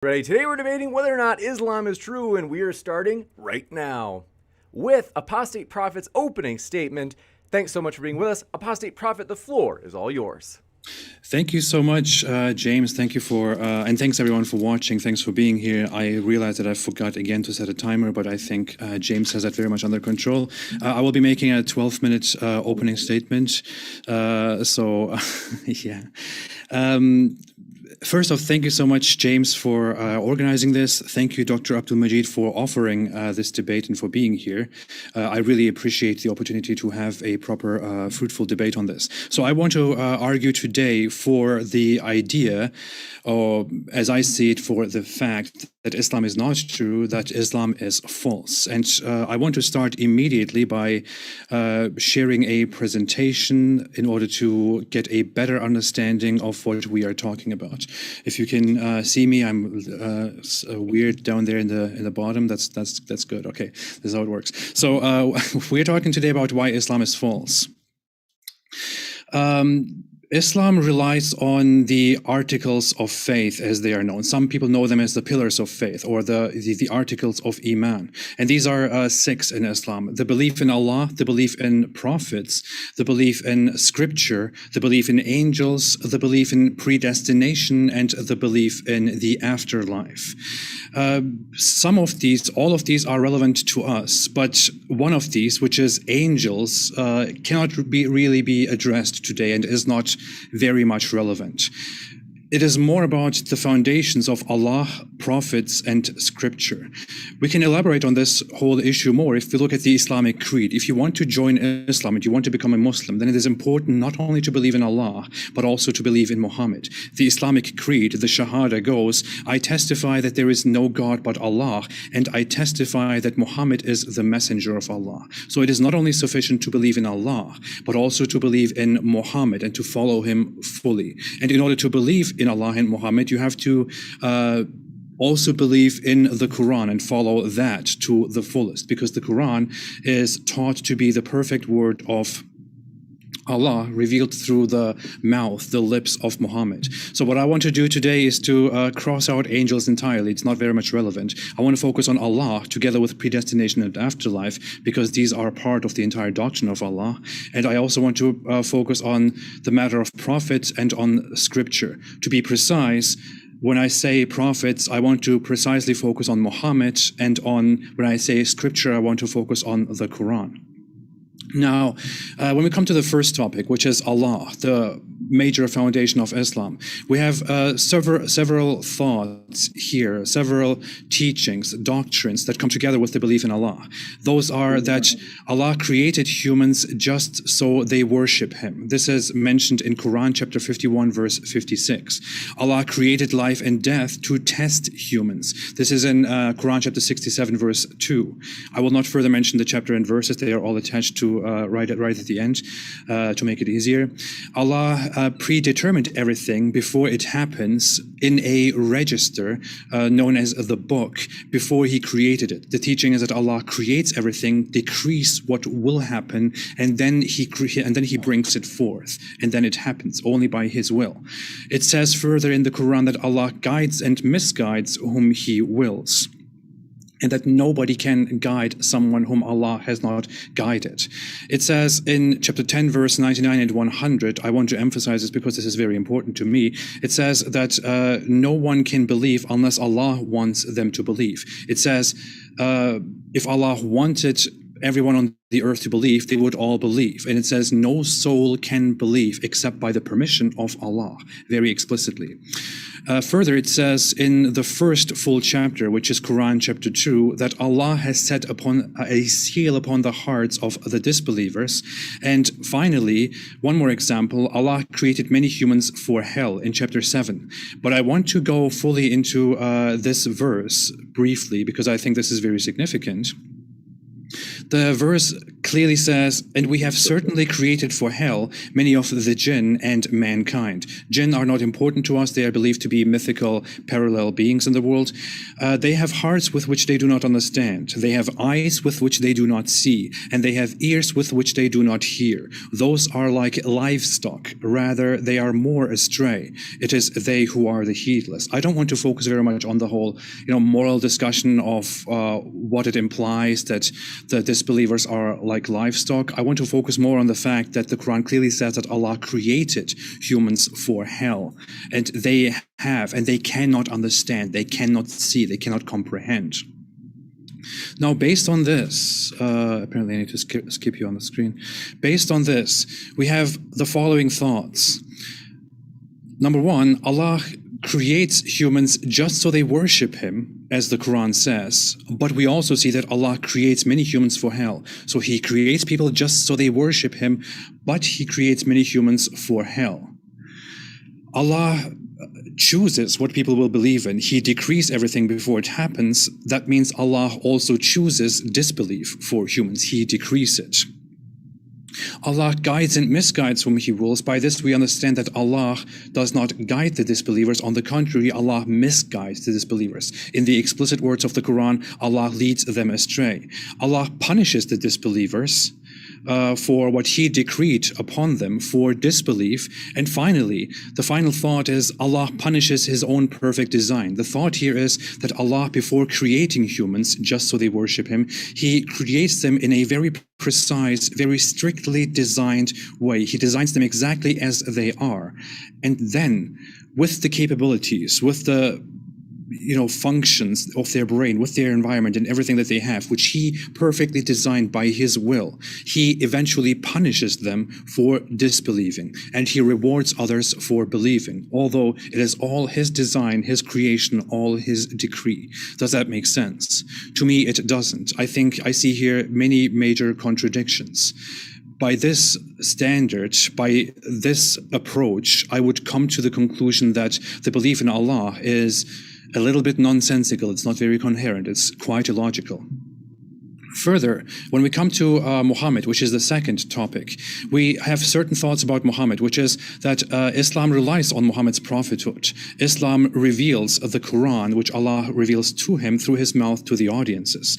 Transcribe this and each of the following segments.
Ready? Today we're debating whether or not Islam is true, and we are starting right now with Apostate Prophet's opening statement. Thanks so much for being with us. Apostate Prophet, the floor is all yours. Thank you so much, James. Thank you for, and thanks everyone for watching. Thanks for being here. I realized that I forgot again to set a timer, but I think James has that very much under control. I will be making a 12-minute opening statement. Yeah. First off, thank you so much, James, for organizing this. Thank you, Dr. Abdul Majid, for offering this debate and for being here. I really appreciate the opportunity to have a proper, fruitful debate on this. So I want to argue today for the idea, or as I see it, for the fact that Islam is not true, that Islam is false. And I want to start immediately by sharing a presentation in order to get a better understanding of what we are talking about. If you can see me, I'm weird down there in the bottom. That's good. Okay, this is how it works. So we're talking today about why Islam is false. Islam relies on the articles of faith as they are known. Some people know them as the pillars of faith, or the articles of Iman. And these are 6 in Islam: the belief in Allah, the belief in prophets, the belief in scripture, the belief in angels, the belief in predestination, and the belief in the afterlife. All of these are relevant to us, but one of these, which is angels, cannot really be addressed today and is not very much relevant. It is more about the foundations of Allah, prophets, and scripture. We can elaborate on this whole issue more if we look at the Islamic creed. If you want to join Islam and you want to become a Muslim, then it is important not only to believe in Allah, but also to believe in Muhammad. The Islamic creed, the Shahada, goes, I testify that there is no God but Allah, and I testify that Muhammad is the messenger of Allah. So it is not only sufficient to believe in Allah, but also to believe in Muhammad and to follow him fully. And in order to believe in Allah and Muhammad, you have to also believe in the Quran and follow that to the fullest, because the Quran is taught to be the perfect word of Allah revealed through the mouth, the lips of Muhammad. So what I want to do today is to cross out angels entirely. It's not very much relevant. I want to focus on Allah together with predestination and afterlife, because these are part of the entire doctrine of Allah. And I also want to focus on the matter of prophets and on scripture. To be precise, when I say prophets, I want to precisely focus on Muhammad, and when I say scripture, I want to focus on the Quran. Now, when we come to the first topic, which is Allah, the major foundation of Islam, we have several thoughts here, several teachings, doctrines that come together with the belief in Allah. Those are that Allah created humans just so they worship Him. This is mentioned in Quran chapter 51, verse 56. Allah created life and death to test humans. This is in Quran chapter 67, verse 2. I will not further mention the chapter and verses. They are all attached to right at the end to make it easier. Allah predetermined everything before it happens in a register known as the book before He created it. The teaching is that Allah creates everything, decrees what will happen, and then He brings it forth, and then it happens only by His will. It says further in the Quran that Allah guides and misguides whom He wills, and that nobody can guide someone whom Allah has not guided. It says in chapter 10, verse 99 and 100, I want to emphasize this because this is very important to me. It says that no one can believe unless Allah wants them to believe. It says, if Allah wanted everyone on the earth to believe, they would all believe. And it says, no soul can believe except by the permission of Allah, very explicitly. Further, it says in the first full chapter, which is Quran chapter 2, that Allah has set upon a seal upon the hearts of the disbelievers. And finally, one more example, Allah created many humans for hell in chapter 7. But I want to go fully into this verse briefly, because I think this is very significant. The verse clearly says, and we have certainly created for hell many of the jinn and mankind. Jinn are not important to us. They are believed to be mythical parallel beings in the world. They have hearts with which they do not understand. They have eyes with which they do not see, and they have ears with which they do not hear. Those are like livestock. Rather, they are more astray. It is they who are the heedless. I don't want to focus very much on the whole, moral discussion of what it implies that the disbelievers are like livestock. I want to focus more on the fact that the Quran clearly says that Allah created humans for hell, and they cannot understand, they cannot see, they cannot comprehend. Now, based on this, apparently I need to skip you on the screen. Based on this, we have the following thoughts. Number one, Allah creates humans just so they worship him, as the Quran says. But we also see that Allah creates many humans for hell. So he creates people just so they worship him, but he creates many humans for hell. Allah chooses what people will believe in. He decrees everything before it happens. That means Allah also chooses disbelief for humans. He decrees it. Allah guides and misguides whom he wills. By this we understand that Allah does not guide the disbelievers. On the contrary, Allah misguides the disbelievers. In the explicit words of the Quran, Allah leads them astray. Allah punishes the disbelievers for what he decreed upon them for disbelief. And finally, the final thought is Allah punishes his own perfect design. The thought here is that Allah, before creating humans just so they worship him, he creates them in a very precise, very strictly designed way. He designs them exactly as they are. And then with the capabilities, with the functions of their brain, with their environment and everything that they have, which he perfectly designed by his will, he eventually punishes them for disbelieving, and he rewards others for believing, although it is all his design, his creation, all his decree. Does that make sense? To me, it doesn't. I think I see here many major contradictions. By this standard, by this approach, I would come to the conclusion that the belief in Allah is a little bit nonsensical. It's not very coherent. It's quite illogical. Further, when we come to Muhammad, which is the second topic, we have certain thoughts about Muhammad, which is that Islam relies on Muhammad's prophethood. Islam reveals the Quran, which Allah reveals to him through his mouth to the audiences.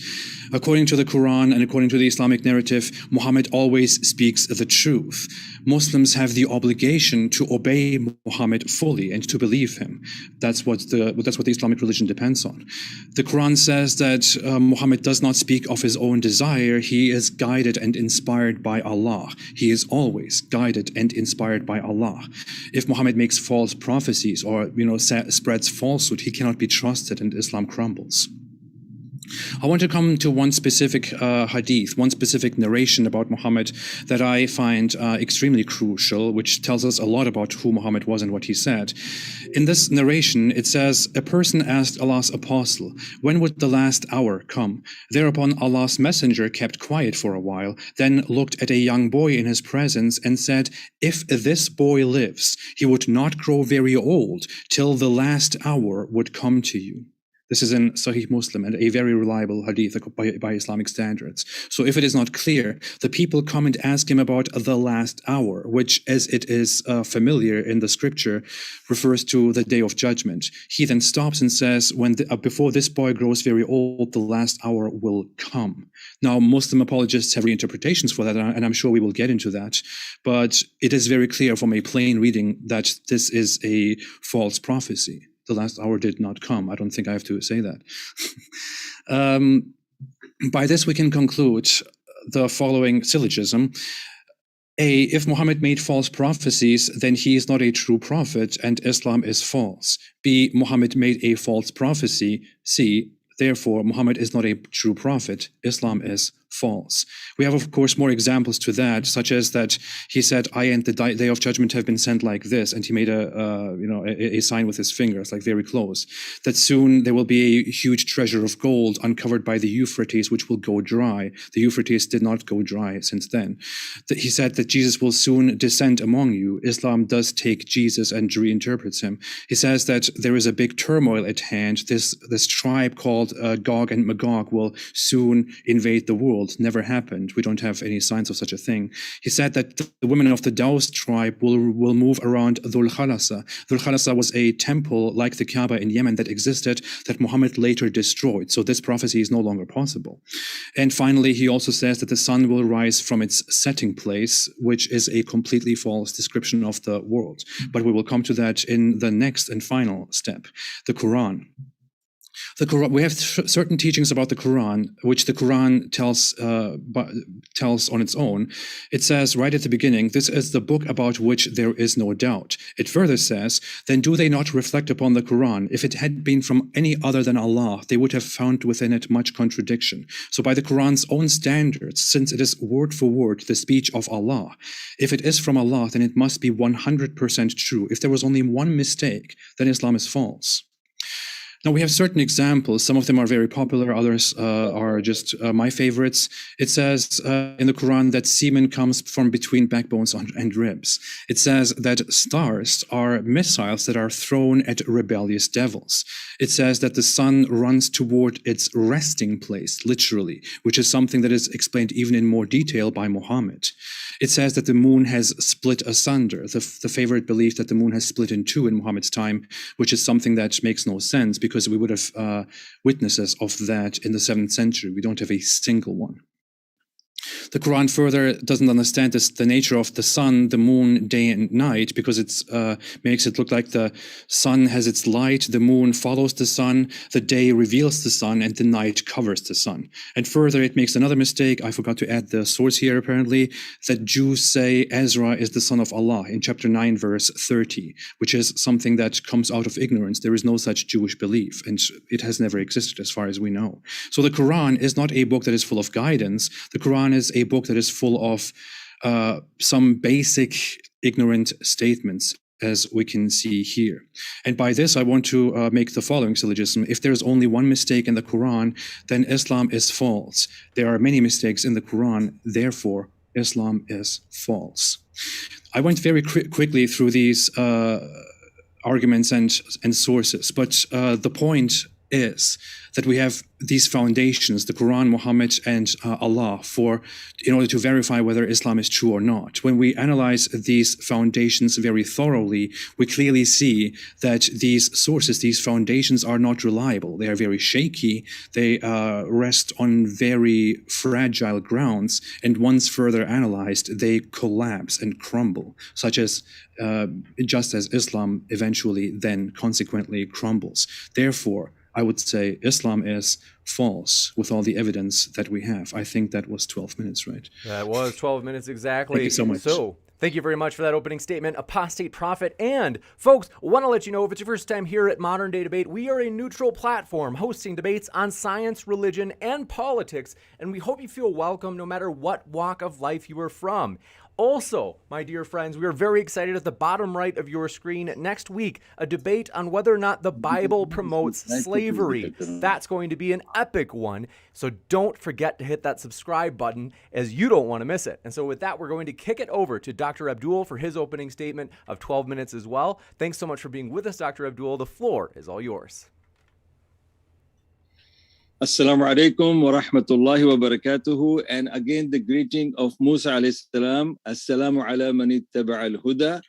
According to the Quran and according to the Islamic narrative, Muhammad always speaks the truth. Muslims have the obligation to obey Muhammad fully and to believe him. That's what the Islamic religion depends on. The Quran says that Muhammad does not speak of his own desire. He is guided and inspired by Allah. He is always guided and inspired by Allah. If Muhammad makes false prophecies or spreads falsehood, he cannot be trusted and Islam crumbles. I want to come to one specific hadith, one specific narration about Muhammad that I find extremely crucial, which tells us a lot about who Muhammad was and what he said. In this narration, it says, a person asked Allah's apostle, when would the last hour come? Thereupon Allah's messenger kept quiet for a while, then looked at a young boy in his presence and said, if this boy lives, he would not grow very old till the last hour would come to you. This is in Sahih Muslim and a very reliable hadith by Islamic standards. So if it is not clear, the people come and ask him about the last hour, which, as it is familiar in the scripture, refers to the day of judgment. He then stops and says, before this boy grows very old, the last hour will come. Now, Muslim apologists have reinterpretations for that, and I'm sure we will get into that. But it is very clear from a plain reading that this is a false prophecy. The last hour did not come. I don't think I have to say that. By this, we can conclude the following syllogism. A, if Muhammad made false prophecies, then he is not a true prophet and Islam is false. B, Muhammad made a false prophecy. C, therefore, Muhammad is not a true prophet. Islam is false. We have, of course, more examples to that, such as that he said, I and the day of judgment have been sent like this, and he made a sign with his fingers, like very close, that soon there will be a huge treasure of gold uncovered by the Euphrates, which will go dry. The Euphrates did not go dry since then. He said that Jesus will soon descend among you. Islam does take Jesus and reinterprets him. He says that there is a big turmoil at hand. This tribe called Gog and Magog will soon invade the world. world never happened. We don't have any signs of such a thing. He said that the women of the Daws tribe will move around Dhul Khalasa. Dhul Khalasa was a temple like the Kaaba in Yemen that existed that Muhammad later destroyed. So this prophecy is no longer possible. And finally, he also says that the sun will rise from its setting place, which is a completely false description of the world. But we will come to that in the next and final step, the Quran. The Quran, we have certain teachings about the Quran, which the Quran tells on its own. It says right at the beginning, this is the book about which there is no doubt. It further says, then do they not reflect upon the Quran? If it had been from any other than Allah, they would have found within it much contradiction. So by the Quran's own standards, since it is word for word the speech of Allah, if it is from Allah, then it must be 100% true. If there was only one mistake, then Islam is false. Now, we have certain examples. Some of them are very popular. Others are just my favorites. It says in the Quran that semen comes from between backbones and ribs. It says that stars are missiles that are thrown at rebellious devils. It says that the sun runs toward its resting place, literally, which is something that is explained even in more detail by Muhammad. It says that the moon has split asunder, the favorite belief that the moon has split in two in Muhammad's time, which is something that makes no sense because we would have witnesses of that in the 7th century. We don't have a single one. The Quran further doesn't understand the nature of the sun, the moon, day and night, because it makes it look like the sun has its light, the moon follows the sun, the day reveals the sun, and the night covers the sun. And further, it makes another mistake. I forgot to add the source here, apparently, that Jews say Ezra is the son of Allah in chapter 9, verse 30, which is something that comes out of ignorance. There is no such Jewish belief, and it has never existed as far as we know. So the Quran is not a book that is full of guidance. The Quran is a book that is full of some basic ignorant statements, as we can see here. And by this, I want to make the following syllogism. If there is only one mistake in the Quran, then Islam is false. There are many mistakes in the Quran, therefore, Islam is false. I went very quickly through these arguments and sources, but the point is that we have these foundations, the Quran, Muhammad, and Allah, in order to verify whether Islam is true or not. When we analyze these foundations very thoroughly, we clearly see that these sources, these foundations are not reliable. They are very shaky. They rest on very fragile grounds. And once further analyzed, they collapse and crumble, just as Islam eventually then consequently crumbles. Therefore, I would say Islam is false with all the evidence that we have. I think that was 12 minutes, right? That was 12 minutes exactly. Thank you so much. So, thank you very much for that opening statement, Apostate Prophet. And folks, want to let you know, if it's your first time here at Modern Day Debate, we are a neutral platform hosting debates on science, religion, and politics. And we hope you feel welcome no matter what walk of life you are from. Also, my dear friends, we are very excited at the bottom right of your screen next week, a debate on whether or not the Bible promotes slavery. That's going to be an epic one. So don't forget to hit that subscribe button, as you don't want to miss it. And so with that, we're going to kick it over to Dr. Abdul for his opening statement of 12 minutes as well. Thanks so much for being with us, Dr. Abdul. The floor is all yours. Assalamu alaikum wa rahmatullahi wa barakatuhu. And again, the greeting of Musa alayhi salam. Assalamu ala man ittaba al-huda.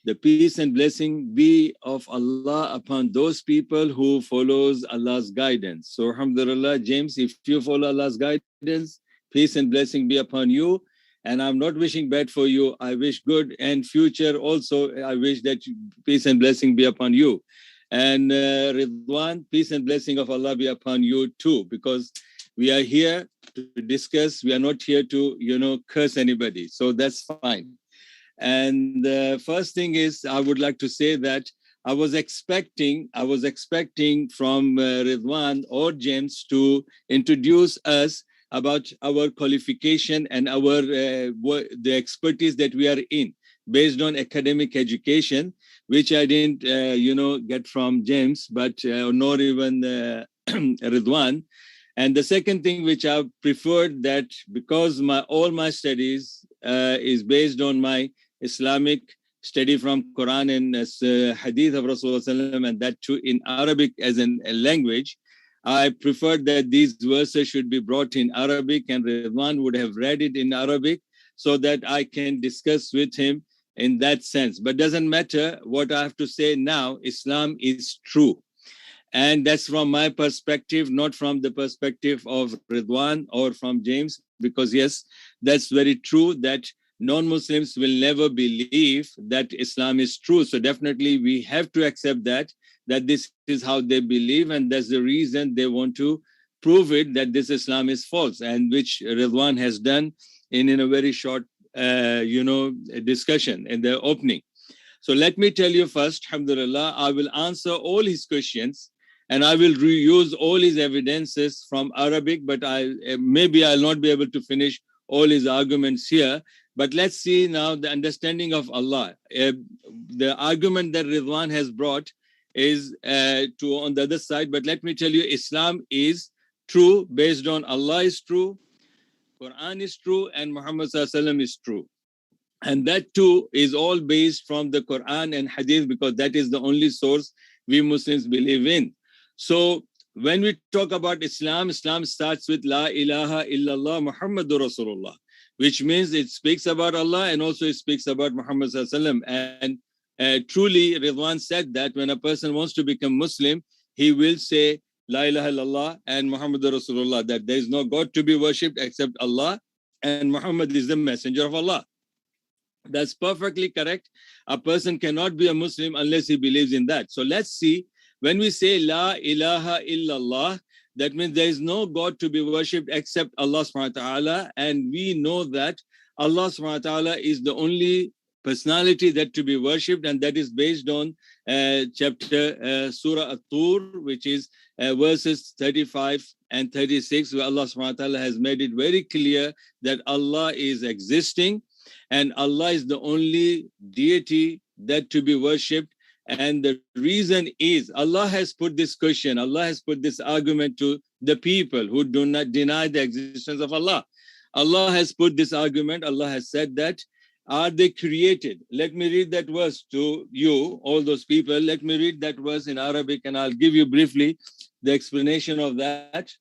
The peace and blessing be of Allah upon those people who follows Allah's guidance. So alhamdulillah, James, if you follow Allah's guidance, peace and blessing be upon you. And I'm not wishing bad for you. I wish good, and future also, I wish that peace and blessing be upon you. And Ridwan, peace and blessing of Allah be upon you too, because we are here to discuss. We are not here to, curse anybody. So that's fine. And the first thing is, I would like to say that I was expecting from Ridwan or James to introduce us about our qualification and the expertise that we are in based on academic education, which I didn't, get from James, but nor even Ridwan. And the second thing which I preferred, that because all my studies is based on my Islamic study from Quran and Hadith of Rasulullah, and that too in Arabic as a language, I preferred that these verses should be brought in Arabic, and Ridwan would have read it in Arabic so that I can discuss with him in that sense. But doesn't matter what I have to say now, Islam is true. And that's from my perspective, not from the perspective of Ridwan or from James, because yes, that's very true that non-Muslims will never believe that Islam is true. So definitely we have to accept that this is how they believe, and that's the reason they want to prove it, that this Islam is false, and which Ridwan has done in a very short, discussion in the opening. So let me tell you first, alhamdulillah, I will answer all his questions and I will reuse all his evidences from Arabic, but maybe I'll not be able to finish all his arguments here. But let's see now the understanding of Allah. The argument that Ridwan has brought is on the other side, but let me tell you, Islam is true based on Allah is true, Quran is true, and Muhammad ﷺ is true. And that too is all based from the Quran and Hadith, because that is the only source we Muslims believe in. So when we talk about Islam, Islam starts with La ilaha illallah Muhammadur Rasulullah, which means it speaks about Allah and also it speaks about Muhammad ﷺ. And truly, Ridwan said that when a person wants to become Muslim, he will say La ilaha illallah and Muhammadur Rasulullah, that there is no God to be worshipped except Allah, and Muhammad is the messenger of Allah. That's perfectly correct. A person cannot be a Muslim unless he believes in that. So let's see, when we say La ilaha illallah, that means there is no God to be worshipped except Allah subhanahu wa ta'ala. And we know that Allah subhanahu wa ta'ala is the only personality that to be worshipped, and that is based on chapter Surah At-Tur, which is verses 35 and 36, where Allah subhanahu wa ta'ala has made it very clear that Allah is existing and Allah is the only deity that to be worshipped. And the reason is Allah has put this question, Allah has put this argument to the people who do not deny the existence of Allah. Allah has put this argument, Allah has said that, are they created? Let me read that verse to you, all those people. Let me read that verse in Arabic and I'll give you briefly the explanation of that.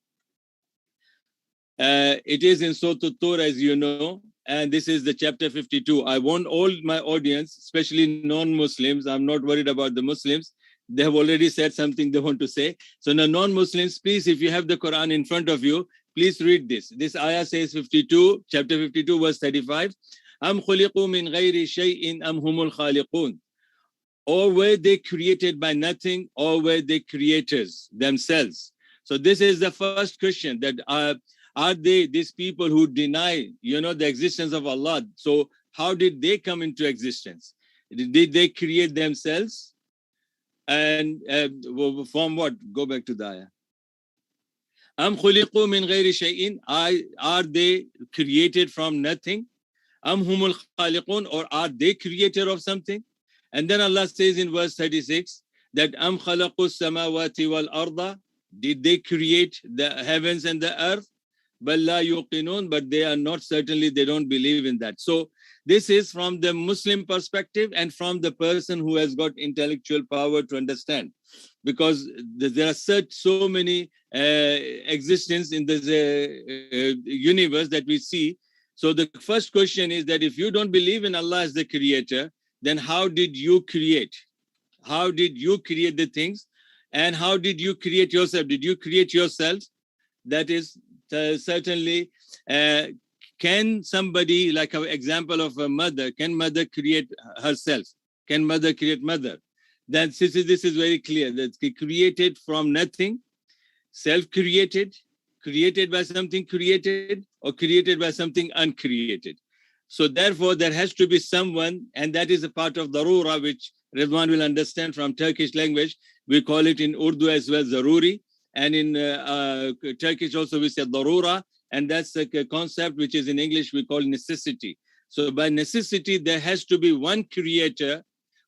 It is in Surah At-Tur, as you know, and this is the chapter 52. I want all my audience, especially non-Muslims, I'm not worried about the Muslims. They have already said something they want to say. So now non-Muslims, please, if you have the Quran in front of you, please read this. This ayah says 52, chapter 52, verse 35. Am khuliqu min ghayri shay'in am humul khaliqun. Or were they created by nothing, or were they creators themselves? So this is the first question, that are they these people who deny, the existence of Allah? So how did they come into existence? Did they create themselves? And from what? Go back to the ayah. Am khuliqu min ghayri shay'in. Are they created from nothing? Am humul khaliqun, or are they creator of something? And then Allah says in verse 36 that Am khalaqu samawati wal arda. Did they create the heavens and the earth? Bal la yuqinun, but they are not, certainly they don't believe in that. So this is from the Muslim perspective and from the person who has got intellectual power to understand, because there are so many existence in this universe that we see. So the first question is that if you don't believe in Allah as the creator, then how did you create? How did you create the things? And how did you create yourself? Did you create yourself? That is certainly, can somebody, like an example of a mother, can mother create herself? Can mother create mother? Then this is very clear, that he created from nothing, self-created, created by something created, or created by something uncreated. So therefore, there has to be someone, and that is a part of darura, which Ridwan will understand from Turkish language. We call it in Urdu as well, zaruri. And in Turkish also we say darura, and that's a concept which is in English we call necessity. So by necessity, there has to be one creator,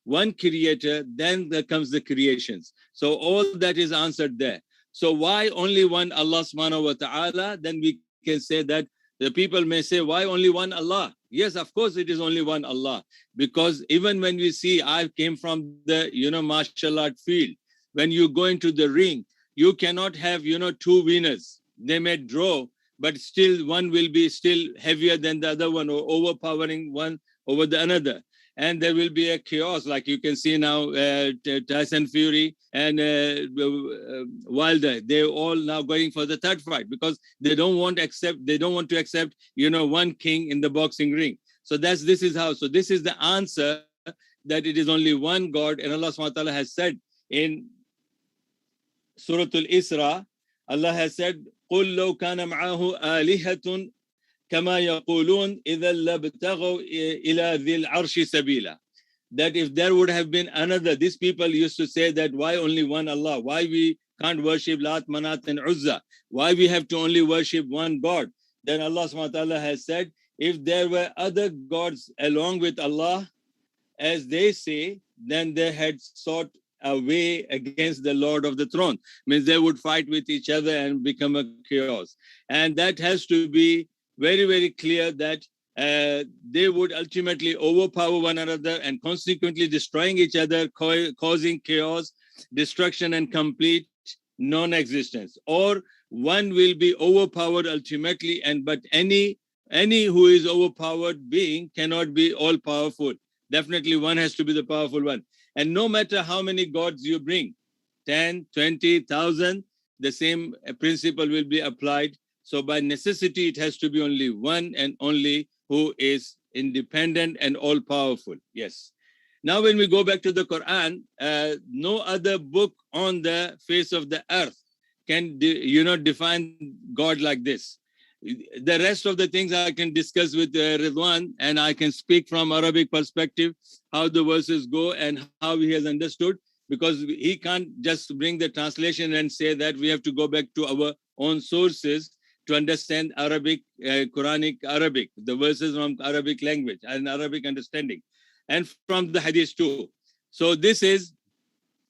then there comes the creations. So all that is answered there. So why only one Allah subhanahu wa ta'ala? Then we can say that the people may say, why only one Allah? Yes, of course it is only one Allah. Because even when we see, I came from the, martial art field. When you go into the ring, you cannot have, two winners. They may draw, but still one will be still heavier than the other one, or overpowering one over the another. And there will be a chaos, like you can see now, Tyson Fury and Wilder. They're all now going for the third fight because they don't want to accept, one king in the boxing ring. So this is how. So this is the answer, that it is only one God. And Allah subhanahu wa ta'ala has said in Surah Al-Isra, Allah has said, قُلْ لَوْ كَانَ مَعَهُ آلِهَةٌ كما يقولون إذا لابتغوا إلى ذي العرش سبيلا. That if there would have been another, these people used to say that why only one Allah? Why we can't worship Lat, Manat and Uzza? Why we have to only worship one God? Then Allah subhanahu wa ta'ala has said, if there were other gods along with Allah, as they say, then they had sought a way against the Lord of the throne. Means they would fight with each other and become a chaos. And that has to be very, very clear, that they would ultimately overpower one another and consequently destroying each other, causing chaos, destruction, and complete non-existence. Or one will be overpowered ultimately, but any who is overpowered being cannot be all-powerful. Definitely one has to be the powerful one. And no matter how many gods you bring, 10, 20,000, the same principle will be applied. So by necessity, it has to be only one and only who is independent and all-powerful. Yes. Now, when we go back to the Quran, no other book on the face of the earth can, define God like this. The rest of the things I can discuss with Ridwan, and I can speak from Arabic perspective, how the verses go and how he has understood, because he can't just bring the translation and say that we have to go back to our own sources to understand Arabic, Quranic Arabic, the verses from Arabic language and Arabic understanding, and from the hadith too. So this is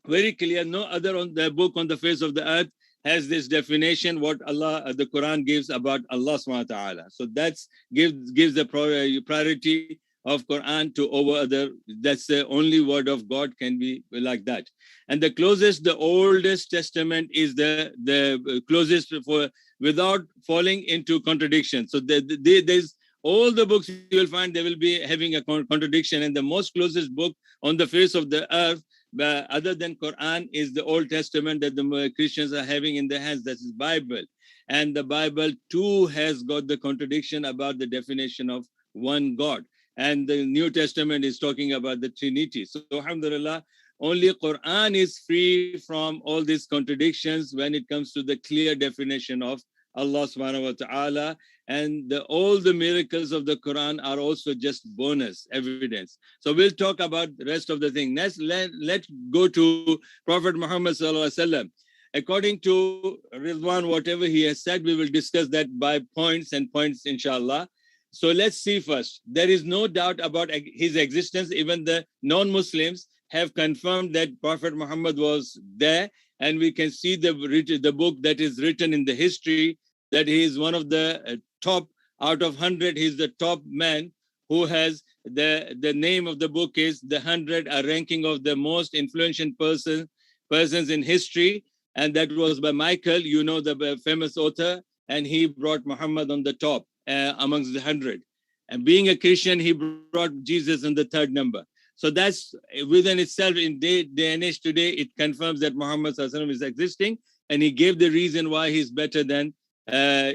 very clear. No other on the book on the face of the earth has this definition, what Allah, the Quran gives about Allah subhanahu wa ta'ala. So that's gives the priority of Quran to over other. That's the only word of God can be like that. And the oldest testament is the closest for, without falling into contradiction. So there's all the books you will find, they will be having a contradiction. And the most closest book on the face of the earth, other than Quran, is the Old Testament that the Christians are having in their hands. That is Bible. And the Bible too has got the contradiction about the definition of one God. And the New Testament is talking about the Trinity. So alhamdulillah, only Quran is free from all these contradictions when it comes to the clear definition of Allah subhanahu wa ta'ala. And all the miracles of the Quran are also just bonus evidence. So we'll talk about the rest of the thing. Let's go to Prophet Muhammad sallallahu alaihi wasallam. According to Ridwan, whatever he has said, we will discuss that by points, inshallah. So let's see first. There is no doubt about his existence. Even the non-Muslims have confirmed that Prophet Muhammad was there. And we can see the book that is written in the history, that he is one of the top, out of 100, he's the top man who has, the name of the book is The 100, a ranking of the most influential persons in history. And that was by Michael, the famous author, and he brought Muhammad on the top amongst the 100. And being a Christian, he brought Jesus in the third number. So that's within itself, in day and age today, it confirms that Muhammad is existing, and he gave the reason why he's better than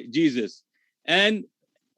Jesus. And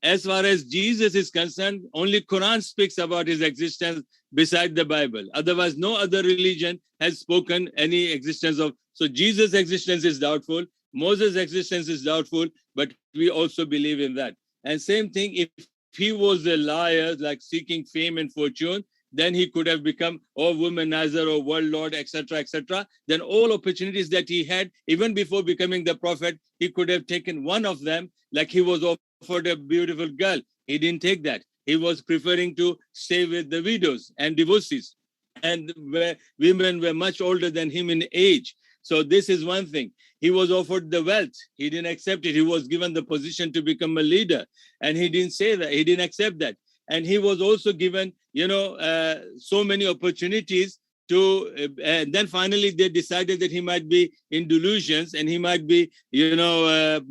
as far as Jesus is concerned, only Quran speaks about his existence beside the Bible. Otherwise, no other religion has spoken any existence of. So Jesus' existence is doubtful. Moses' existence is doubtful, but we also believe in that. And same thing, if he was a liar, like seeking fame and fortune, then he could have become womanizer or world lord, etc., etc. Then all opportunities that he had, even before becoming the prophet, he could have taken one of them, like he was offered a beautiful girl. He didn't take that. He was preferring to stay with the widows and divorcees, and where women were much older than him in age. So this is one thing. He was offered the wealth. He didn't accept it. He was given the position to become a leader, and he didn't say that. He didn't accept that. And he was also given, so many opportunities and then finally they decided that he might be in delusions and he might be, a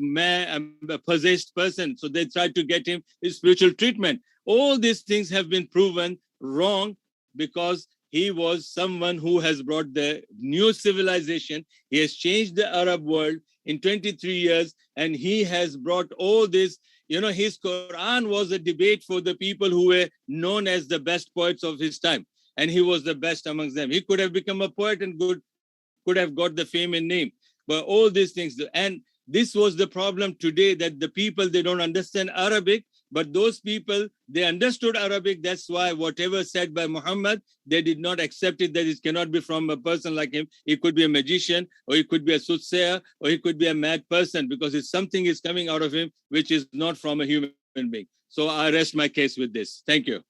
possessed person. So they tried to get him his spiritual treatment. All these things have been proven wrong because he was someone who has brought the new civilization. He has changed the Arab world in 23 years, and he has brought all this. His Quran was a debate for the people who were known as the best poets of his time. And he was the best amongst them. He could have become a poet and could have got the fame and name. But all these things, and this was the problem today, that the people, they don't understand Arabic, but those people, they understood Arabic. That's why whatever said by Muhammad, they did not accept it, that it cannot be from a person like him. He could be a magician, or he could be a soothsayer, or he could be a mad person, because it's something is coming out of him, which is not from a human being. So I rest my case with this. Thank you.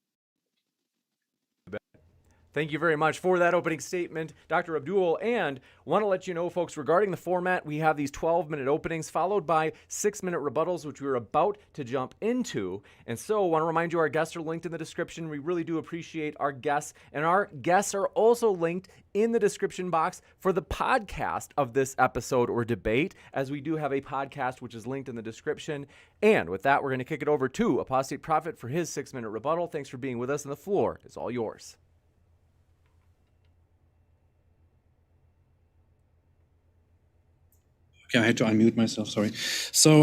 Thank you very much for that opening statement, Dr. Abdul. And want to let you know, folks, regarding the format, we have these 12-minute openings followed by 6-minute rebuttals, which we're about to jump into. And so I want to remind you, our guests are linked in the description. We really do appreciate our guests. And our guests are also linked in the description box for the podcast of this episode or debate, as we do have a podcast which is linked in the description. And with that, we're going to kick it over to Apostate Prophet for his 6-minute rebuttal. Thanks for being with us, and the floor is all yours. Yeah, I had to unmute myself, sorry. So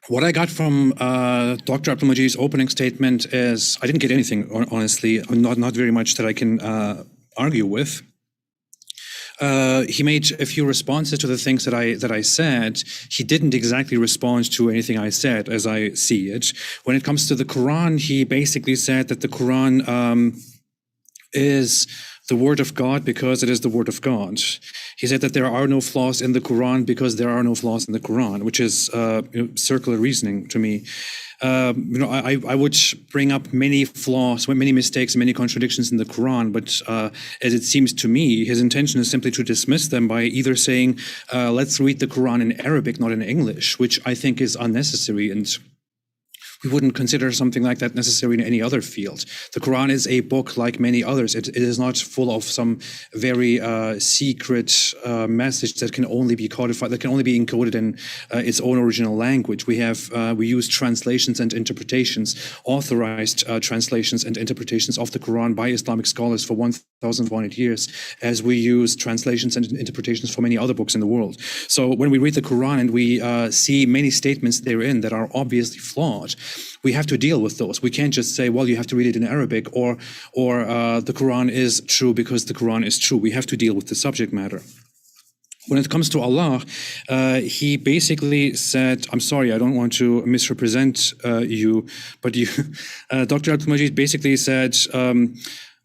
what I got from Dr. Abdul Majid's opening statement is, I didn't get anything, honestly, not very much that I can argue with. He made a few responses to the things that I said. He didn't exactly respond to anything I said as I see it. When it comes to the Quran, he basically said that the Quran is the word of God because it is the word of God. He said that there are no flaws in the Quran because there are no flaws in the Quran, which is circular reasoning to me. I would bring up many flaws, many mistakes, many contradictions in the Quran, but as it seems to me, his intention is simply to dismiss them by either saying, let's read the Quran in Arabic, not in English, which I think is unnecessary, and we wouldn't consider something like that necessary in any other field. The Quran is a book like many others. It is not full of some very secret message that can only be codified, that can only be encoded in its own original language. We use translations and interpretations, authorized translations and interpretations of the Quran by Islamic scholars for 1,100 years, as we use translations and interpretations for many other books in the world. So when we read the Quran and we see many statements therein that are obviously flawed, we have to deal with those. We can't just say, well, you have to read it in Arabic, or the Quran is true because the Quran is true. We have to deal with the subject matter. When it comes to Allah, he basically said, I'm sorry, I don't want to misrepresent you, but Dr. Abdul Majid basically said,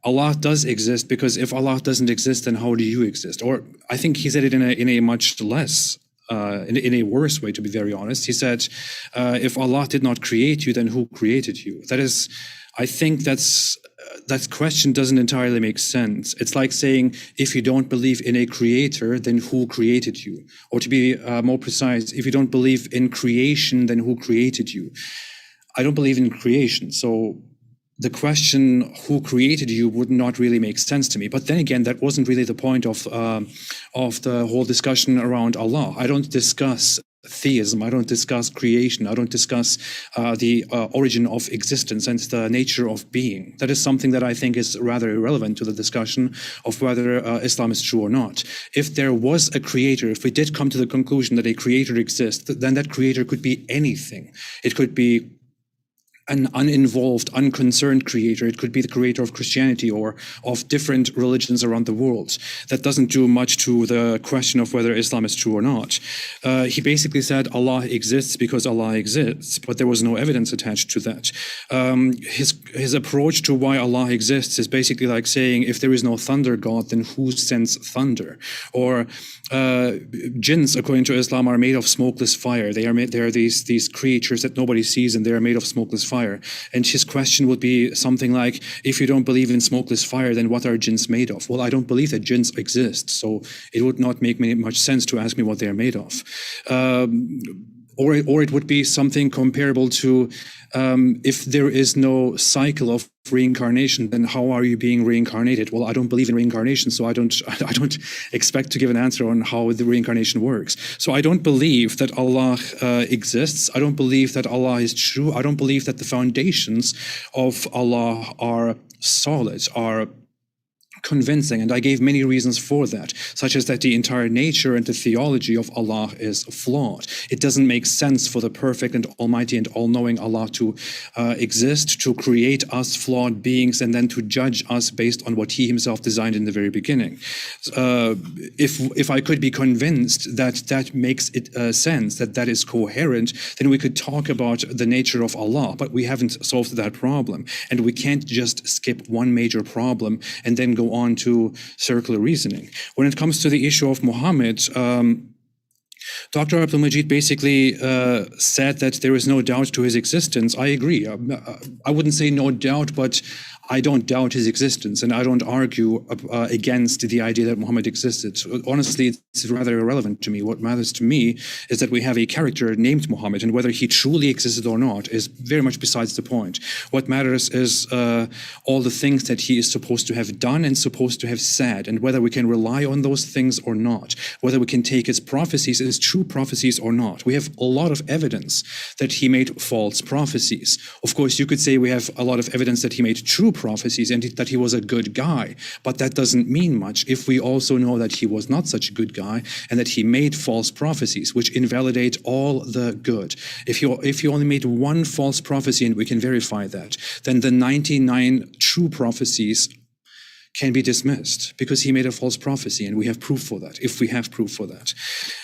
Allah does exist, because if Allah doesn't exist, then how do you exist? Or I think he said it in a much less in a worse way, to be very honest. He said, if Allah did not create you, then who created you? That is, I think that question doesn't entirely make sense. It's like saying, if you don't believe in a creator, then who created you? Or to be more precise, if you don't believe in creation, then who created you? I don't believe in creation, so the question, who created you, would not really make sense to me. But then again, that wasn't really the point of the whole discussion around Allah. I don't discuss theism. I don't discuss creation. I don't discuss the origin of existence and the nature of being. That is something that I think is rather irrelevant to the discussion of whether Islam is true or not. If there was a creator, if we did come to the conclusion that a creator exists, then that creator could be anything. It could be an uninvolved, unconcerned creator. It could be the creator of Christianity or of different religions around the world. That doesn't do much to the question of whether Islam is true or not. He basically said Allah exists because Allah exists, but there was no evidence attached to that. His approach to why Allah exists is basically like saying, if there is no thunder god, then who sends thunder? Or jinns, according to Islam, are made of smokeless fire. They are these creatures that nobody sees, and they are made of smokeless fire. And his question would be something like, if you don't believe in smokeless fire, then what are jinns made of? Well, I don't believe that jinns exist, so it would not make much sense to ask me what they are made of. or it would be something comparable to if there is no cycle of reincarnation, then how are you being reincarnated? Well, I don't believe in reincarnation, so I don't expect to give an answer on how the reincarnation works. So I don't believe that Allah exists. I don't believe that Allah is true. I don't believe that the foundations of Allah are solid, are convincing, and I gave many reasons for that, such as that the entire nature and the theology of Allah is flawed. It doesn't make sense for the perfect and almighty and all-knowing Allah to exist, to create us flawed beings, and then to judge us based on what He Himself designed in the very beginning. If I could be convinced that that makes it sense, that is coherent, then we could talk about the nature of Allah, but we haven't solved that problem, and we can't just skip one major problem and then go on to circular reasoning. When it comes to the issue of Muhammad, Dr. Abdul Majid basically said that there is no doubt to his existence. I agree. I wouldn't say no doubt, but I don't doubt his existence, and I don't argue against the idea that Muhammad existed. Honestly, it's rather irrelevant to me. What matters to me is that we have a character named Muhammad, and whether he truly existed or not is very much besides the point. What matters is all the things that he is supposed to have done and supposed to have said, and whether we can rely on those things or not, whether we can take his prophecies as true prophecies or not. We have a lot of evidence that he made false prophecies. Of course, you could say we have a lot of evidence that he made true prophecies and that he was a good guy, but that doesn't mean much if we also know that he was not such a good guy and that he made false prophecies, which invalidate all the good. If you only made one false prophecy, and we can verify that, then the 99 true prophecies can be dismissed because he made a false prophecy, and we have proof for that, if we have proof for that.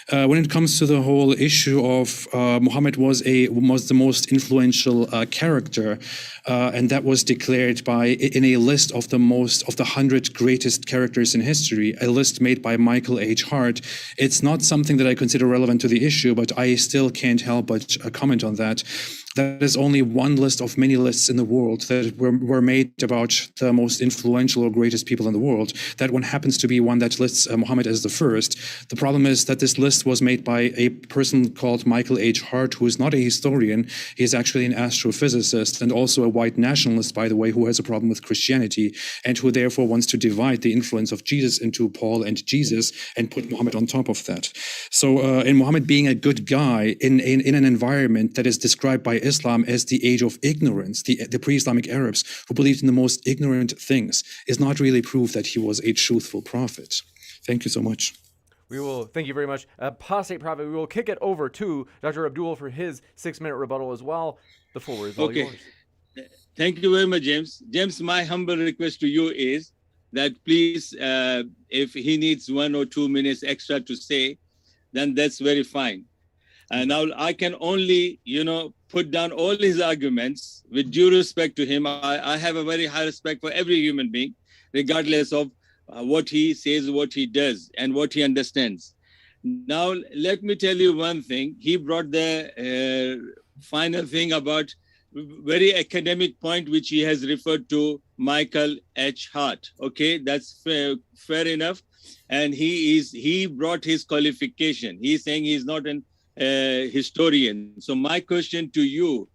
When it comes to the whole issue of Muhammad was the most influential character, and that was declared in a list of the 100 greatest characters in history, a list made by Michael H. Hart. It's not something that I consider relevant to the issue, but I still can't help but comment on that. That is only one list of many lists in the world that were made about the most influential or greatest people in the world. That one happens to be one that lists Muhammad as the first. The problem is that this list was made by a person called Michael H. Hart, who is not a historian. He is actually an astrophysicist and also a white nationalist, by the way, who has a problem with Christianity and who therefore wants to divide the influence of Jesus into Paul and Jesus and put Muhammad on top of that. So in Muhammad being a good guy in an environment that is described by Islam as the age of ignorance, the pre-Islamic Arabs who believed in the most ignorant things, is not really proof that he was a truthful prophet. Thank you so much. Thank you very much. Apostate Prophet, we will kick it over to Dr. Abdul for his 6-minute rebuttal as well. The floor is all yours. Thank you very much, James. James, my humble request to you is that please, if he needs 1 or 2 minutes extra to say, then that's very fine. Now I can only, put down all his arguments with due respect to him. I have a very high respect for every human being, regardless of what he says, what he does, and what he understands. Now, let me tell you one thing. He brought the final thing about very academic point, which he has referred to Michael H. Hart. Okay, that's fair enough. And he brought his qualification. He's saying he's not an historian. So my question to you,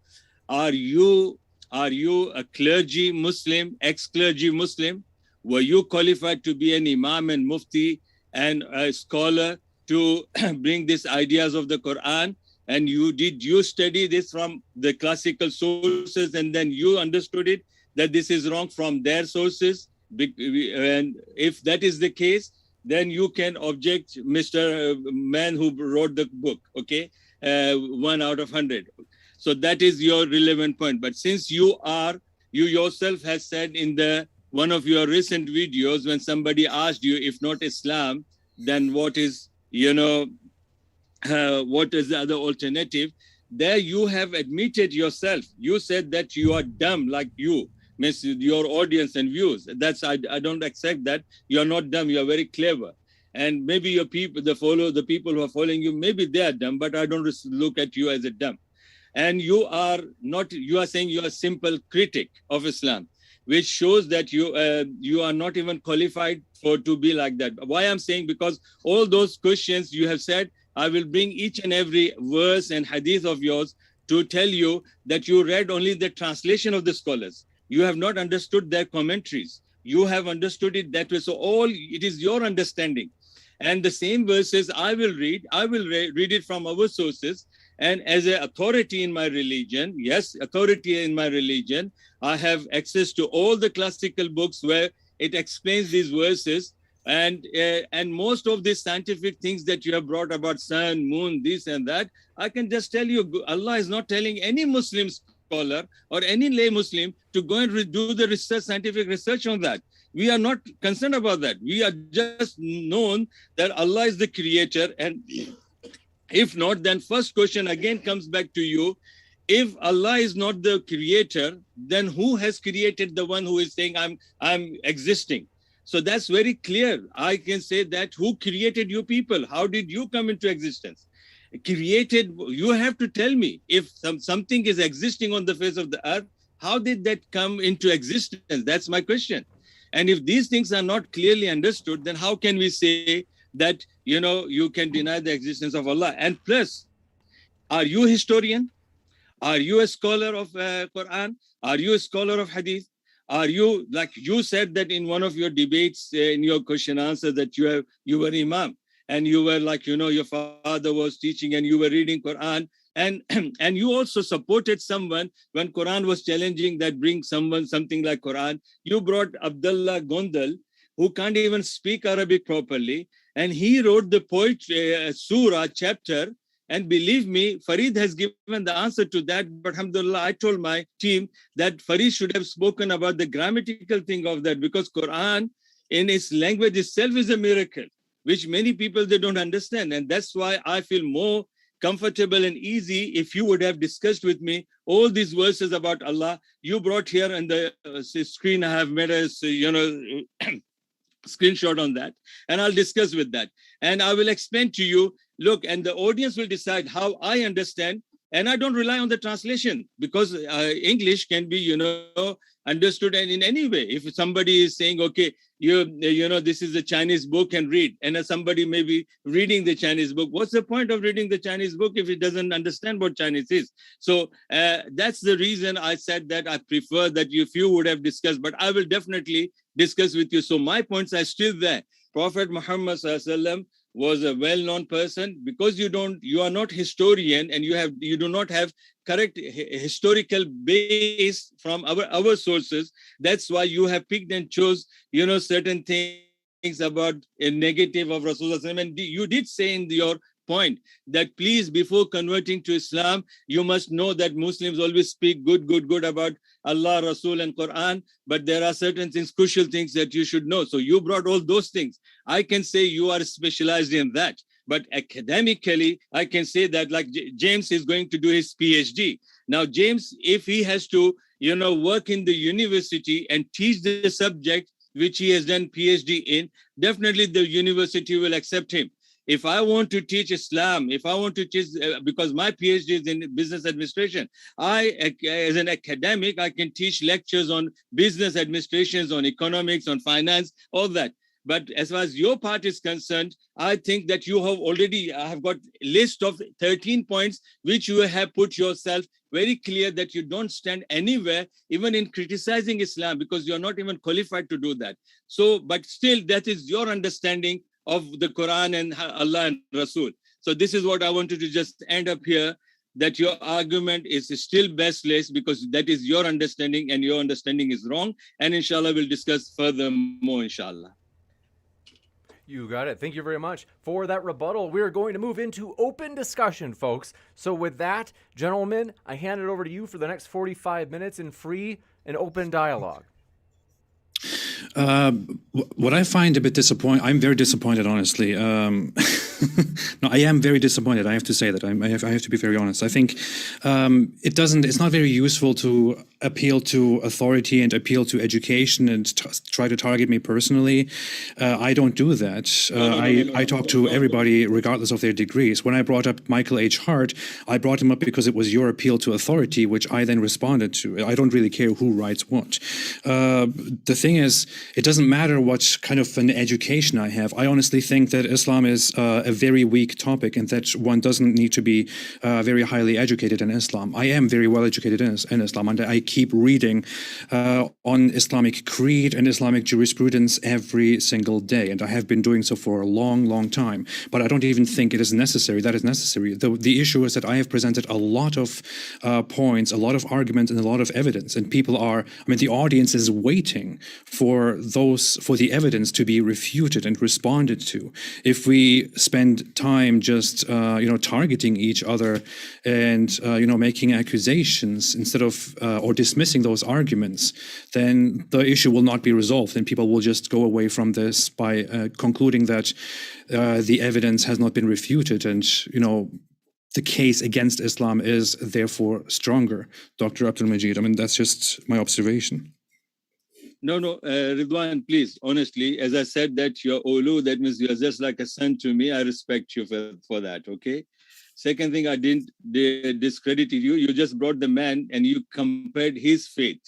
are you a clergy Muslim, ex-clergy Muslim? Were you qualified to be an imam and mufti and a scholar to bring these ideas of the Quran? And did you study this from the classical sources and then you understood it that this is wrong from their sources? And if that is the case, then you can object, Mr. Man who wrote the book, okay? 1 out of 100. So that is your relevant point. But since you yourself has said in one of your recent videos, when somebody asked you, if not Islam, then what is the other alternative? There you have admitted yourself. You said that you are dumb like you. Means your audience and views. I don't accept that. You're not dumb. You're very clever. And maybe your people, the people who are following you, maybe they are dumb, but I don't look at you as a dumb. And you are saying you are a simple critic of Islam, which shows that you are not even qualified to be like that. Why I'm saying, because all those questions you have said I will bring each and every verse and hadith of yours to tell you that you read only the translation of the scholars. You have not understood their commentaries. You have understood it that way. So it is your understanding. And the same verses I will read it from our sources. And as an authority in my religion, yes, authority in my religion, I have access to all the classical books where it explains these verses. And most of these scientific things that you have brought about sun, moon, this and that, I can just tell you, Allah is not telling any Muslim scholar or any lay Muslim to go and do the research, scientific research on that. We are not concerned about that. We are just known that Allah is the creator. And if not, then first question again comes back to you. If Allah is not the creator, then who has created the one who is saying I'm existing? So that's very clear. I can say that who created you people? How did you come into existence? Created, you have to tell me. If something is existing on the face of the earth, how did that come into existence? That's my question. And if these things are not clearly understood, then how can we say that, you can deny the existence of Allah? And plus, are you a historian? Are you a scholar of Quran? Are you a scholar of Hadith? Are you, like you said that in one of your debates, in your question answer, that you were Imam, and you were like, your father was teaching and you were reading Quran, and you also supported someone when Quran was challenging that bring something like Quran. You brought Abdullah Gondal, who can't even speak Arabic properly, and he wrote the poetry, surah, chapter. And believe me, Farid has given the answer to that. But alhamdulillah, I told my team that Farid should have spoken about the grammatical thing of that, because Quran in its language itself is a miracle, which many people, they don't understand. And that's why I feel more comfortable and easy if you would have discussed with me all these verses about Allah. You brought here on the screen, I have made a, screenshot on that, and I'll discuss with that. And I will explain to you, look, and the audience will decide how I understand. And I don't rely on the translation, because English can be, understood in any way. If somebody is saying, okay, this is a Chinese book and read, and somebody may be reading the Chinese book, what's the point of reading the Chinese book if it doesn't understand what Chinese is? So that's the reason I said that I prefer that if you would have discussed, but I will definitely discuss with you. So my points are still there. Prophet Muhammad SAW was a well-known person. Because you are not historian, and you do not have correct historical base from our sources. That's why you have picked and chose, certain things about a negative of Rasulullah. And you did say in your point that please, before converting to Islam, you must know that Muslims always speak good about Allah, Rasul, and Quran, but there are certain things, crucial things that you should know. So you brought all those things. I can say you are specialized in that. But academically, I can say that, like James is going to do his PhD. Now, James, if he has to, work in the university and teach the subject which he has done PhD in, definitely the university will accept him. If I want to teach Islam, if I want to teach, because my PhD is in business administration, as an academic, I can teach lectures on business administrations, on economics, on finance, all that. But as far as your part is concerned, I think that you have got a list of 13 points, which you have put yourself very clear that you don't stand anywhere, even in criticizing Islam, because you're not even qualified to do that. So, but still, that is your understanding of the Quran and Allah and Rasul. So this is what I wanted to just end up here, that your argument is still baseless, because that is your understanding, and your understanding is wrong. And inshallah, we'll discuss furthermore, inshallah. You got it. Thank you very much for that rebuttal. We are going to move into open discussion, folks. So with that, gentlemen, I hand it over to you for the next 45 minutes in free and open dialogue. What I find a bit disappointing, I'm very disappointed, honestly. No, I am very disappointed. I have to say that. I have to be very honest. I think it's not very useful to appeal to authority and appeal to education and try to target me personally. I don't do that. I talk to everybody regardless of their degrees. When I brought up Michael H. Hart, I brought him up because it was your appeal to authority, which I then responded to. I don't really care who writes what. The thing is, it doesn't matter what kind of an education I have. I honestly think that Islam is a a very weak topic and that one doesn't need to be very highly educated in Islam. I am very well educated in Islam, and I keep reading on Islamic creed and Islamic jurisprudence every single day, and I have been doing so for a long, long time. But I don't even think it is necessary. That is necessary. The issue is that I have presented a lot of points, a lot of arguments, and a lot of evidence, and the audience is waiting for the evidence to be refuted and responded to. If we spend time just targeting each other and making accusations instead of or dismissing those arguments, then the issue will not be resolved, and people will just go away from this by concluding that the evidence has not been refuted, and the case against Islam is therefore stronger. Dr. Abdul Majid, that's just my observation. No, Ridwan, please, honestly, as I said that you're Olu, that means you're just like a son to me. I respect you for that, okay? Second thing, I didn't discredit you. You just brought the man and you compared his faith.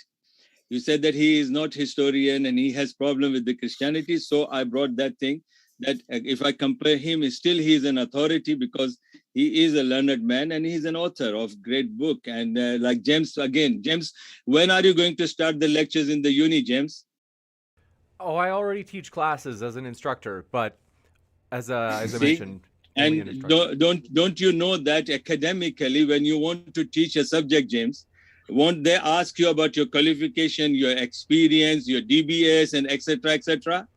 You said that he is not historian and he has problem with the Christianity. So I brought that thing, that if I compare him, still he is an authority because he is a learned man and he's an author of great book. And like James, when are you going to start the lectures in the uni, James? Oh, I already teach classes as an instructor, but as I mentioned. And don't you know that academically, when you want to teach a subject, James, won't they ask you about your qualification, your experience, your DBS, and etc., etc.?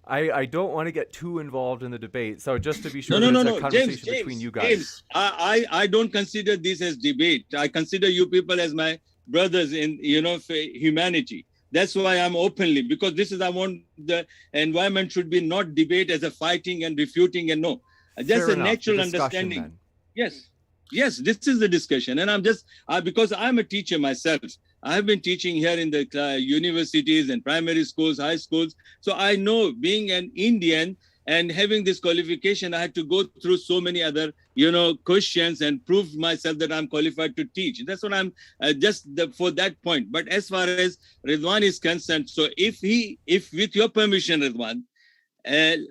I don't want to get too involved in the debate. So just to be sure, no, it's a conversation between you guys. James, I don't consider this as debate. I consider you people as my brothers in humanity. That's why I'm openly, because I want the environment should be not debate as a fighting and refuting and no. Just a natural understanding. Then. Yes, this is the discussion. And because I'm a teacher myself, I have been teaching here in the universities and primary schools, high schools. So I know, being an Indian and having this qualification, I had to go through so many other, questions and prove myself that I'm qualified to teach. That's what I'm for that point. But as far as Ridwan is concerned, so if with your permission, Ridwan,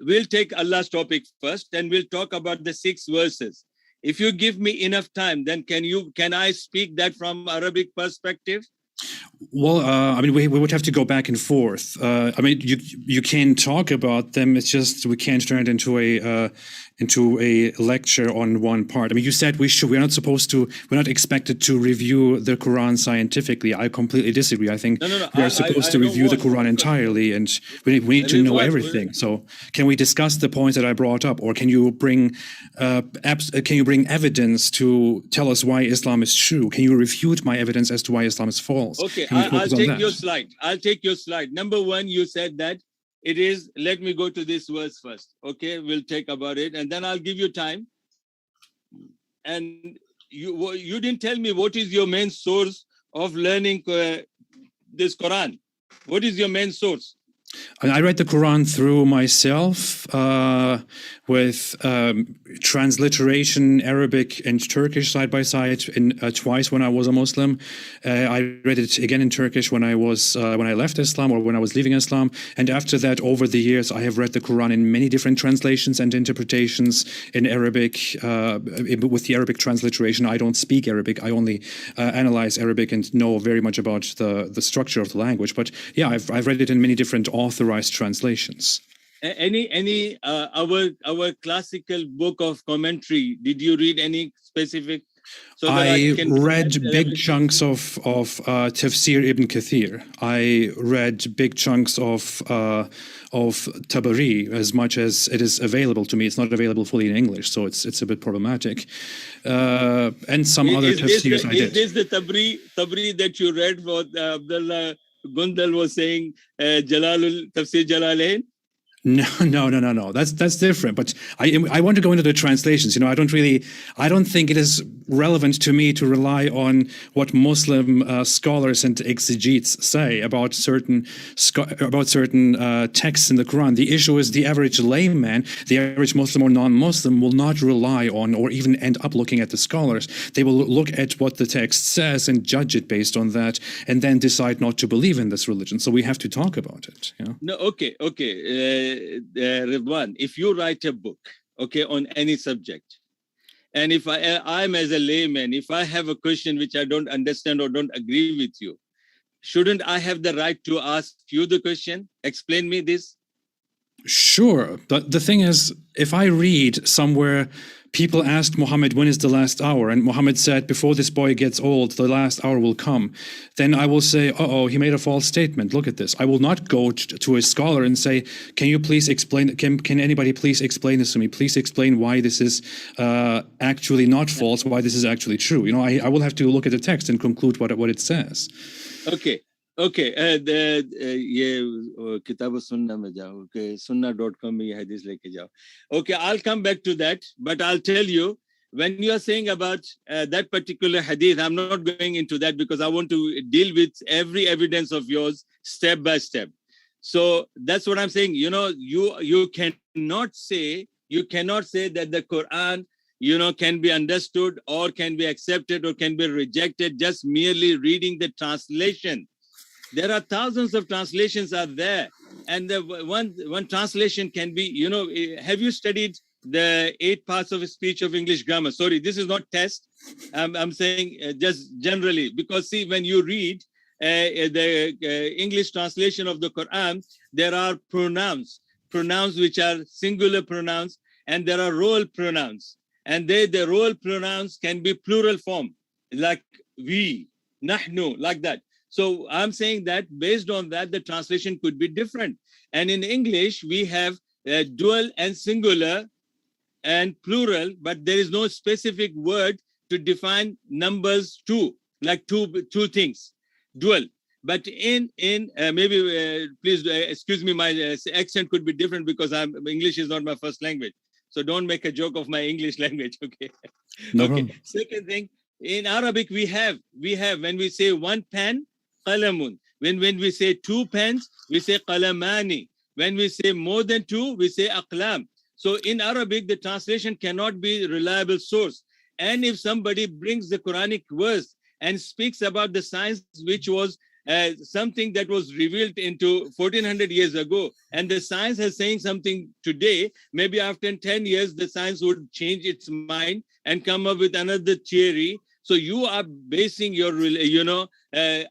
we'll take Allah's topic first and we'll talk about the 6 verses. If you give me enough time, then can I speak that from Arabic perspective? Well, we would have to go back and forth. You can talk about them. It's just we can't turn it into a lecture on one part. You said we're not expected to review the Quran scientifically. I completely disagree. I think we are supposed to review the Quran entirely, and we need to know everything. So can we discuss the points that I brought up, or can you bring evidence to tell us why Islam is true? Can you refute my evidence as to why Islam is false? Okay, I'll take your slide. Number 1, you said that it is, let me go to this verse first. Okay, we'll take about it and then I'll give you time. And you didn't tell me what is your main source of learning this Quran. What is your main source? I read the Quran through myself with transliteration, Arabic and Turkish side by side, twice when I was a Muslim. I read it again in Turkish when I left Islam or when I was leaving Islam. And after that, over the years, I have read the Quran in many different translations and interpretations in Arabic. With the Arabic transliteration, I don't speak Arabic. I only analyze Arabic and know very much about the structure of the language. But yeah, I've read it in many different authorized translations. Our classical book of commentary, did you read any specific? I read big chunks of Tafsir Ibn Kathir. I read big chunks of Tabari, as much as it is available to me. It's not available fully in English, so it's a bit problematic. And some other tafsirs I did. Is this the Tabari that you read what Abdullah Gundal was saying, Tafsir Jalalain? No. That's different. But I want to go into the translations. I don't think it is relevant to me to rely on what Muslim scholars and exegetes say about certain texts in the Quran. The issue is the average layman, the average Muslim or non-Muslim, will not rely on or even end up looking at the scholars. They will look at what the text says and judge it based on that, and then decide not to believe in this religion. So we have to talk about it. Yeah? No, okay. Ridwan, if you write a book, on any subject, and if I'm as a layman, if I have a question which I don't understand or don't agree with you, shouldn't I have the right to ask you the question? Explain me this. Sure, but the thing is, if I read somewhere, people asked Muhammad, when is the last hour? And Muhammad said, before this boy gets old, the last hour will come. Then I will say, he made a false statement. Look at this. I will not go to a scholar and say, can you please explain, can anybody please explain this to me? Please explain why this is actually not false, why this is actually true. I will have to look at the text and conclude what it says. Okay. ये किताब सुन्ना में जाओ, sunnah.com में ये hadith लेके जाओ. Okay, I'll come back to that, but I'll tell you, when you are saying about that particular hadith, I'm not going into that because I want to deal with every evidence of yours step by step. So that's what I'm saying. You cannot say that the Quran, can be understood or can be accepted or can be rejected just merely reading the translation. There are thousands of translations are there, and the one translation can be, have you studied the 8 parts of speech of English grammar? Sorry, this is not test. I'm saying just generally, because see, when you read the English translation of the Quran, there are pronouns which are singular pronouns, and there are role pronouns, and the role pronouns can be plural form, like we, nahnu, like that. So I'm saying that based on that, the translation could be different. And in English, we have dual and singular and plural, but there is no specific word to define numbers two, like two things, dual. But in maybe please excuse me, my accent could be different because English is not my first language. So don't make a joke of my English language, okay? No okay. problem. Second thing, in Arabic we have when we say one pen, qalamun. When we say 2 pens, we say qalamani. When we say more than 2, we say aqlam. So in Arabic, the translation cannot be reliable source. And if somebody brings the Quranic verse and speaks about the science which was something that was revealed into 1400 years ago, and the science is saying something today, maybe after 10 years, the science would change its mind and come up with another theory. So you are basing your,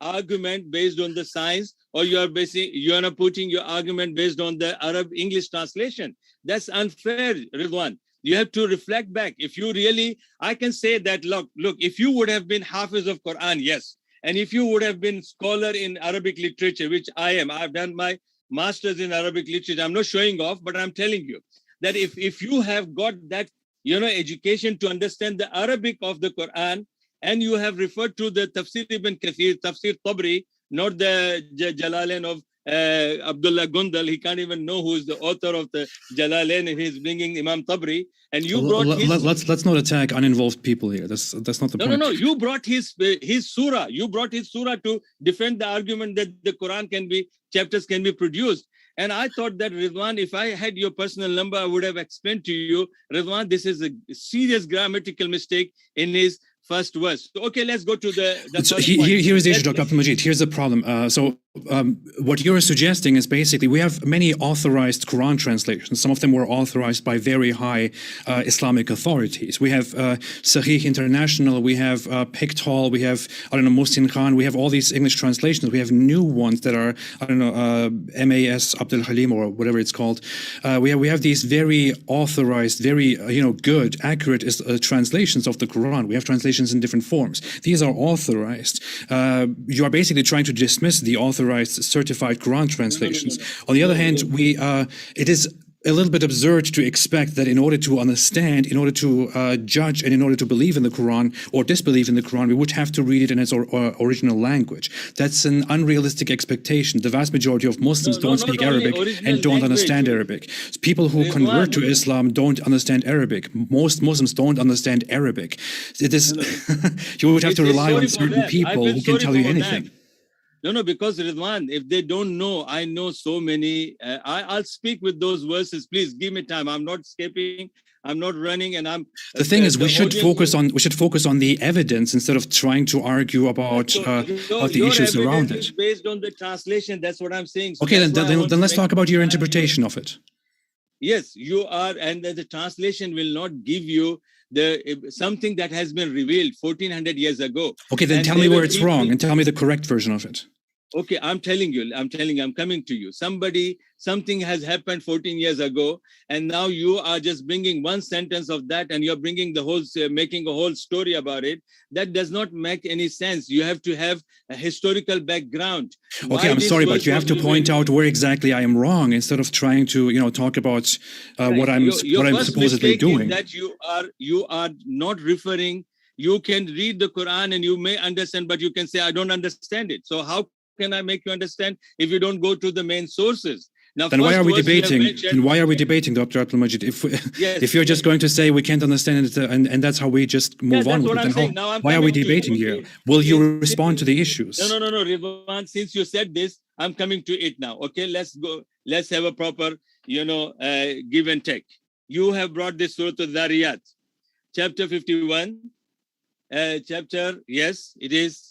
argument based on the science, or you are not putting your argument based on the Arab English translation. That's unfair, Ridwan. You have to reflect back. If you really, I can say that, look, if you would have been Hafiz of Quran, yes. And if you would have been scholar in Arabic literature, which I am, I've done my master's in Arabic literature. I'm not showing off, but I'm telling you that if you have got that, education to understand the Arabic of the Quran, and you have referred to the Tafsir ibn Kathir, Tafsir Tabri, not the Jalalain of Abdullah Gundal. He can't even know who is the author of the Jalalain, and he's bringing Imam Tabri. And you brought let's not attack uninvolved people here. That's not the point. No. You brought his surah. You brought his surah to defend the argument that the Quran chapters can be produced. And I thought that, Ridwan, if I had your personal number, I would have explained to you, Ridwan, this is a serious grammatical mistake in his first verse. So, okay, let's go to the so here is the issue, Dr. Abdul Majid. Here's the problem. What you're suggesting is basically we have many authorized Quran translations. Some of them were authorized by very high Islamic authorities. We have Sahih International, we have Pictol, we have, Muslim Khan, we have all these English translations. We have new ones that are, MAS Abdul Halim or whatever it's called. We have these very authorized, very, good, accurate translations of the Quran. We have translations in different forms. These are authorized. You are basically trying to dismiss the authorized certified Quran translations. No. On the other hand, it is a little bit absurd to expect that in order to understand, in order to judge, and in order to believe in the Quran or disbelieve in the Quran, we would have to read it in its original language. That's an unrealistic expectation. The vast majority of Muslims don't speak Arabic and don't understand Arabic. People who convert to Islam don't understand Arabic. Most Muslims don't understand Arabic. It is you would have to rely on certain people who can tell you anything. No, because Ridwan, if they don't know, I know so many. I'll speak with those verses. Please give me time. I'm not escaping. I'm not running, and I'm. The thing is, we should focus on the evidence instead of trying to argue about the issues around it. Is based on the translation. That's what I'm saying. So okay, then let's talk about your interpretation of it. Yes, you are, and the translation will not give you something that has been revealed 1400 years ago. Okay, then tell me where it's wrong and tell me the correct version of it. Okay, I'm coming to you. Something has happened 14 years ago, and now you are just bringing one sentence of that, and you're bringing making a whole story about it. That does not make any sense. You have to have a historical background. Okay, I'm sorry, but you have to point out where exactly I am wrong instead of trying to, talk about what I'm supposedly doing. That you are not referring. You can read the Quran and you may understand, but you can say I don't understand it. So how can I make you understand if you don't go to the main sources? Now, then why are we debating? Then why are we debating, Dr. Abdul Majid? If you're just going to say we can't understand it and that's how we just move on with it, then why are we debating here? Will you respond to the issues? No, Ridwan, since you said this, I'm coming to it now. Okay, let's go. Let's have a proper, give and take. You have brought this Surah Al-Dhariyat, chapter 51. Yes, it is.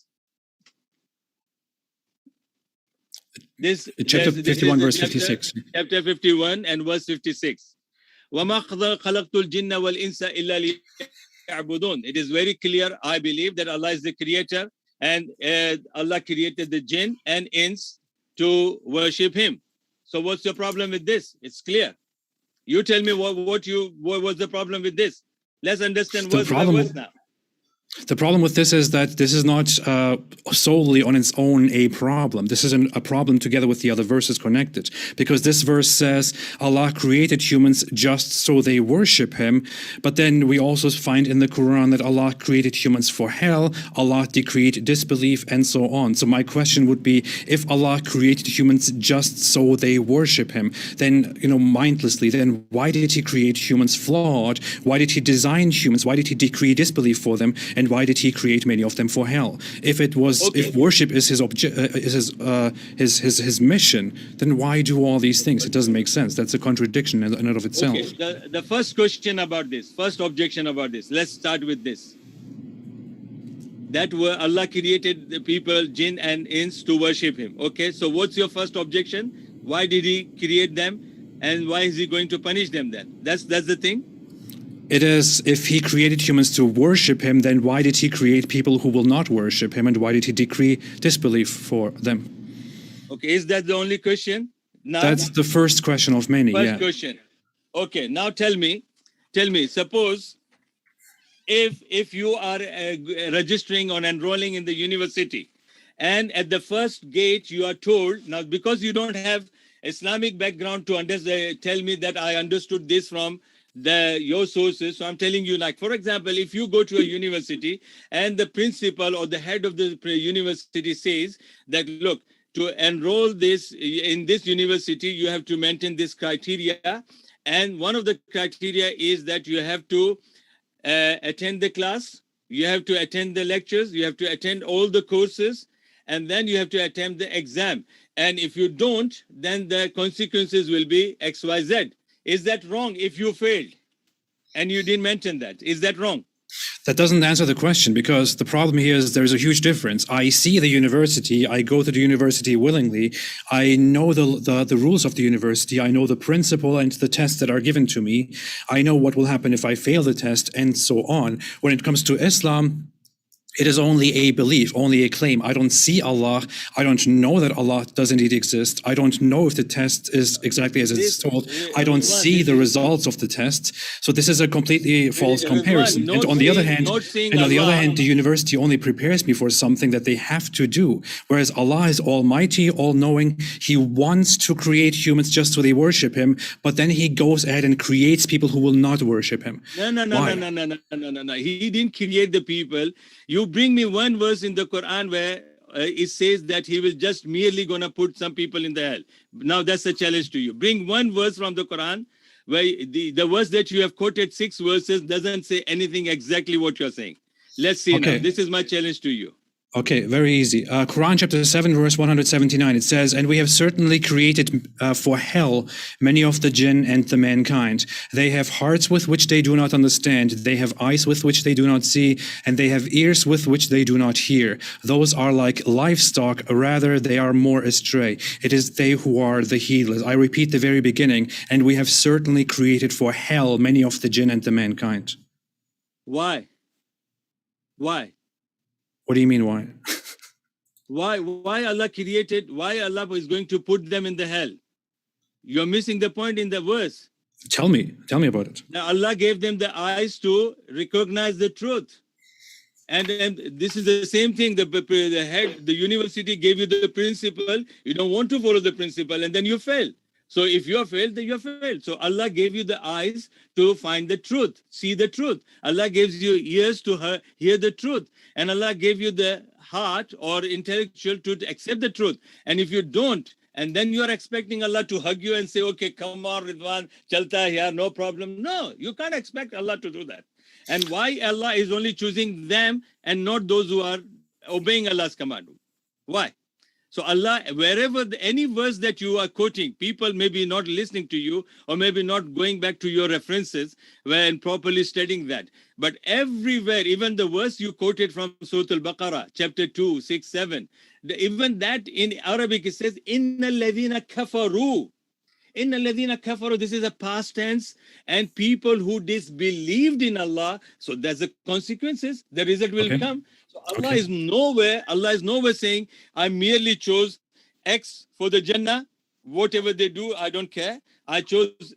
Chapter 51, verse 56. Chapter 51 and verse 56. وَمَا خَلَقْتُ الْجِنَّ وَالْإِنسَ إِلَّا لِيَعْبُدُونَ. It is very clear, I believe, that Allah is the creator, and Allah created the jinn and ins to worship him. So what's your problem with this? It's clear. You tell me what was the problem with this. Let's understand what's the verse now. The problem with this is that this is not solely on its own a problem. This is a problem together with the other verses connected. Because this verse says Allah created humans just so they worship him. But then we also find in the Quran that Allah created humans for hell. Allah decreed disbelief and so on. So my question would be, if Allah created humans just so they worship him, then, mindlessly, then why did he create humans flawed? Why did he design humans? Why did he decree disbelief for them? And why did he create many of them for hell? If worship is his mission, then why do all these things? It doesn't make sense. That's a contradiction in and of itself. Okay. The first question about this, first objection about this. Let's start with this. That Allah created the people, jinn and ins, to worship him. Okay, so what's your first objection? Why did he create them, and why is he going to punish them then? That's the thing. It is, if he created humans to worship him, then why did he create people who will not worship him, and why did he decree disbelief for them? Okay, is that the only question? Now, that's the first question of many. First question. Okay, now tell me, suppose if you are registering or enrolling in the university, and at the first gate you are told, now because you don't have Islamic background to understand, tell me that I understood this from your sources. So I'm telling you, like, for example, if you go to a university and the principal or the head of the university says that, look, to enroll in this university, you have to maintain this criteria. And one of the criteria is that you have to attend the class, you have to attend the lectures, you have to attend all the courses, and then you have to attempt the exam. And if you don't, then the consequences will be XYZ. Is that wrong if you failed? And you didn't mention that. Is that wrong? That doesn't answer the question, because the problem here is there's a huge difference. I see the university, I go to the university willingly, I know the rules of the university, I know the principle and the tests that are given to me, I know what will happen if I fail the test, and so on. When it comes to Islam, It is only a belief, only a claim. I don't see Allah. I don't know that Allah does indeed exist. I don't know if the test is exactly as it's told. I don't see the results of the test. So this is a completely false comparison. And on the other hand, the university only prepares me for something that they have to do. Whereas Allah is almighty, all-knowing. He wants to create humans just so they worship him, but then he goes ahead and creates people who will not worship him. No. He didn't create the people. You bring me one verse in the Quran where it says that he will just merely gonna put some people in the hell. Now that's a challenge to you. Bring one verse from the Quran where the verse that you have quoted 6 verses doesn't say anything exactly what you're saying. Let's see now. This is my challenge to you. Okay, very easy. Quran chapter 7, verse 179, it says, "And we have certainly created for hell many of the jinn and the mankind. They have hearts with which they do not understand. They have eyes with which they do not see, and they have ears with which they do not hear. Those are like livestock, rather they are more astray. It is they who are the heedless." I repeat the very beginning, "And we have certainly created for hell many of the jinn and the mankind." Why? What do you mean, why? Why Allah created, why Allah is going to put them in the hell? You're missing the point in the verse. Tell me about it. Now Allah gave them the eyes to recognize the truth. And this is the same thing, the university gave you the principle, you don't want to follow the principle, and then you fail. So if you have failed, then you have failed. So Allah gave you the eyes to find the truth, see the truth. Allah gives you ears to hear the truth. And Allah gave you the heart or intellectual to accept the truth. And if you don't, and then you are expecting Allah to hug you and say, okay, come on, Ridwan, chalta here, no problem. No, you can't expect Allah to do that. And why Allah is only choosing them and not those who are obeying Allah's command? Why? So Allah, wherever any verse that you are quoting, people may be not listening to you or maybe not going back to your references and properly studying that. But everywhere, even the verse you quoted from Surah Al-Baqarah, chapter 2, 6, 7, even that in Arabic, it says, Inna alladhina kafaru. Inna alladhina kafaru, this is a past tense, and people who disbelieved in Allah, so there's the consequences, the result will come. So Allah is nowhere saying, I merely chose X for the Jannah, whatever they do, I don't care. I chose,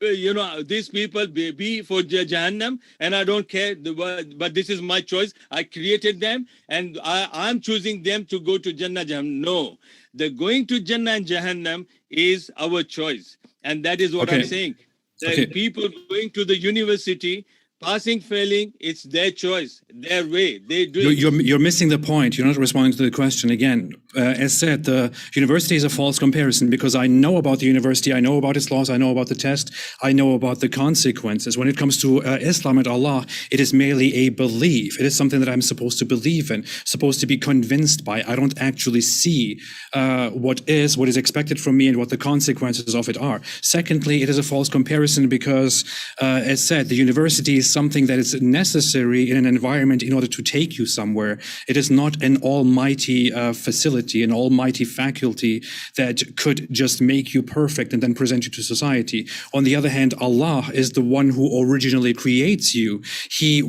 these people be for Jahannam, and I don't care, but this is my choice. I created them, and I'm choosing them to go to Jannah, Jahannam. No, the going to Jannah and Jahannam is our choice. And that is what I'm saying. That people going to the university, passing, failing, it's their choice, their way. They do. You're missing the point. You're not responding to the question. Again, as said, the university is a false comparison because I know about the university, I know about its laws, I know about the test, I know about the consequences. When it comes to Islam and Allah, it is merely a belief. It is something that I'm supposed to believe in, supposed to be convinced by. I don't actually see what is expected from me and what the consequences of it are. Secondly, it is a false comparison because, as said, the university is something that is necessary in an environment in order to take you somewhere. It is not an almighty facility, an almighty faculty that could just make you perfect and then present you to society. On the other hand, Allah is the one who originally creates you. He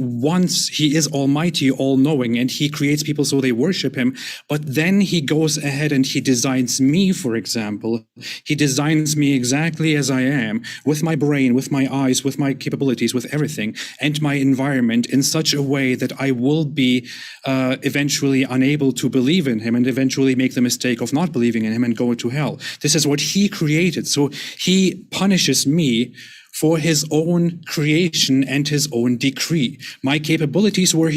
is almighty, all-knowing, and he creates people so they worship him. But then he goes ahead and he designs me, for example. He designs me exactly as I am, with my brain, with my eyes, with my capabilities, with everything, and my environment in such a way that I will be eventually unable to believe in him and eventually make the mistake of not believing in him and go to hell. This is what he created. So he punishes me for his own creation and his own decree. My capabilities were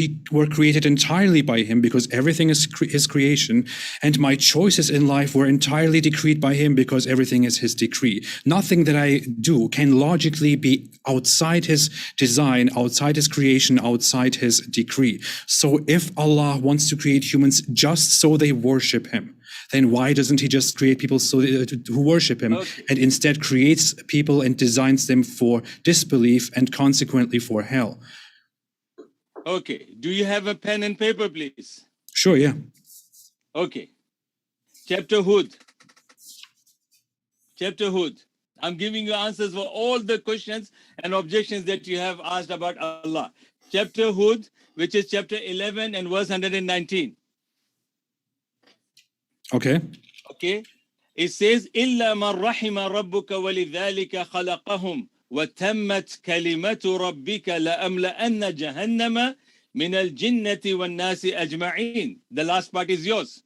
created entirely by him because everything is his creation, and my choices in life were entirely decreed by him because everything is his decree. Nothing that I do can logically be outside his design, outside his creation, outside his decree. So if Allah wants to create humans just so they worship him, then why doesn't he just create people who worship him and instead creates people and designs them for disbelief and consequently for hell? Okay. Do you have a pen and paper, please? Sure, yeah. Okay. Chapter Hud. I'm giving you answers for all the questions and objections that you have asked about Allah. Chapter Hud, which is chapter 11 and verse 119. Okay. Okay. It says, إِلَّا مَنْ رَحِمَ رَبُّكَ وَلِذَلِكَ خَلَقَهُمْ وَتَمَّتْ كَلِمَةُ رَبِّكَ لَأَمْلَأَنَّ جَهَنَّمَ مِنَ الْجِنَّةِ وَالنَّاسِ أَجْمَعِينَ. The last part is yours.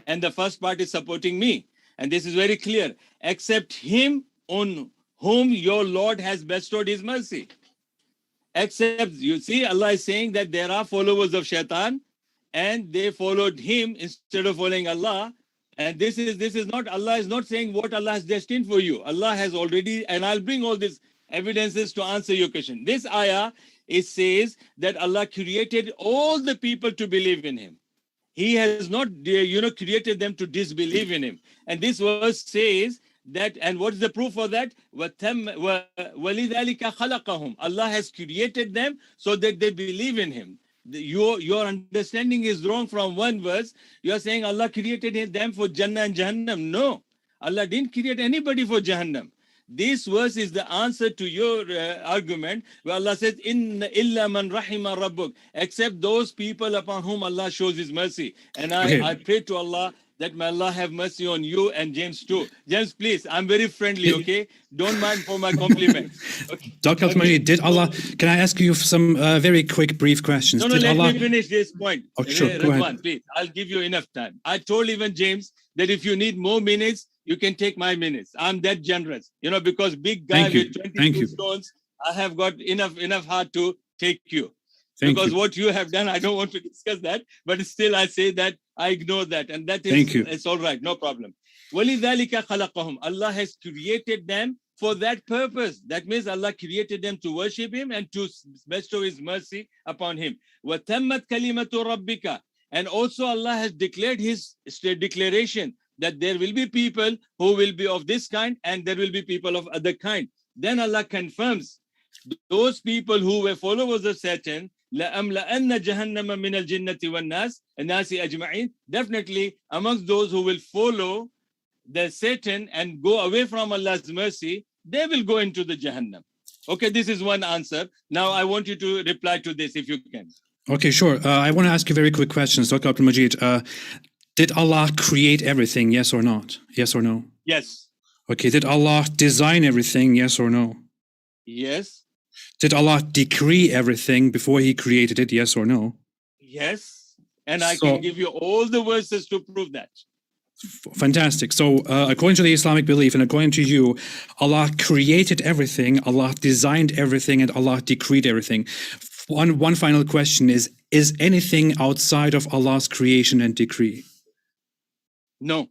And the first part is supporting me. And this is very clear. Except him on whom your Lord has bestowed his mercy. Except, you see, Allah is saying that there are followers of shaitan and they followed him instead of following Allah. And this is not, Allah is not saying what Allah has destined for you. Allah has already, and I'll bring all these evidences to answer your question. This ayah, it says that Allah created all the people to believe in him. He has not, created them to disbelieve in him. And this verse says that, and what is the proof for that? وَلِذَلِكَ خَلَقَهُمْ. Allah has created them so that they believe in him. Your understanding is wrong from one verse. You are saying Allah created them for Jannah and Jahannam. No, Allah didn't create anybody for Jahannam. This verse is the answer to your argument, where Allah says, "Inna illa man rahima rabbuk," except those people upon whom Allah shows his mercy. And I pray to Allah that may Allah have mercy on you and James too. James, please, I'm very friendly, okay? Don't mind for my compliments. Okay. Dr. Majid, did Allah, can I ask you some very quick, brief questions? No, did let Allah... me finish this point. Oh, sure, go ahead. Please, I'll give you enough time. I told even James that if you need more minutes, you can take my minutes. I'm that generous, because big guy with 22 stones, I have got enough heart to take you. Because what you have done, I don't want to discuss that, but still I say that I ignore that, and that is it's all right, no problem. وَلِذَلِكَ خَلَقَهُمْ. Allah has created them for that purpose. That means Allah created them to worship him and to bestow his mercy upon him. وَتَمَّتْ كَلِمَةُ رَبِّكَ. And also Allah has declared his declaration that there will be people who will be of this kind and there will be people of other kind. Then Allah confirms those people who were followers of Satan, لَأَمْلَأَنَّ جَهَنَّمَ مِنَ الْجِنَّةِ وَالنَّاسِ أَجْمَعِينَ. Definitely amongst those who will follow the Satan and go away from Allah's mercy, they will go into the Jahannam. Okay, this is one answer. Now I want you to reply to this if you can. Okay, sure. I want to ask you very quick questions, Dr. Abdul Majid. Did Allah create everything, yes or not? Yes or no? Yes. Okay, did Allah design everything, yes or no? Yes. Did Allah decree everything before he created it, yes or no? Yes. And I can give you all the verses to prove that. Fantastic. So according to the Islamic belief and according to you, Allah created everything, Allah designed everything, and Allah decreed everything. One final question is anything outside of Allah's creation and decree? No.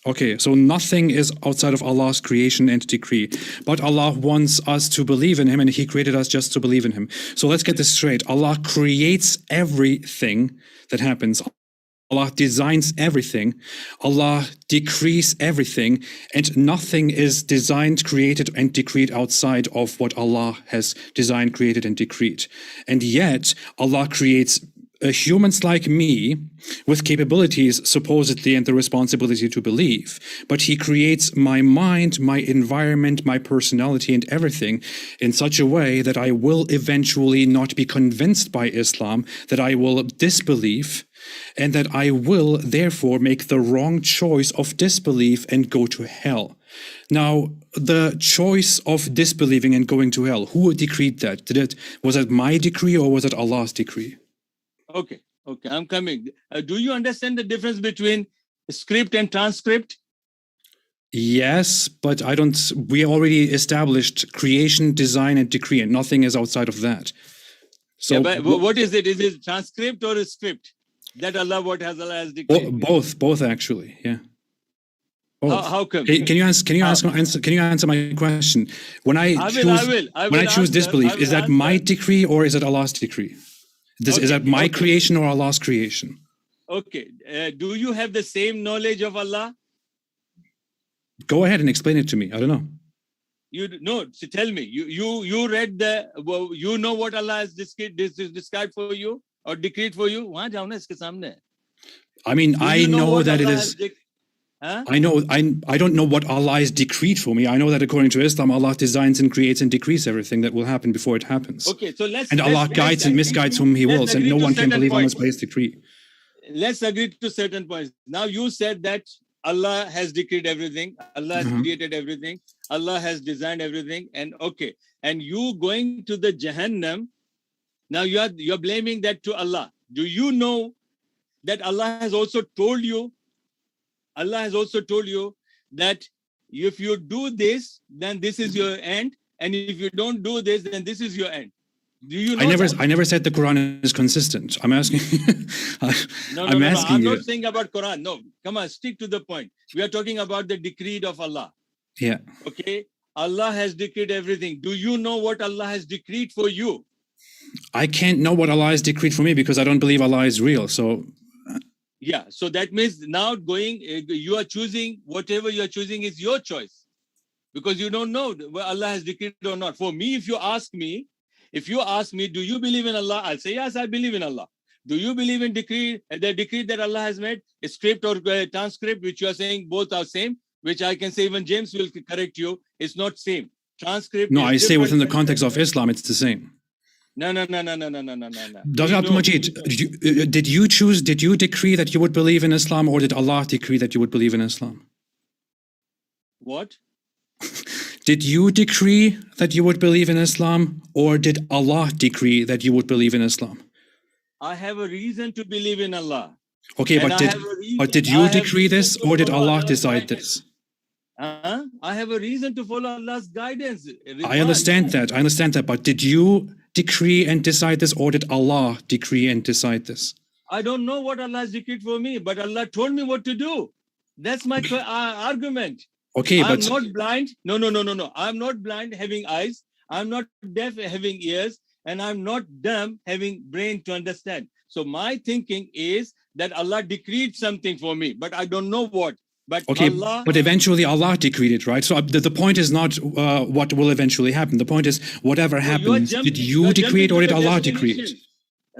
Okay, so nothing is outside of Allah's creation and decree. But Allah wants us to believe in him, and he created us just to believe in him. So let's get this straight. Allah creates everything that happens. Allah designs everything. Allah decrees everything, and nothing is designed, created, and decreed outside of what Allah has designed, created, and decreed. And yet, Allah creates humans like me with capabilities supposedly and the responsibility to believe. But he creates my mind, my environment, my personality, and everything in such a way that I will eventually not be convinced by Islam, that I will disbelieve, and that I will therefore make the wrong choice of disbelief and go to hell. Now, the choice of disbelieving and going to hell, who decreed that? Was it my decree or was it Allah's decree? Okay, I'm coming. Do you understand the difference between script and transcript? Yes, but we already established creation, design, and decree, and nothing is outside of that. So, but what is it? Is it transcript or a script? That Allah has decreed? Both actually, yeah. How come? Can you answer my question? When I choose disbelief, is that my decree or is it Allah's decree? Is that my creation or Allah's creation? Okay. Do you have the same knowledge of Allah? Go ahead and explain it to me. I don't know. So tell me. You read you know what Allah has described for you or decreed for you? I mean, I know that it is. Huh? I know. I don't know what Allah has decreed for me. I know that according to Islam, Allah designs and creates and decrees everything that will happen before it happens. Okay, so And Allah guides and misguides whom He wills, and no one can believe unless by His decree. Let's agree to certain points. Now you said that Allah has decreed everything, Allah has created everything, Allah has designed everything, and okay, and you going to the Jahannam. Now you're blaming that to Allah. Do you know that Allah has also told you? Allah has also told you that if you do this, then this is your end, and if you don't do this, then this is your end. Do you know I never said the Quran is consistent. I'm asking. I'm asking I'm you. not saying about Quran. No, come on, stick to the point. We are talking about the decree of Allah. Yeah. Okay, Allah has decreed everything. Do you know what Allah has decreed for you? I can't know what Allah has decreed for me because I don't believe Allah is real. So. Yeah, so that means now you are choosing whatever you are choosing is your choice, because you don't know whether Allah has decreed or not. For me, if you ask me, do you believe in Allah? I'll say yes, I believe in Allah. Do you believe in the decree that Allah has made, a script or a transcript, which you are saying both are same, which I can say even James will correct you, it's not same. Transcript. No, I say within the context of Islam, it's the same. No. Dr. Abdul Majid, did you decree that you would believe in Islam, or did Allah decree that you would believe in Islam? What? Did you decree that you would believe in Islam, or did Allah decree that you would believe in Islam? I have a reason to believe in Allah. Okay, but did you decree this, or did Allah decide this? I have a reason to follow Allah's guidance. I understand that, but did you decree and decide this, or did Allah decree and decide this? I don't know what Allah has decreed for me, but Allah told me what to do. That's my argument. Okay, I'm not blind. No. I'm not blind having eyes. I'm not deaf having ears. And I'm not dumb having brain to understand. So my thinking is that Allah decreed something for me, but I don't know what. But okay, Allah, but eventually Allah decreed it, right? So the point is not what will eventually happen. The point is whatever happens, did you decree it or did Allah decree it?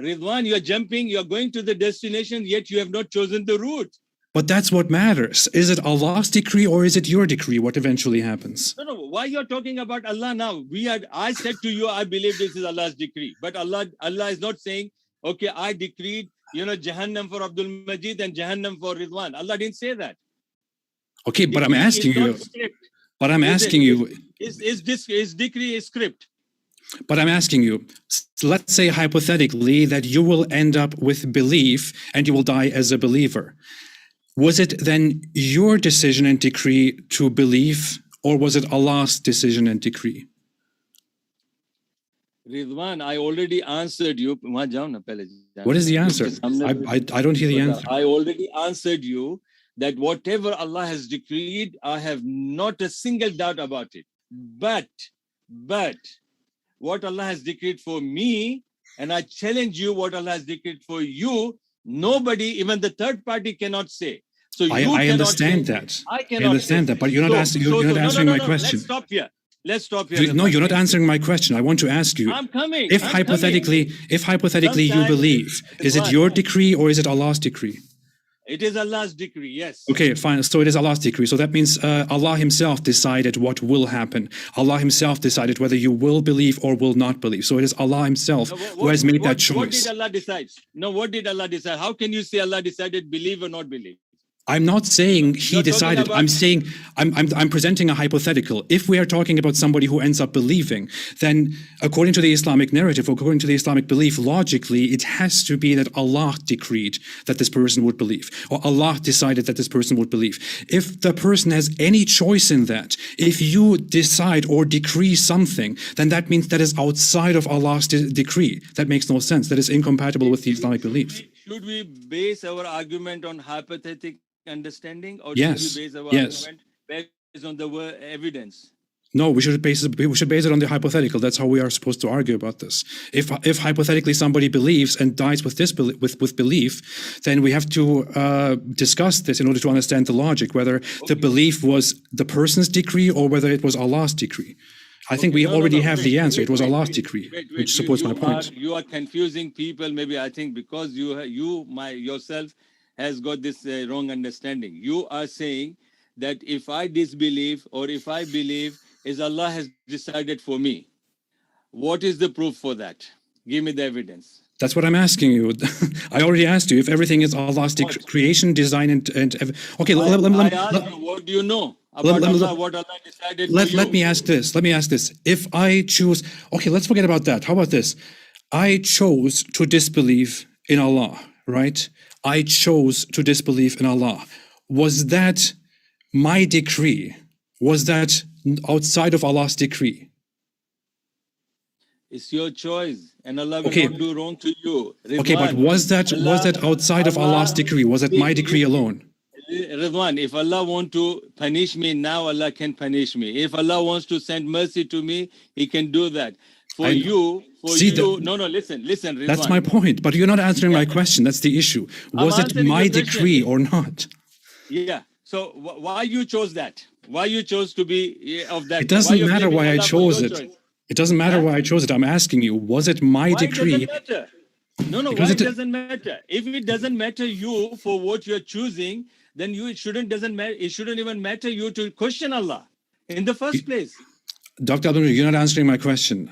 Ridwan, you're going to the destination, yet you have not chosen the route. But that's what matters. Is it Allah's decree or is it your decree what eventually happens? No. Why you're talking about Allah now? I said to you, I believe this is Allah's decree. But Allah is not saying, okay, I decreed, Jahannam for Abdul Majid and Jahannam for Ridwan. Allah didn't say that. Okay, but I'm asking you. But I'm asking you. Is decree a script? But I'm asking you, let's say hypothetically that you will end up with belief and you will die as a believer. Was it then your decision and decree to believe, or was it Allah's decision and decree? Ridwan, I already answered you. What is the answer? I don't hear the answer. I already answered you that whatever Allah has decreed, I have not a single doubt about it. But what Allah has decreed for me, and I challenge you what Allah has decreed for you, nobody, even the third party, cannot say. So I understand that. I understand that, but you're not answering my question. Let's stop here. No, you're not answering my question. I want to ask you. I'm coming. If hypothetically you believe, is it your decree or is it Allah's decree? It is Allah's decree, yes. Okay, fine. So it is Allah's decree. So that means Allah Himself decided what will happen. Allah Himself decided whether you will believe or will not believe. So it is Allah Himself who has made that choice. What did Allah decide? No, what did Allah decide? How can you say Allah decided believe or not believe? I'm not saying He decided. I'm saying I'm presenting a hypothetical. If we are talking about somebody who ends up believing, then according to the Islamic narrative, according to the Islamic belief, logically, it has to be that Allah decreed that this person would believe, or Allah decided that this person would believe. If the person has any choice in that, if you decide or decree something, then that means that is outside of Allah's decree. That makes no sense. That is incompatible with the Islamic belief. Should we base our argument on hypothetical understanding, or yes, should we base our argument based on the evidence? No, we should base it on the hypothetical. That's how we are supposed to argue about this. If hypothetically somebody believes and dies with belief, then we have to discuss this in order to understand the logic, whether the belief was the person's decree or whether it was Allah's decree. I think we already have the answer. It was Allah's decree, which supports my point. You are confusing people. Maybe I think because you yourself has got this wrong understanding. You are saying that if I disbelieve or if I believe, is Allah has decided for me. What is the proof for that? Give me the evidence. That's what I'm asking you. I already asked you if everything is Allah's creation, design, and okay. I asked you, what do you know about Allah? What Allah decided for you? Let me ask this. If I choose, okay, let's forget about that. How about this? I chose to disbelieve in Allah, right? I chose to disbelieve in Allah. Was that my decree? Was that outside of Allah's decree? It's your choice, and Allah will not do wrong to you. Ridwan, okay, but was that outside of Allah's decree? Was it my decree alone? Ridwan, if Allah wants to punish me now, Allah can punish me. If Allah wants to send mercy to me, He can do that. Listen, Ridwan. That's my point, but you're not answering my question. That's the issue. Was it my decree or not? Yeah. So why you chose that? Why you chose to be of that? It doesn't matter why I chose it. It doesn't matter why I chose it. I'm asking you, was it my decree? Why it doesn't matter? No, why it doesn't matter? If it doesn't matter you for what you're choosing, then it shouldn't even matter you to question Allah in the first place. Dr. Abdul, you're not answering my question.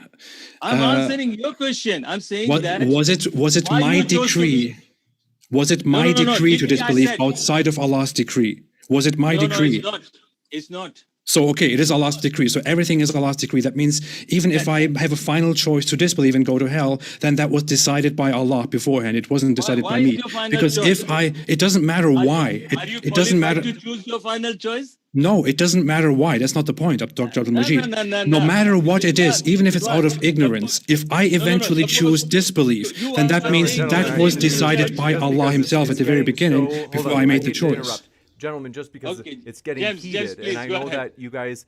I'm answering your question. I'm saying that was it my decree? Was it my decree to disbelieve outside of Allah's decree? Was it my decree? No, it's not. So, okay, it is Allah's decree. So everything is Allah's decree. That means even if I have a final choice to disbelieve and go to hell, then that was decided by Allah beforehand. It wasn't decided by me. Because it doesn't matter why. It doesn't matter to choose your final choice. No, it doesn't matter why. That's not the point, Dr. Abdul Majid. No matter what it is, even if it's out of ignorance, if I eventually choose disbelief, then that means that was decided by Allah Himself at the very beginning before I made the choice. Gentlemen, just because it's getting heated, and I know that you guys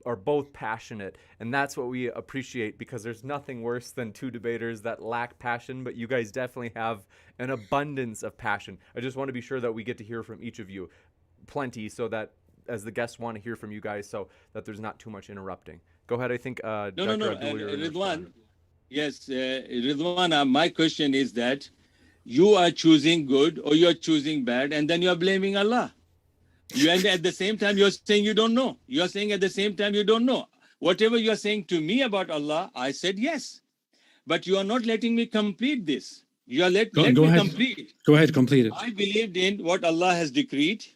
are both passionate, and that's what we appreciate, because there's nothing worse than two debaters that lack passion, but you guys definitely have an abundance of passion. I just want to be sure that we get to hear from each of you plenty, so that as the guests want to hear from you guys, so that there's not too much interrupting. Go ahead. I think Dr. Abdul, Ridwan. Yes, Ridwan, my question is that you are choosing good or you're choosing bad, and then you're blaming Allah. And at the same time, you're saying you don't know. You're saying at the same time you don't know. Whatever you're saying to me about Allah, I said yes. But you are not letting me complete this. You are let me complete. Go ahead, complete it. I believed in what Allah has decreed,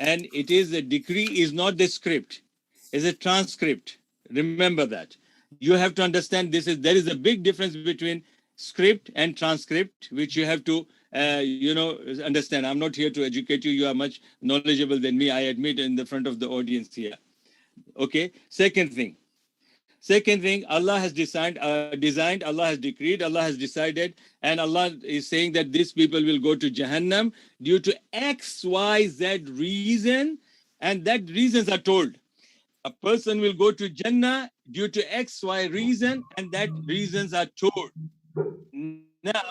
and it is a decree is not the script. It's a transcript. Remember that. You have to understand there is a big difference between script and transcript, which you have to understand. I'm not here to educate you. You are much knowledgeable than me, I admit, in the front of the audience here. Okay. Second thing, Allah has designed, Allah has decreed, Allah has decided, and Allah is saying that these people will go to Jahannam due to X, Y, Z reason, and that reasons are told. A person will go to Jannah due to X, Y reason, and that reasons are told. Now,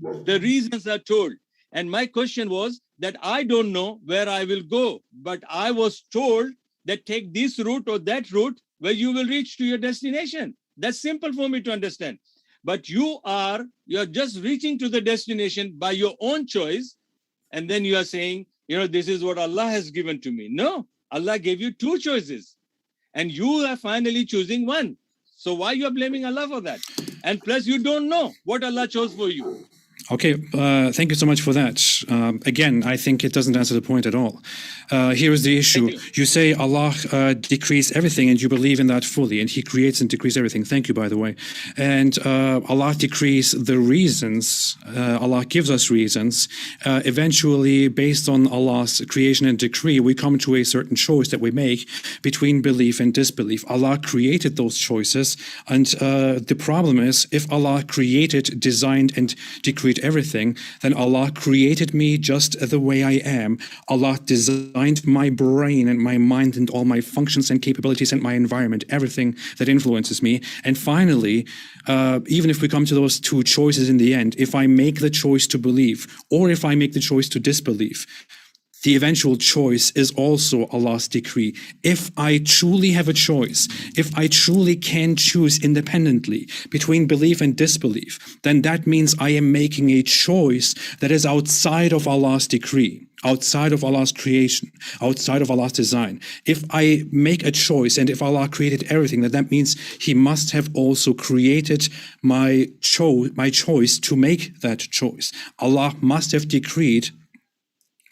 the reasons are told. And my question was that I don't know where I will go, but I was told that take this route or that route where you will reach to your destination. That's simple for me to understand. But you're just reaching to the destination by your own choice. And then you are saying, this is what Allah has given to me. No, Allah gave you two choices. And you are finally choosing one. So why you are blaming Allah for that? And plus, you don't know what Allah chose for you. Okay, thank you so much for that. Again, I think it doesn't answer the point at all. Here is the issue. You say Allah decrees everything and you believe in that fully, and He creates and decrees everything. Thank you, by the way. And Allah decrees the reasons. Allah gives us reasons. Eventually, based on Allah's creation and decree, we come to a certain choice that we make between belief and disbelief. Allah created those choices, and the problem is, if Allah created, designed, and decreed everything, then Allah created me just the way I am. Allah designed my brain and my mind and all my functions and capabilities and my environment, everything that influences me. And finally, even if we come to those two choices in the end, if I make the choice to believe or if I make the choice to disbelieve, the eventual choice is also Allah's decree. If I truly have a choice, if I truly can choose independently between belief and disbelief, then that means I am making a choice that is outside of Allah's decree, outside of Allah's creation, outside of Allah's design. If I make a choice, and if Allah created everything, then that means He must have also created my choice to make that choice. Allah must have decreed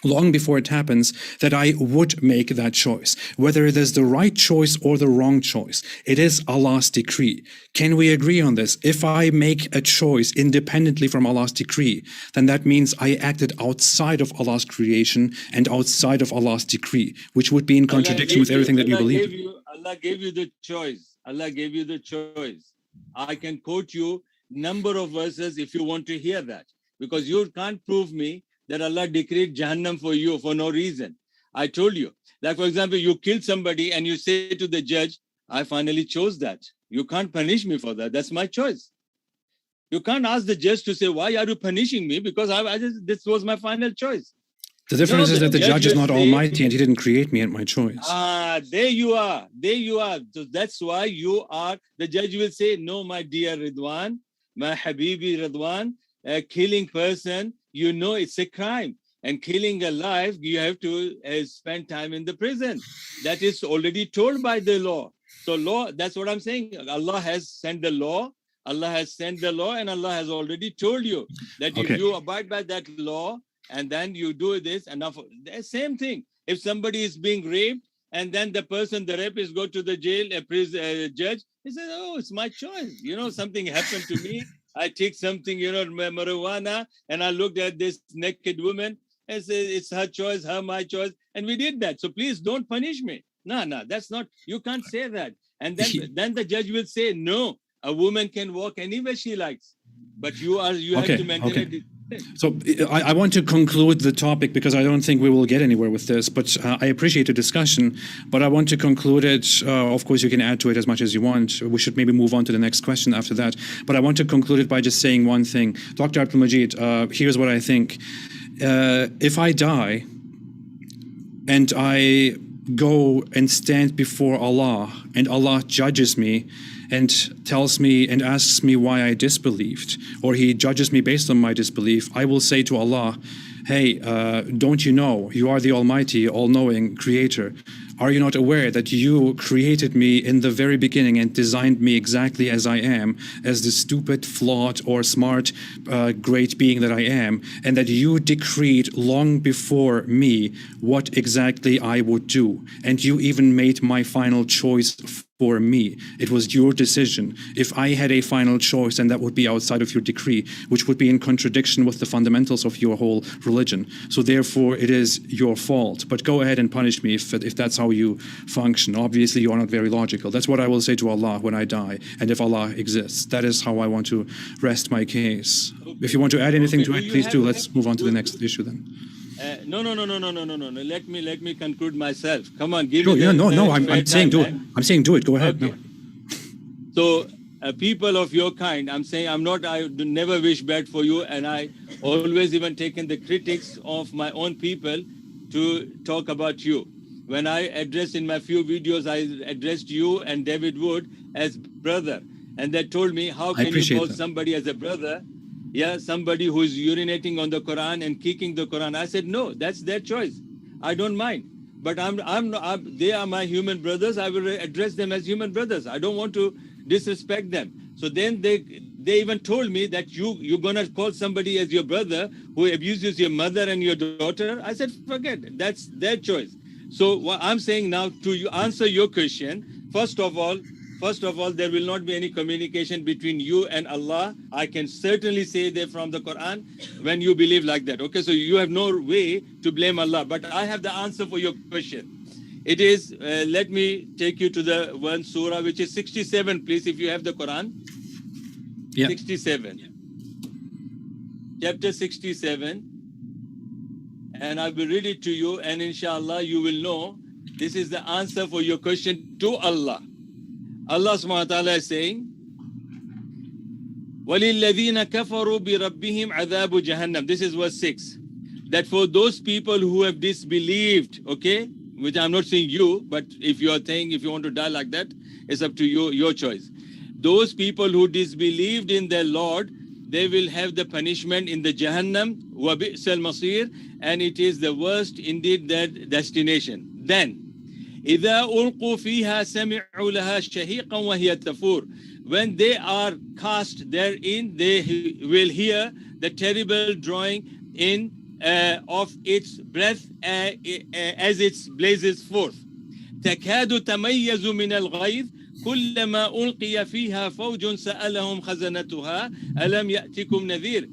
long before it happens that I would make that choice. Whether it is the right choice or the wrong choice, it is Allah's decree. Can we agree on this? If I make a choice independently from Allah's decree, then that means I acted outside of Allah's creation and outside of Allah's decree, which would be in contradiction with everything that you believe. Allah gave you the choice. Allah gave you the choice. I can quote you number of verses if you want to hear that, because you can't prove me that Allah decreed Jahannam for you for no reason. I told you. Like, for example, you killed somebody and you say to the judge, I finally chose that. You can't punish me for that. That's my choice. You can't ask the judge to say, why are you punishing me? Because this was my final choice. The difference is that the judge is not almighty and He didn't create me at my choice. There you are. There you are. So that's why you are, the judge will say, no, my dear Ridwan, my Habibi Ridwan, a killing person, you know it's a crime. And killing a life, you have to spend time in the prison. That is already told by the law. So law, that's what I'm saying. Allah has sent the law. Allah has sent the law, and Allah has already told you that if you abide by that law, and then you do this, and the same thing. If somebody is being raped, and then the rapist go to the jail, a judge, he says, oh, it's my choice. You know, something happened to me. I take something, marijuana, and I looked at this naked woman and said, it's her choice, my choice. And we did that. So please don't punish me. No, that's not, you can't say that. And then the judge will say, no, a woman can walk anywhere she likes. But you have to maintain it. So I want to conclude the topic because I don't think we will get anywhere with this, but I appreciate the discussion, but I want to conclude it. Of course, you can add to it as much as you want. We should maybe move on to the next question after that. But I want to conclude it by just saying one thing. Dr. Abdul Majid, here's what I think. If I die and I go and stand before Allah and Allah judges me and tells me and asks me why I disbelieved, or He judges me based on my disbelief, I will say to Allah, hey, don't you know you are the Almighty, all-knowing Creator? Are you not aware that you created me in the very beginning and designed me exactly as I am, as the stupid, flawed, or smart, great being that I am, and that you decreed long before me what exactly I would do, and you even made my final choice for me. It was your decision. If I had a final choice, then that would be outside of your decree, which would be in contradiction with the fundamentals of your whole religion. So therefore, it is your fault. But go ahead and punish me if that's how you function. Obviously, you are not very logical. That's what I will say to Allah when I die, and if Allah exists. That is how I want to rest my case. If you want to add anything to it, please do. Let's move on to the next issue then. No. Let me conclude myself. Come on, give me. I'm saying do it. I'm saying do it. Go ahead. Okay. So, people of your kind, I'm saying I never wish bad for you, and I always even taken the critics of my own people to talk about you. When I addressed in my few videos, I addressed you and David Wood as brother, and they told me, how can you call somebody as a brother? Yeah, somebody who is urinating on the Quran and kicking the Quran. I said, no, that's their choice. I don't mind. But they are my human brothers. I will address them as human brothers. I don't want to disrespect them. So then they even told me that you're going to call somebody as your brother who abuses your mother and your daughter. I said, forget it. That's their choice. So what I'm saying now to answer your question, first of all, there will not be any communication between you and Allah. I can certainly say that from the Quran when you believe like that. Okay, so you have no way to blame Allah. But I have the answer for your question. It is, let me take you to the one surah, which is 67, please, if you have the Quran. Yeah. 67. Chapter 67. And I will read it to you, and inshallah, you will know this is the answer for your question to Allah. Allah subhanahu wa ta'ala is saying, وَلِلَّذِينَ كَفَرُوا بِرَبِّهِمْ عَذَابُ جَهَنَّمْ. This is verse 6. that for those people who have disbelieved, okay, which I'm not saying you, but if you are saying, if you want to die like that, it's up to you, your choice. Those people who disbelieved in their Lord, they will have the punishment in the Jahannam, وَبِئْسَ الْمَصِيرِ, and it is the worst indeed that destination. Then, إِذَا أُلْقُوا فِيهَا سَمِعُوا لَهَا شَهِيقًا وَهِيَ تَفُورُ. When they are cast therein, they will hear the terrible drawing in of its breath as it blazes forth. تَكَادُ تَمَيَّزُ مِنَ الْغَيْظِ كُلَّمَا أُلْقِيَ فِيهَا فَوْجٌ سَأَلَهُمْ خَزَنَتُهَا أَلَمْ يَأْتِكُمْ نَذِيرٌ.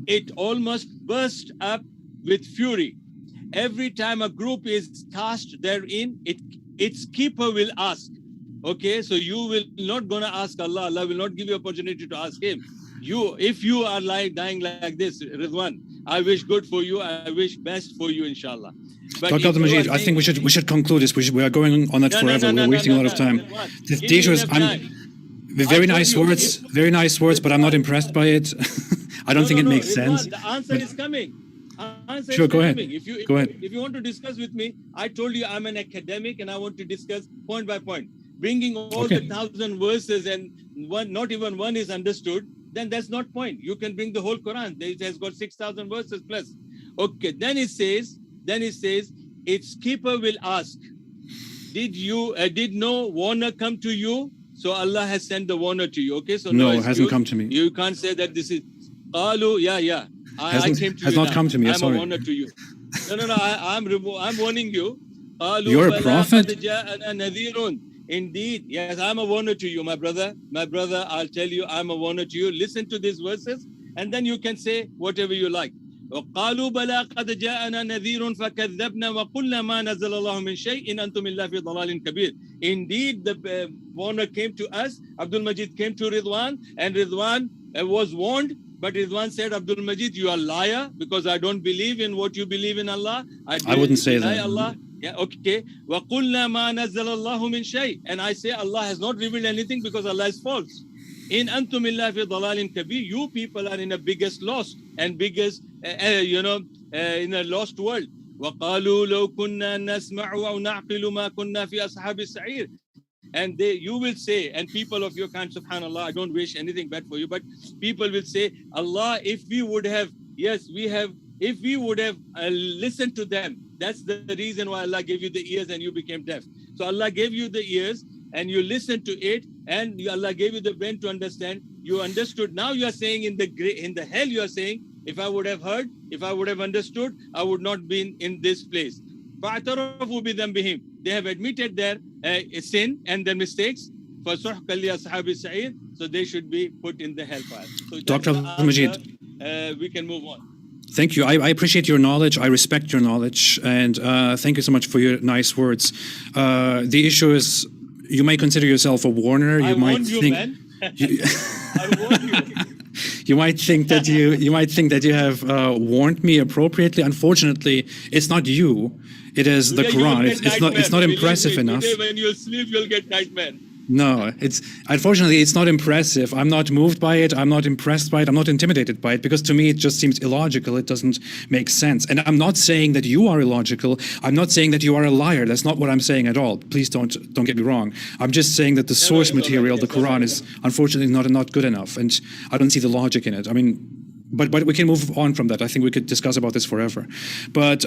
It almost burst up with fury. Every time a group is cast therein, its keeper will ask. Okay, so you will not gonna ask Allah. Allah will not give you opportunity to ask Him. If you are dying like this, Ridwan, I wish good for you. I wish best for you, inshallah. But Dr. Majid, I think we should conclude this. We are going on that forever. We're wasting a lot of time. The issue is, very nice words, but I'm not impressed by it. I don't think it makes sense. The answer is coming. Sure, go ahead. Go ahead. If you want to discuss with me, I told you I'm an academic and I want to discuss point by point. Bringing all the 1,000 verses and not even one is understood, then that's not point. You can bring the whole Quran. It has got 6,000 verses plus. Okay, then it says, its keeper will ask, did no warner come to you? So Allah has sent the warner to you. Okay, so no, it hasn't come to me. You can't say that this is Qalu, yeah. I came to you. Has not come to me. I'm sorry. a warner to you. No. I'm warning you. You're a prophet? Indeed, yes, I'm a warner to you, my brother. My brother, I'll tell you, I'm a warner to you. Listen to these verses, and then you can say whatever you like. وَقَالُوا بَلَا قَدْ جَاءَنَا نَذِيرٌ فَكَذَّبْنَا وَقُلْنَا مَا نَزَّلَ اللَّهُ مِنْ شَيْءٍ إِنْ أَنْتُمْ إِلَّا فِي ضَلَالٍ كَبِيرٍ. Indeed, the warner came to us. Abdul Majid came to Ridwan, and Ridwan was warned. But Ridwan said, Abdul Majid, you are a liar because I don't believe in what you believe in Allah. I wouldn't say that. Allah. Yeah, okay. وَقُلْنَا مَا نَزَّلَ اللَّهُ مِنْ شَيْءٍ. And I say Allah has not revealed anything because Allah is false. In antum illa fi dalalin kabir. You people are in the biggest loss and biggest, in a lost world. وَقَالُوا لَوْ كُنَّا نَسْمَعُ أَوْ نَعْقِلُ مَا كُنَّا فِي أَصْحَابِ السَّعِيرِ. And you will say, and people of your kind, subhanallah, I don't wish anything bad for you, but people will say, Allah, if we would have listened to them, that's the reason why Allah gave you the ears and you became deaf. So Allah gave you the ears and you listened to it, and Allah gave you the brain to understand. You understood. Now you are saying in the hell, you are saying, if I would have heard, if I would have understood, I would not be in this place. فَاعْتَرَفُوا بِذَنْبِهِمْ. They have admitted their sin and their mistakes. فَسُحْقًا لِأَصْحَابِ السَّعِيرِ. So they should be put in the hellfire. So Dr. Majid, we can move on. Thank you. I appreciate your knowledge. I respect your knowledge. And thank you so much for your nice words. The issue is, you might consider yourself a warner. You might think, man. I warned you. You might think that you have warned me appropriately. Unfortunately, it's not you. It is the Quran. It's not impressive enough. Today when you sleep, you'll get nightmare. No, unfortunately it's not impressive. I'm not moved by it. I'm not impressed by it. I'm not intimidated by it, because to me it just seems illogical. It doesn't make sense. And I'm not saying that you are illogical. I'm not saying that you are a liar. That's not what I'm saying at all. Please don't get me wrong. I'm just saying that the source material, the Quran, is unfortunately not good enough, and I don't see the logic in it. I mean, but we can move on from that. I think we could discuss about this forever. But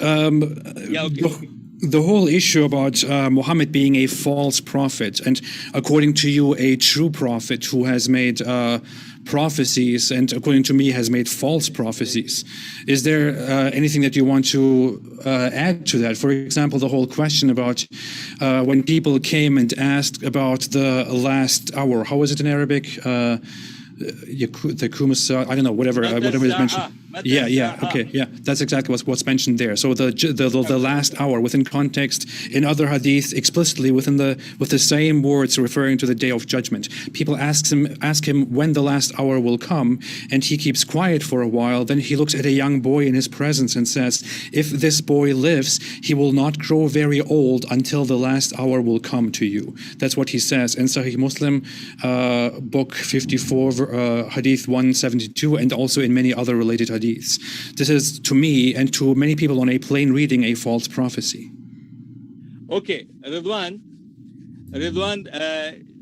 the whole issue about Muhammad being a false prophet, and according to you, a true prophet who has made prophecies, and according to me, has made false prophecies. Is there anything that you want to add to that? For example, the whole question about when people came and asked about the last hour. How is it in Arabic? The Kumus, I don't know, whatever is mentioned. Okay, that's exactly what's mentioned there. So the last hour, within context, in other hadith, explicitly with the same words referring to the day of judgment. People ask him when the last hour will come, and he keeps quiet for a while. Then he looks at a young boy in his presence and says, "If this boy lives, he will not grow very old until the last hour will come to you." That's what he says in Sahih Muslim, book 54, hadith 172, and also in many other related hadith. hadiths. This is, to me and to many people on a plain reading, a false prophecy. Okay, Ridwan,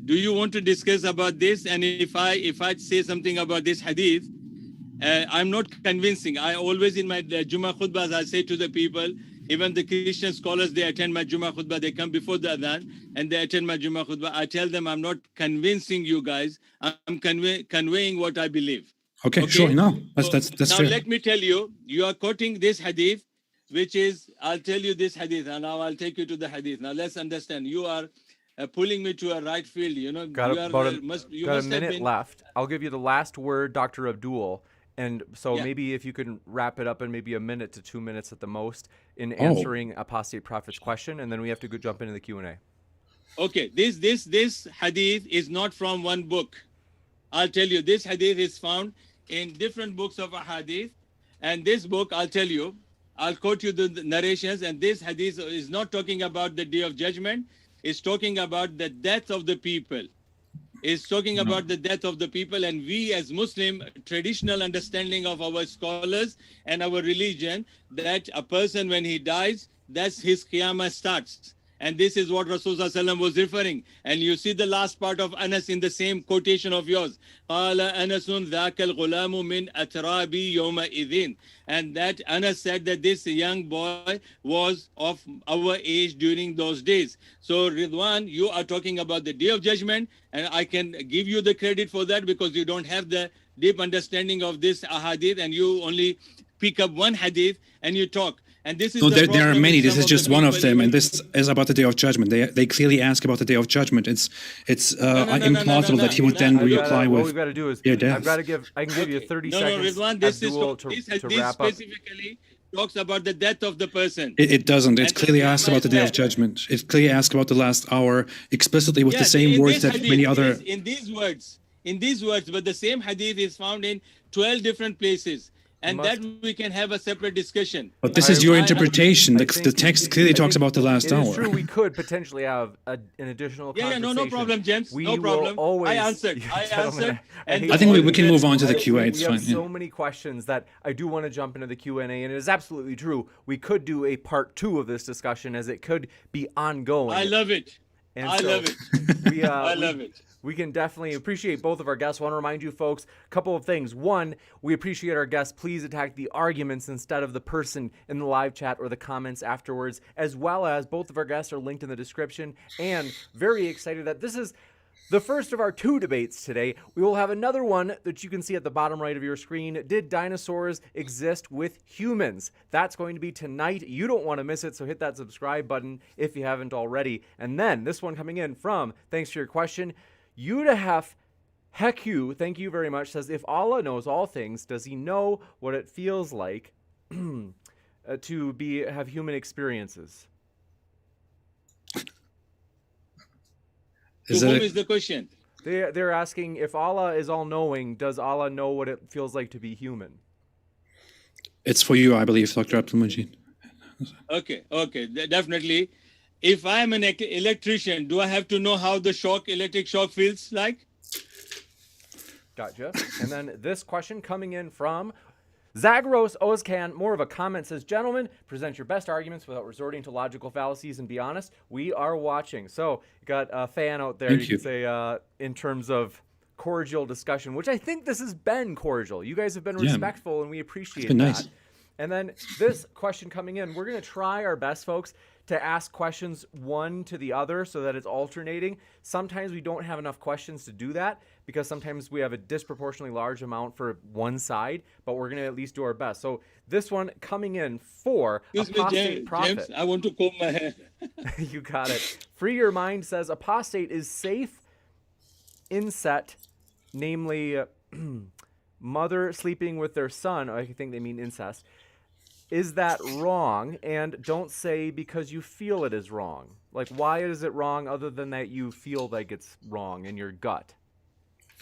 do you want to discuss about this? And if I say something about this hadith, I'm not convincing. I always in my Jummah khutbahs, I say to the people, even the Christian scholars, they attend my Jummah khutbah, they come before the adhan and they attend my Jummah khutbah. I tell them I'm not convincing you guys. I'm conveying what I believe. Okay, sure. No, that's now fair. let me tell you, you are quoting this hadith, which is, I'll tell you this hadith, and now I'll take you to the hadith. Now let's understand. You are pulling me to a right field. You know, got a minute left. I'll give you the last word, Dr. Abdul. And so maybe if you can wrap it up in maybe a minute to 2 minutes at the most in answering Apostate Prophet's question, and then we have to go jump into the Q&A. Okay, this hadith is not from one book. I'll tell you, this hadith is found in different books of hadith. And this book, I'll tell you, I'll quote you the narrations, and this hadith is not talking about the day of judgment. It's talking about the death of the people. It's talking about the death of the people, and we as Muslim traditional understanding of our scholars and our religion, that a person when he dies, that's his qiyamah starts. And this is what Rasulullah ﷺ was referring. And you see the last part of Anas in the same quotation of yours. قَالَ أَنَسٌ ذَاكَ الْغُلَامُ مِنْ أَتْرَابِي يَوْمَئِذٍ. And that Anas said that this young boy was of our age during those days. So Ridwan, you are talking about the Day of Judgment, and I can give you the credit for that because you don't have the deep understanding of this hadith, and you only pick up one hadith and you talk. And this is there are many. This is just one of them, and this is about the Day of Judgment. They clearly ask about the Day of Judgment. It's implausible that he would then reply with. What we've got to do is I can give you 30 seconds. Ridwan, this hadith specifically talks about the death of the person. It doesn't. It clearly asks about the Day of Judgment. It clearly asks about the last hour explicitly with the same words that many other. In these words, but the same hadith is found in 12 different places. And that we can have a separate discussion. But this is your interpretation. The text clearly talks about the last hour. It is true we could potentially have an additional conversation. No problem, James. No problem. I answered. I think we can move on to the Q&A. It's fine. We have so many questions that I do want to jump into the Q&A, and it is absolutely true. We could do a part 2 of this discussion as it could be ongoing. I love it. I love it. We can definitely appreciate both of our guests. I want to remind you folks a couple of things. One, we appreciate our guests. Please attack the arguments instead of the person in the live chat or the comments afterwards, as well as both of our guests are linked in the description. And very excited that this is the first of our 2 debates today. We will have another one that you can see at the bottom right of your screen. Did dinosaurs exist with humans? That's going to be tonight. You don't want to miss it, so hit that subscribe button if you haven't already. And then this one coming in from, thanks for your question, Yudahef Hekyu, thank you very much, says, if Allah knows all things, does he know what it feels like to have human experiences? Whom is the question? They're asking, if Allah is all-knowing, does Allah know what it feels like to be human? It's for you, I believe, Dr. Abdul Majid. Okay, definitely. If I'm an electrician, do I have to know how the electric shock feels like? Gotcha. And then this question coming in from Zagros Ozcan, more of a comment, says, gentlemen, present your best arguments without resorting to logical fallacies and be honest. We are watching. So you got a fan out there, you can say, in terms of cordial discussion, which I think this has been cordial. You guys have been respectful, and we appreciate that. Nice. And then this question coming in, we're going to try our best, folks, to ask questions one to the other so that it's alternating. Sometimes we don't have enough questions to do that because sometimes we have a disproportionately large amount for one side, but we're going to at least do our best. So this one coming in for Apostate Prophet. James, I want to comb my hair. You got it. Free Your Mind says, Apostate is safe incest, namely mother sleeping with their son. I think they mean incest. Is that wrong? And don't say because you feel it is wrong. Like, why is it wrong other than that you feel like it's wrong in your gut?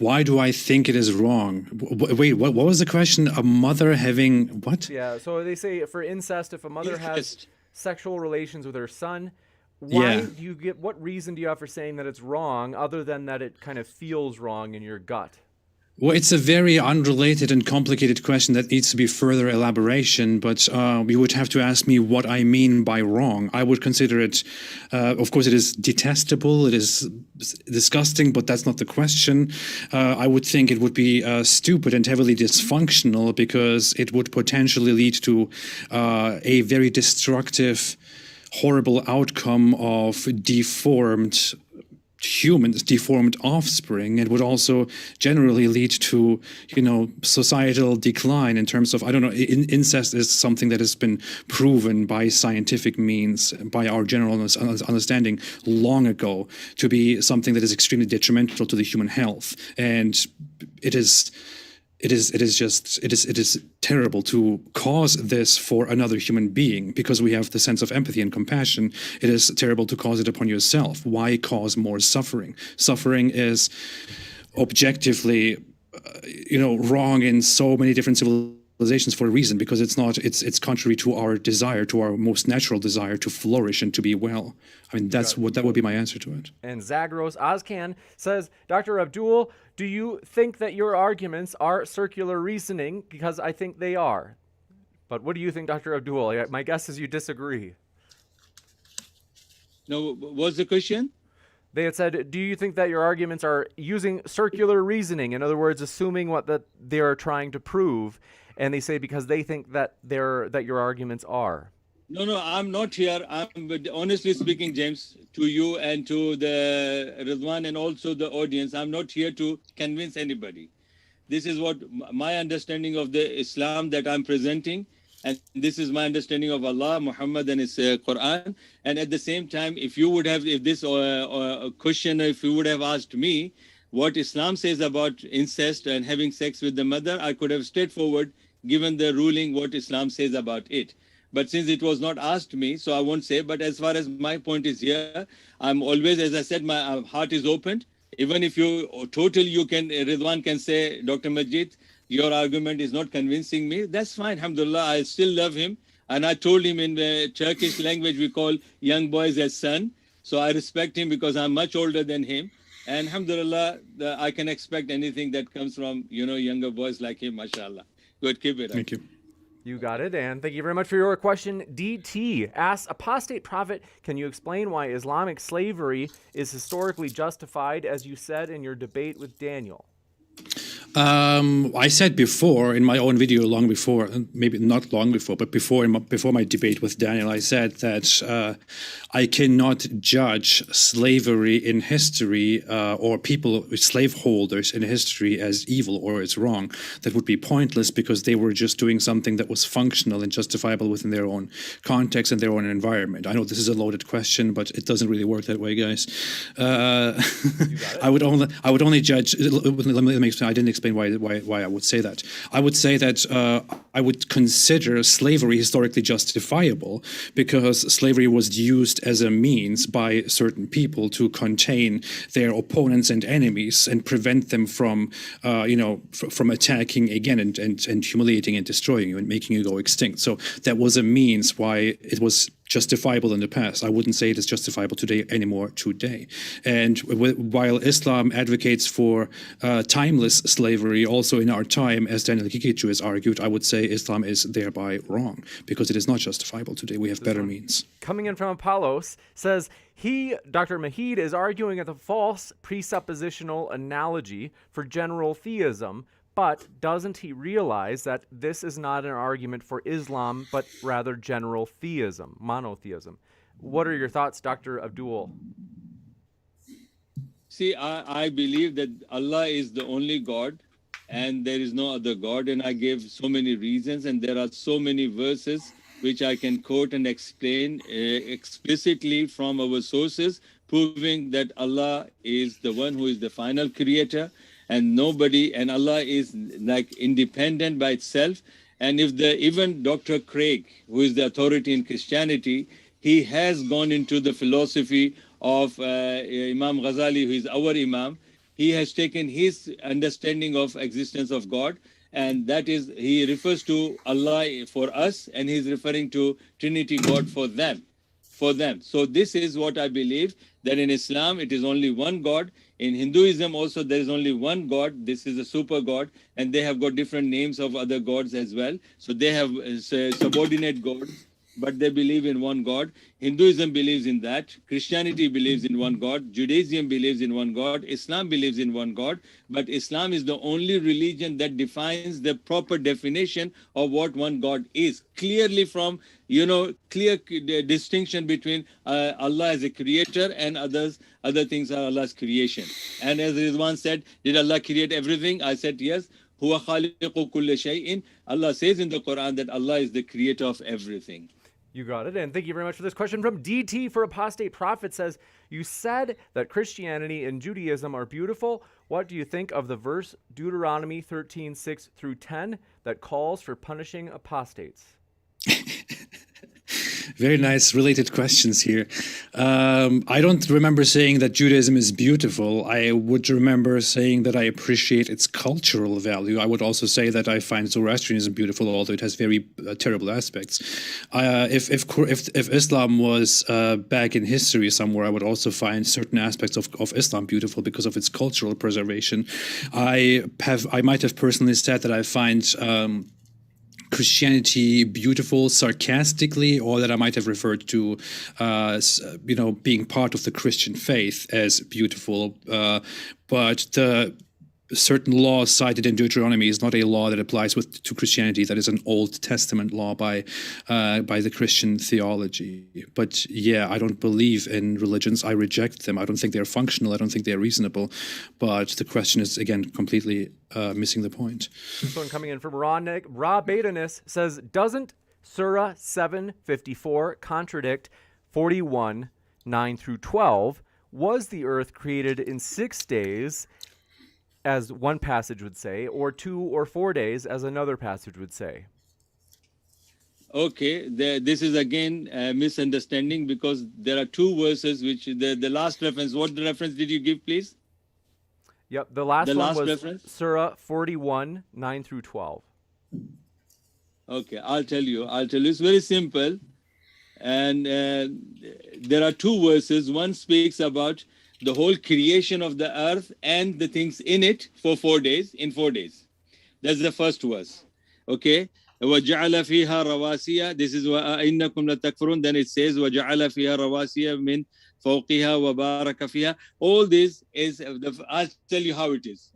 Why do I think it is wrong? Wait, what was the question? A mother having what? Yeah, so they say for incest, if a mother has sexual relations with her son, why do you what reason do you have for saying that it's wrong other than that it kind of feels wrong in your gut? Well, it's a very unrelated and complicated question that needs to be further elaboration, but you would have to ask me what I mean by wrong. I would consider it, of course, it is detestable, it is disgusting, but that's not the question. I would think it would be stupid and heavily dysfunctional because it would potentially lead to a very destructive, horrible outcome of deformed humans, deformed offspring. It would also generally lead to, societal decline in terms of, incest is something that has been proven by scientific means, by our general understanding long ago, to be something that is extremely detrimental to the human health. And it is terrible to cause this for another human being because we have the sense of empathy and compassion. It is terrible to cause it upon yourself. Why cause more suffering? Suffering is objectively, wrong in so many different civilizations for a reason, because it's contrary to our desire, to our most natural desire to flourish and to be well. That would be my answer to it. And Zagros Ozcan says, Dr. Abdul, do you think that your arguments are circular reasoning? Because I think they are. But what do you think, Dr. Abdul? My guess is you disagree. No, what's the question? They had said, do you think that your arguments are using circular reasoning? In other words, assuming what that they're trying to prove. And they say because they think that your arguments are. No, I'm not here. But honestly speaking, James, to you and to the Rizwan and also the audience, I'm not here to convince anybody. This is what my understanding of the Islam that I'm presenting, and this is my understanding of Allah, Muhammad, and His Quran. And at the same time, if you would have asked me what Islam says about incest and having sex with the mother, I could have straightforward given the ruling what Islam says about it. But since it was not asked me, so I won't say. But as far as my point is here, I'm always, as I said, my heart is open. Even if Ridwan can say, Dr. Majid, your argument is not convincing me. That's fine, alhamdulillah. I still love him. And I told him in the Turkish language, we call young boys as son. So I respect him because I'm much older than him. And alhamdulillah, I can expect anything that comes from, younger boys like him, mashallah. Good, keep it up. Thank you. You got it, and thank you very much for your question. DT asks, Apostate Prophet, can you explain why Islamic slavery is historically justified, as you said in your debate with Daniel? I said before in my own video, long before, maybe not long before, but before my debate with Daniel, I said that I cannot judge slavery in history or slaveholders in history as evil or as wrong. That would be pointless because they were just doing something that was functional and justifiable within their own context and their own environment. I know this is a loaded question, but it doesn't really work that way, guys. I would only judge. Let me explain. I didn't explain why I would say that. I would say that I would consider slavery historically justifiable because slavery was used as a means by certain people to contain their opponents and enemies and prevent them from attacking again and humiliating and destroying you and making you go extinct. So that was a means why it was justifiable in the past. I wouldn't say it is justifiable anymore today. And while Islam advocates for timeless slavery, also in our time, as Daniel Kikichu has argued, I would say Islam is thereby wrong because it is not justifiable today. We have better means. Coming in from Apollos says, Dr. Majid, is arguing at the false presuppositional analogy for general theism, but doesn't he realize that this is not an argument for Islam, but rather general theism, monotheism? What are your thoughts, Dr. Abdul? See, I believe that Allah is the only God and there is no other God. And I gave so many reasons and there are so many verses which I can quote and explain explicitly from our sources, proving that Allah is the one who is the final creator. And Allah is like independent by itself. And if even Dr. Craig, who is the authority in Christianity, he has gone into the philosophy of Imam Ghazali, who is our Imam. He has taken his understanding of existence of God, and that is, he refers to Allah for us, and he's referring to Trinity God for them. for them. So this is what I believe, that in Islam it is only one God. In Hinduism also there is only one God. This is a super God, and they have got different names of other gods as well. So they have subordinate gods, but they believe in one God. Hinduism believes in that. Christianity believes in one God. Judaism believes in one God. Islam believes in one God. But Islam is the only religion that defines the proper definition of what one God is. Clearly from, clear distinction between Allah as a creator and other things are Allah's creation. And as Rizwan said, did Allah create everything? I said, yes. Huwa khaliqu kulli shay'in. Allah says in the Quran that Allah is the creator of everything. You got it. And thank you very much for this question from DT for Apostate Prophet says, you said that Christianity and Judaism are beautiful. What do you think of the verse Deuteronomy 13:6-10 that calls for punishing apostates? Very nice related questions here. I don't remember saying that Judaism is beautiful. I would remember saying that I appreciate its cultural value. I would also say that I find Zoroastrianism beautiful, although it has very terrible aspects. If Islam was back in history somewhere, I would also find certain aspects of Islam beautiful because of its cultural preservation. I might have personally said that I find Christianity beautiful sarcastically, or that I might have referred to, being part of the Christian faith as beautiful. But the certain law cited in Deuteronomy is not a law that applies to Christianity. That is an Old Testament law by the Christian theology. But yeah, I don't believe in religions. I reject them. I don't think they're functional. I don't think they're reasonable. But the question is, again, completely missing the point. This one coming in from Ra Betanis says, doesn't Surah 7:54 contradict 41:9-12? Was the earth created in 6 days, as one passage would say, or 2 or 4 days, as another passage would say? Okay, this is again a misunderstanding, because there are two verses which the last reference. What reference did you give, please? Yep, the last one was reference? Surah 41:9-12. Okay, I'll tell you. It's very simple. And there are two verses. One speaks about the whole creation of the earth and the things in it for 4 days, in 4 days. That's the first verse. Okay. وَجَعَلَ فِيهَا رَوَاسِيَ. This is وَإِنَّكُمْ لَتَكْفُرُونَ. Then it says وَجَعَلَ فِيهَا رَوَاسِيَ مِنْ فَوْقِهَا وَبَارَكَ فِيهَا. All this is, I'll tell you how it is.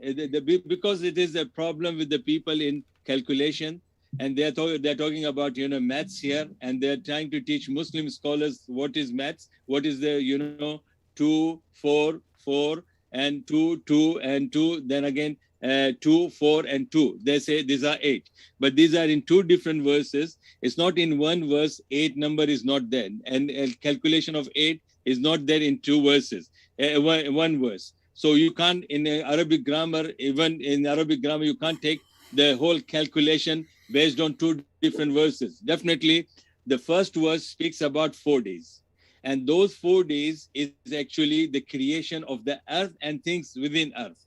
Because it is a problem with the people in calculation, and they're talking about, maths here, and they're trying to teach Muslim scholars what is maths, what is the, 2, 4, 4, and 2, 2, and 2, then again 2, 4, and 2. They say these are 8. But these are in two different verses. It's not in one verse. 8 number is not there. And calculation of 8 is not there in two verses, one verse. So you can't, in Arabic grammar, even in Arabic grammar, you can't take the whole calculation based on two different verses. Definitely, the first verse speaks about 4 days. And those 4 days is actually the creation of the earth and things within earth,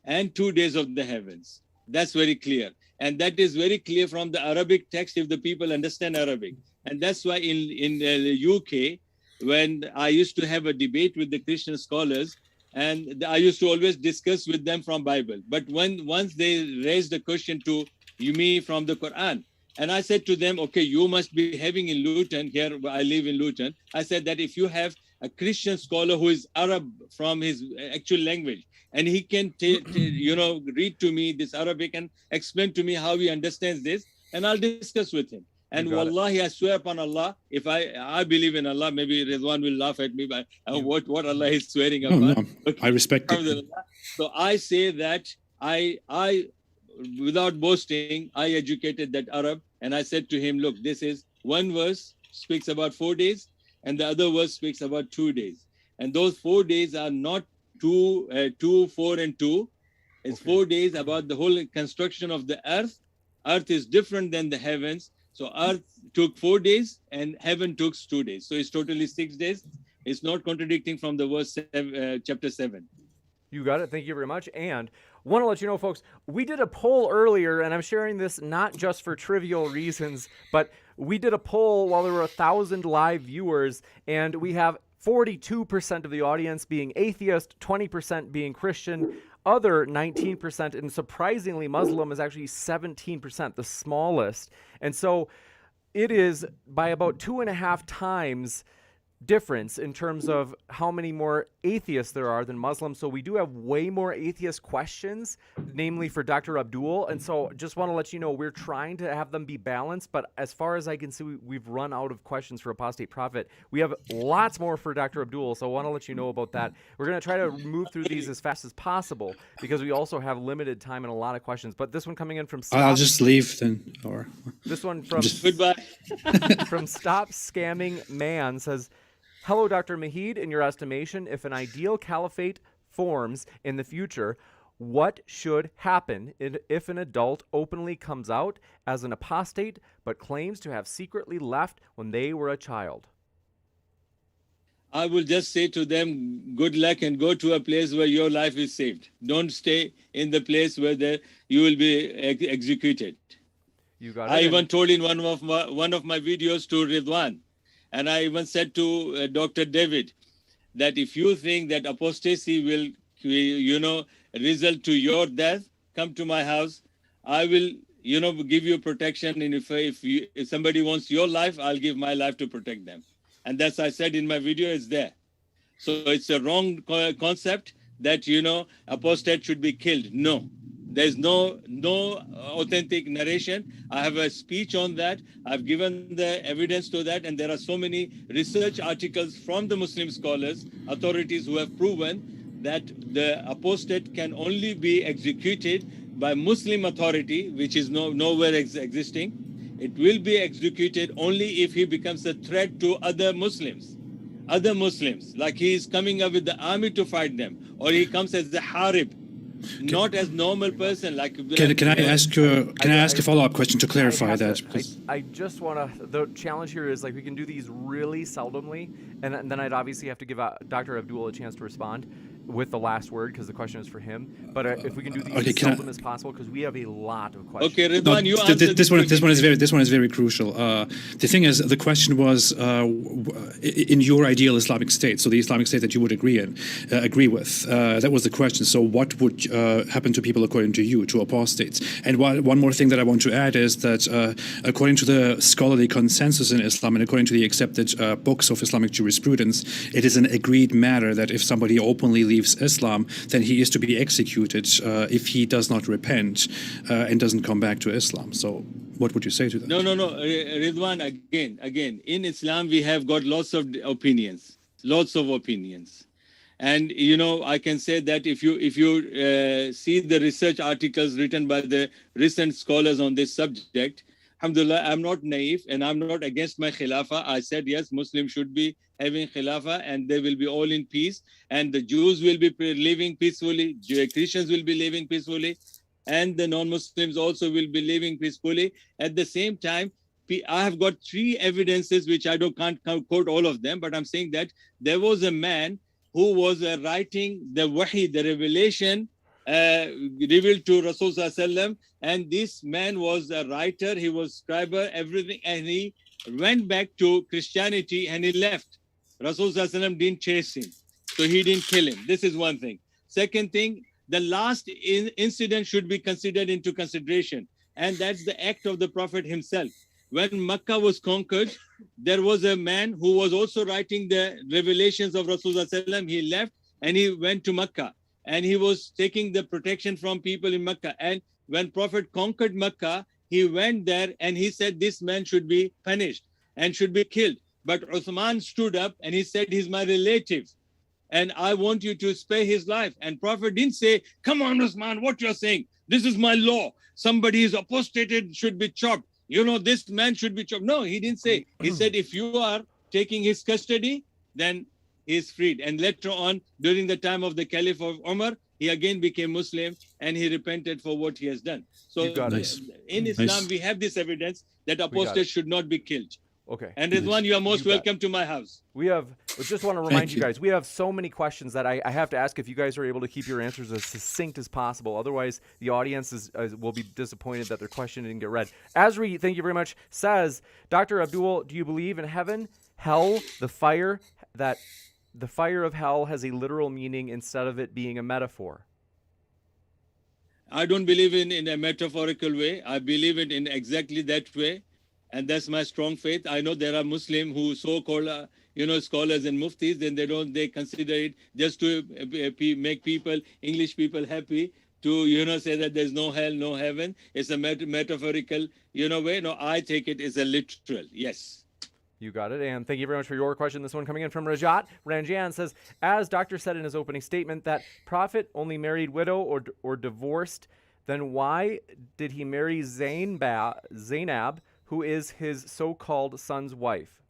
and 2 days of the heavens. That's very clear. And that is very clear from the Arabic text if the people understand Arabic. And that's why in the UK, when I used to have a debate with the Christian scholars, and I used to always discuss with them from Bible. But once they raised the question to me from the Quran, and I said to them, okay, you must be having in Luton, here I live in Luton. I said that if you have a Christian scholar who is Arab from his actual language, and he can read to me this Arabic and explain to me how he understands this, and I'll discuss with him. And wallahi, I swear upon Allah, if I believe in Allah, maybe Rizwan will laugh at me by what Allah is swearing upon. No, I respect it. So I say that I without boasting, I educated that Arab, and I said to him, look, this is one verse speaks about 4 days, and the other verse speaks about 2 days. And those 4 days are not 2, 4, and 2. It's 4 days about the whole construction of the earth. Earth is different than the heavens. So earth took 4 days and heaven took 2 days. So it's totally 6 days. It's not contradicting from the verse chapter 7. You got it. Thank you very much. And want to let you know, folks, we did a poll earlier, and I'm sharing this not just for trivial reasons, but we did a poll while there were 1,000 live viewers, and we have 42% of the audience being atheist, 20% being Christian, other 19%, and surprisingly, Muslim is actually 17%, the smallest. And so it is by about 2.5 times difference in terms of how many more atheists there are than Muslims. So we do have way more atheist questions, namely for Dr. Abdul. And so just want to let you know, we're trying to have them be balanced, but as far as I can see, we've run out of questions for Apostate Prophet. We have lots more for Dr. Abdul, so I want to let you know about that. We're going to try to move through these as fast as possible because we also have limited time and a lot of questions. But this one coming in from I'll just leave then, or this one from Goodbye. from Stop Scamming Man says, hello, Dr. Majid. In your estimation, if an ideal caliphate forms in the future, what should happen if an adult openly comes out as an apostate but claims to have secretly left when they were a child? I will just say to them, good luck and go to a place where your life is saved. Don't stay in the place where you will be executed. You got it. I even told in one of my videos to Ridwan, and I even said to Dr. David that if you think that apostasy will, result to your death, come to my house. I will, give you protection. And if somebody wants your life, I'll give my life to protect them. And that's I said in my video, it's there. So it's a wrong concept that, apostate should be killed. No. There's no authentic narration. I have a speech on that. I've given the evidence to that. And there are so many research articles from the Muslim scholars, authorities who have proven that the apostate can only be executed by Muslim authority, which is nowhere existing. It will be executed only if he becomes a threat to other Muslims, like he is coming up with the army to fight them, or he comes as the harib, not as normal person. Like can I ask a follow-up question to clarify that? I just want to. The challenge here is like we can do these really seldomly, and then I'd obviously have to give Dr. Abdul a chance to respond with the last word because the question is for him. But if we can do these as seldom as possible, because we have a lot of questions. Okay, Ridwan, you answer this one is very crucial. The thing is, the question was in your ideal Islamic state, so the Islamic state that you would agree with. That was the question. So what would happen to people according to you, to apostates? And one more thing that I want to add is that according to the scholarly consensus in Islam and according to the accepted books of Islamic jurisprudence, it is an agreed matter that if somebody openly leaves Islam, then he is to be executed if he does not repent and doesn't come back to Islam. So what would you say to that? No. Ridwan, again, in Islam, we have got lots of opinions. And, I can say that if you see the research articles written by the recent scholars on this subject, alhamdulillah, I'm not naive and I'm not against my khilafah. I said, yes, Muslims should be having khilafah and they will be all in peace. And the Jews will be living peacefully. Christians will be living peacefully. And the non-Muslims also will be living peacefully. At the same time, I have got 3 evidences, which I can't quote all of them, but I'm saying that there was a man who was writing the wahi, the revelation revealed to Rasulullah sallam, and this man was a writer, he was scriber, everything, and he went back to Christianity and he left. Rasulullah sallam didn't chase him, so he didn't kill him. This is one thing. Second thing, the last incident should be considered into consideration, and that's the act of the Prophet himself. When Makkah was conquered, there was a man who was also writing the revelations of Rasulullah sallam. He left and he went to Makkah and he was taking the protection from people in Makkah. And when Prophet conquered Makkah, he went there and he said this man should be punished and should be killed. But Uthman stood up and he said, he's my relative and I want you to spare his life. And Prophet didn't say, come on, Uthman, what you're saying? This is my law. Somebody is apostated, should be chopped. This man should be chopped. No, he didn't say. He said, if you are taking his custody, then he is freed. And later on, during the time of the Caliph of Umar, he again became Muslim and he repented for what he has done. So in Islam, we have this evidence that apostates should not be killed. Okay. And Ridwan, you are most welcome to my house. We just want to remind you guys, we have so many questions that I have to ask if you guys are able to keep your answers as succinct as possible. Otherwise, the audience will be disappointed that their question didn't get read. Asri, thank you very much, says, Dr. Abdul, do you believe in heaven, hell, the fire of hell has a literal meaning instead of it being a metaphor? I don't believe in a metaphorical way. I believe it in exactly that way. And that's my strong faith. I know there are Muslims who so-called, scholars and muftis, then they consider it just to make English people happy to, say that there's no hell, no heaven. It's a metaphorical, way. No, I take it as a literal, yes. You got it. And thank you very much for your question. This one coming in from Rajat. Ranjan says, as Doctor said in his opening statement that Prophet only married widow or divorced, then why did he marry Zainab, who is his so-called son's wife?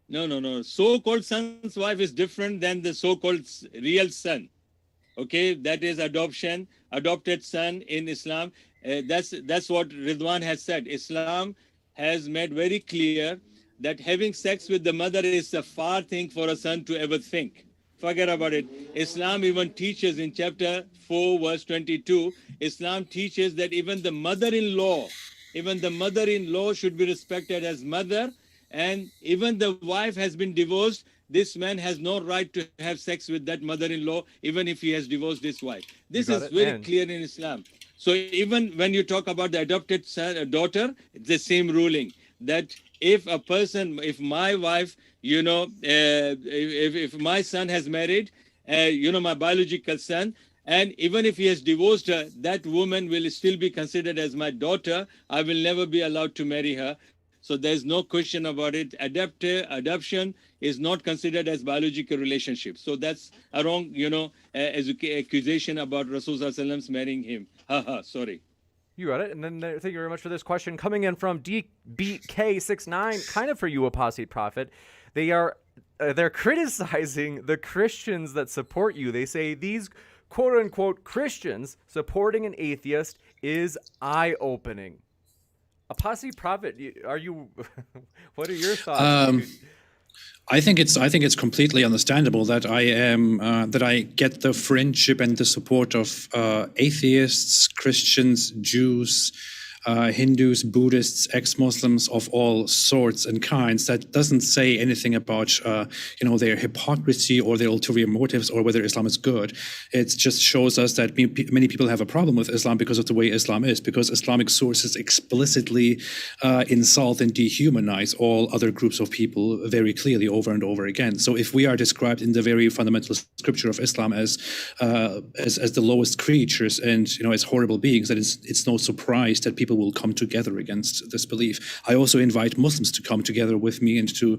No. So-called son's wife is different than the so-called real son. Okay, that is adoption, adopted son in Islam. That's what Ridwan has said. Islam has made very clear that having sex with the mother is a far thing for a son to ever think. Forget about it. Islam even teaches in chapter 4, verse 22, Islam teaches that even the mother-in-law should be respected as mother, and even the wife has been divorced, this man has no right to have sex with that mother-in-law, even if he has divorced his wife. This is very clear in Islam. So even when you talk about the adopted daughter, it's the same ruling, that if my wife, if my son has married, my biological son, and even if he has divorced her, that woman will still be considered as my daughter. I will never be allowed to marry her. So there's no question about it. Adoption is not considered as biological relationship. So that's a wrong, accusation about Rasulullah marrying him. Sorry. You got it. And then thank you very much for this question coming in from DBK69, kind of for you, Apostate Prophet. They're criticizing the Christians that support you. They say these quote-unquote Christians supporting an atheist is eye-opening. Apostate Prophet, what are your thoughts? I think it's completely understandable that I get the friendship and the support of atheists, Christians, Jews, Hindus, Buddhists, ex-Muslims of all sorts and kinds. That doesn't say anything about their hypocrisy or their ulterior motives or whether Islam is good. It just shows us that many people have a problem with Islam because of the way Islam is, because Islamic sources explicitly insult and dehumanize all other groups of people very clearly over and over again. So if we are described in the very fundamental scripture of Islam as the lowest creatures and as horrible beings, then it's no surprise that people will come together against this belief. I also invite Muslims to come together with me and to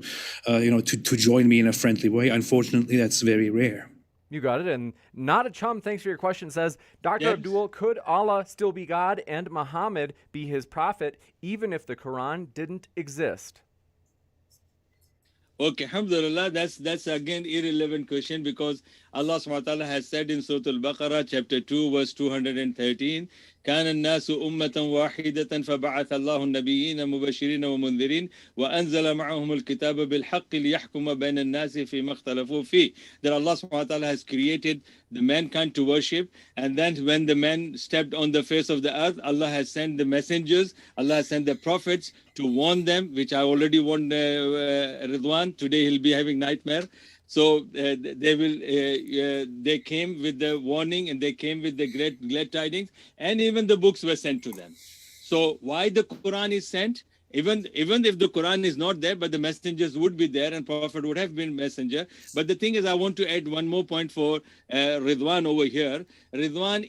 join me in a friendly way. Unfortunately, that's very rare. You got it. And Not a Chum, thanks for your question, says, Dr. Abdul, could Allah still be God and Muhammad be his prophet even if the Quran didn't exist? Okay, alhamdulillah, that's again irrelevant question, because Allah subhanahu wa ta'ala has said in Surah Al-Baqarah, chapter 2, verse 213, كان الناس أمة واحدة فبعث الله النبيين مبشرين ومنذرين وأنزل معهم الكتاب بالحق ليحكم بين الناس فيما اختلفوا فيه. That Allah subhanahu wa ta'ala has created the mankind to worship, and then when the man stepped on the face of the earth, Allah has sent the messengers, Allah has sent the prophets to warn them, which I already warned Ridwan. Today he'll be having nightmare. So they came with the warning, and they came with the glad tidings, and even the books were sent to them. So why the Quran is sent? Even if the Quran is not there, but the messengers would be there, and Prophet would have been messenger. But the thing is, I want to add one more point for Ridwan over here. Ridwan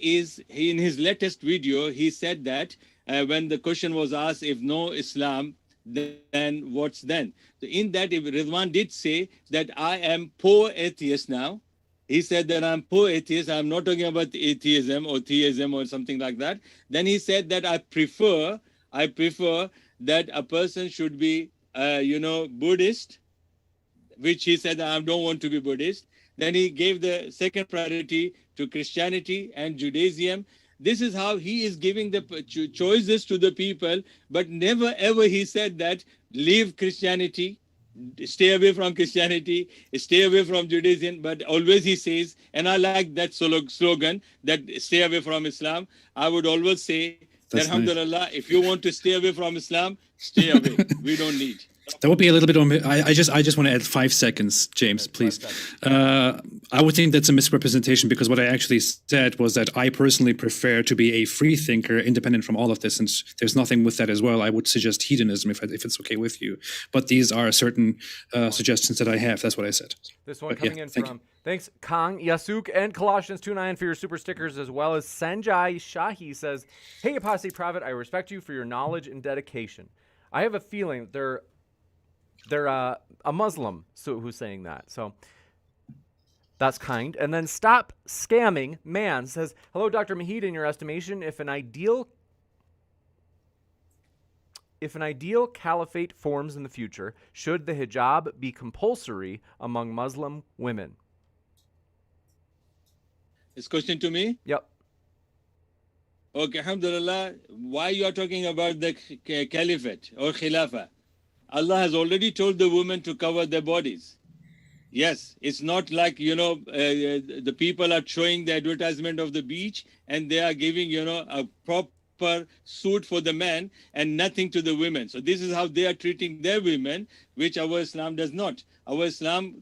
in his latest video, he said that when the question was asked, if no Islam, then what's then? So in that, Ridwan did say that I am poor atheist now. He said that I'm poor atheist. I'm not talking about atheism or theism or something like that. Then he said that I prefer that a person should be, Buddhist, which he said I don't want to be Buddhist. Then he gave the second priority to Christianity and Judaism. This is how he is giving the choices to the people, but never ever he said that leave Christianity, stay away from Christianity, stay away from Judaism, but always he says, and I like that slogan, that stay away from Islam. I would always say, That's alhamdulillah, if you want to stay away from Islam, stay away. We don't need. That would be a little bit on. I just want to add 5 seconds, James, please. I would think that's a misrepresentation, because what I actually said was that I personally prefer to be a free thinker, independent from all of this, and there's nothing with that as well. I would suggest hedonism if it's okay with you. But these are certain suggestions that I have. That's what I said. This one coming in from, thanks, Kang, Yasuk, and Colossians 2:9 for your super stickers, as well as Sanjay Shahi says, hey, Apostate Prophet, I respect you for your knowledge and dedication. I have a feeling they're a Muslim who's saying that. So that's kind. And then Stop Scamming Man says, hello, Dr. Majid, in your estimation, if an ideal caliphate forms in the future, should the hijab be compulsory among Muslim women? This question to me? Yep. Okay, alhamdulillah. Why you are talking about the caliphate or khilafah? Allah has already told the women to cover their bodies. Yes, it's not like, the people are showing the advertisement of the beach and they are giving, a proper suit for the men and nothing to the women. So this is how they are treating their women, which our Islam does not. Our Islam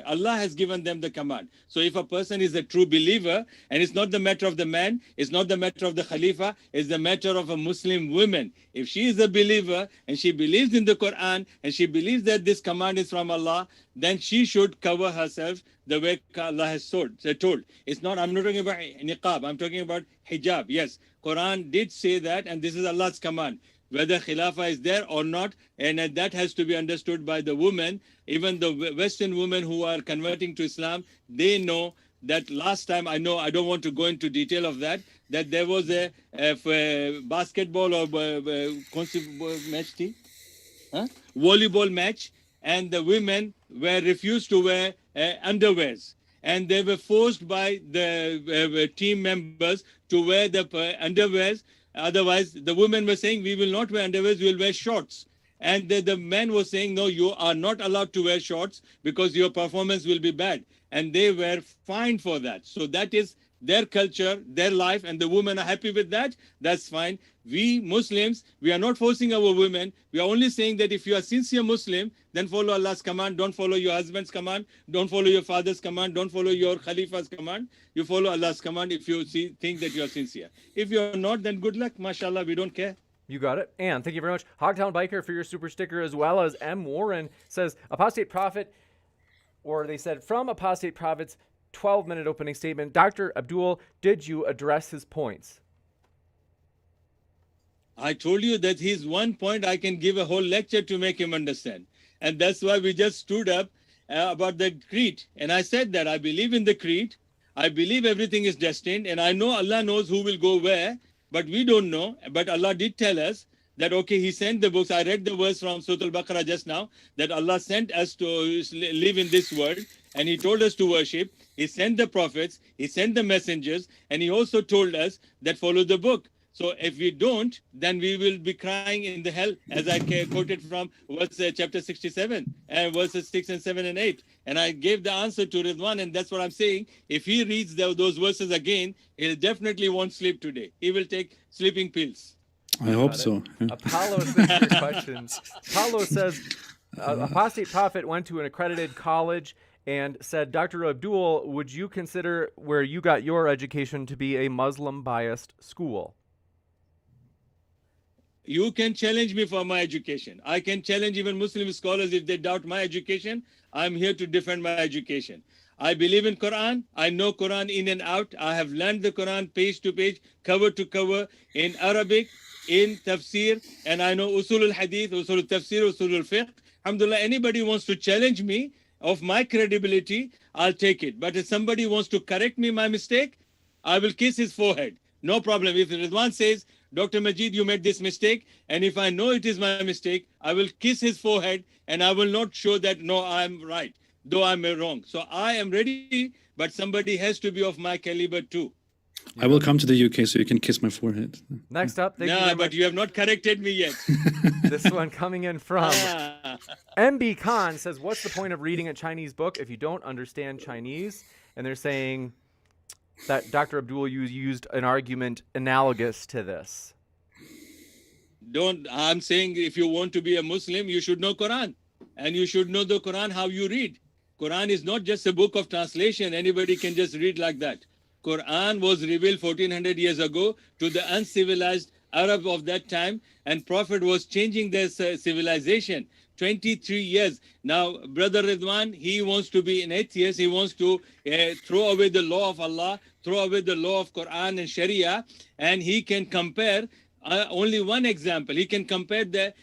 Allah has given them the command. So if a person is a true believer, and it's not the matter of the man, it's not the matter of the Khalifa, it's the matter of a Muslim woman. If she is a believer and she believes in the Quran and she believes that this command is from Allah, then she should cover herself the way Allah has told. It's not, I'm not talking about niqab, I'm talking about hijab. Yes, Quran did say that, and this is Allah's command. Whether khilafah is there or not, and that has to be understood by the women. Even the Western women who are converting to Islam, they know that last time, I don't want to go into detail of that there was a basketball or volleyball match, and the women were refused to wear underwears. And they were forced by the team members to wear the underwears. Otherwise, the women were saying, we will not wear underwears, we will wear shorts. And the men were saying, no, you are not allowed to wear shorts because your performance will be bad. And they were fined for that. So that is their culture, their life, and the women are happy with that. That's fine. We Muslims, we are not forcing our women. We are only saying that if you are sincere Muslim, then follow Allah's command. Don't follow your husband's command. Don't follow your father's command. Don't follow your Khalifa's command. You follow Allah's command if you think that you are sincere. If you are not, then good luck. MashaAllah, we don't care. You got it. And thank you very much, Hogtown Biker, for your super sticker, as well as M. Warren says, Apostate Prophet, or they said, from Apostate Prophet's 12-minute opening statement, Dr. Abdul, did you address his points? I told you that his one point I can give a whole lecture to make him understand. And that's why we just stood up about the creed. And I said that I believe in the creed. I believe everything is destined. And I know Allah knows who will go where, but we don't know. But Allah did tell us that, okay, he sent the books. I read the verse from Surah Al-Baqarah just now, that Allah sent us to live in this world. And he told us to worship. He sent the prophets. He sent the messengers. And he also told us that follow the book. So if we don't, then we will be crying in the hell, as I quoted from chapter 67, and verses 6 and 7 and 8. And I gave the answer to Ridwan, and that's what I'm saying. If he reads those verses again, he'll definitely won't sleep today. He will take sleeping pills. I hope so. Apollo says questions. Apollo says, Apostate Prophet went to an accredited college and said, Dr. Abdul, would you consider where you got your education to be a Muslim-biased school? You can challenge me for my education. I can challenge even Muslim scholars if they doubt my education. I'm here to defend my education. I believe in Quran. I know Quran in and out. I have learned the Quran page to page, cover to cover, in Arabic, in tafsir, and I know usul al-hadith, usul al-tafsir, usul al-fiqh. Alhamdulillah, anybody wants to challenge me of my credibility, I'll take it. But if somebody wants to correct me my mistake, I will kiss his forehead. No problem. If Ridwan says, Dr. Majid, you made this mistake, and if I know it is my mistake, I will kiss his forehead, and I will not show that, no, I'm right, though I'm wrong. So I am ready, but somebody has to be of my caliber too. I will come to the UK so you can kiss my forehead. Next up, thank you No, very but much. you have not corrected me yet. This one coming in from MB Khan says, what's the point of reading a Chinese book if you don't understand Chinese? And they're saying that Dr. Abdul used an argument analogous to this. I'm saying if you want to be a Muslim, you should know Quran. And you should know the Quran how you read. Quran is not just a book of translation. Anybody can just read like that. Quran was revealed 1400 years ago to the uncivilized Arab of that time, and Prophet was changing their civilization. 23 years. Now, Brother Ridwan, he wants to be an atheist. He wants to throw away the law of Allah, throw away the law of Quran and Sharia, and he can compare only one example. He can compare the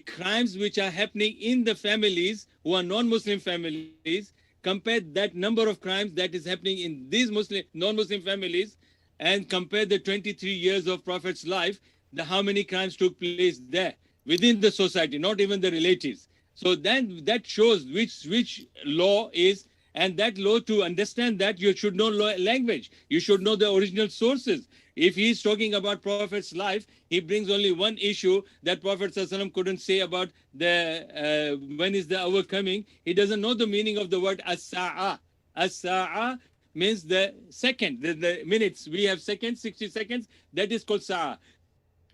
crimes which are happening in the families who are non-Muslim families, compare that number of crimes that is happening in these non-Muslim families, and compare the 23 years of Prophet's life, how many crimes took place there within the society, not even the relatives. So then that shows which law is, and that law, to understand that, you should know language. You should know the original sources. If he's talking about Prophet's life, he brings only one issue that Prophet ﷺ couldn't say about the when is the hour coming. He doesn't know the meaning of the word as-sa'a. As-sa'a means the second, the minutes. We have seconds, 60 seconds. That is called sa'a.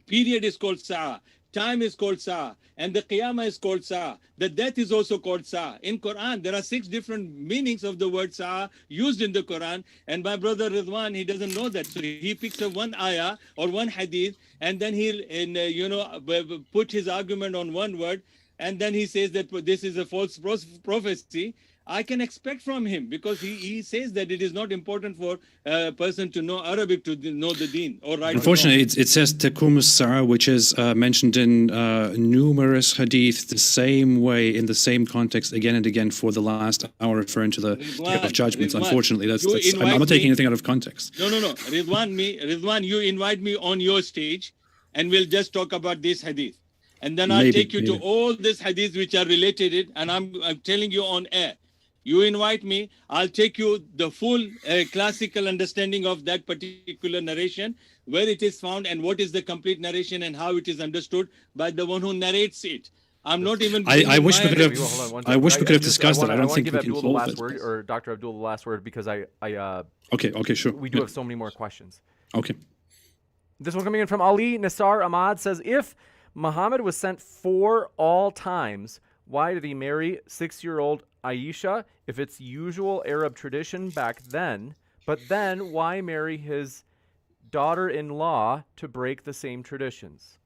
Period is called sa'a. Time is called sa'a. And the qiyamah is called sa'a. The death is also called sa'a. In Quran, there are 6 different meanings of the word sa'a used in the Quran. And my brother Ridwan, he doesn't know that. So he picks up one ayah or one hadith, and then he'll put his argument on one word. And then he says that this is a false prophecy. I can expect from him, because he says that it is not important for a person to know Arabic to know the deen. Or right. Unfortunately, it says Takum as-sa'a, which is mentioned in numerous hadith the same way, in the same context, again and again, for the last hour, referring to the day of judgments. Unfortunately, I'm not taking anything out of context. No. Ridwan, you invite me on your stage, and we'll just talk about this hadith. And then I'll take you to all these hadiths which are related, and I'm telling you on air. You invite me, I'll take you the full classical understanding of that particular narration, where it is found and what is the complete narration and how it is understood by the one who narrates it. I'm not even. I wish we could have discussed it. I don't think we can Abdul the last solve word, it. or Dr. Abdul the last word, because Okay, sure. we do have so many more questions. Okay. This one coming in from Ali Nassar Ahmad says, if Muhammad was sent 4 all times, why did he marry 6-year-old Aisha if it's usual Arab tradition back then? But then why marry his daughter-in-law to break the same traditions?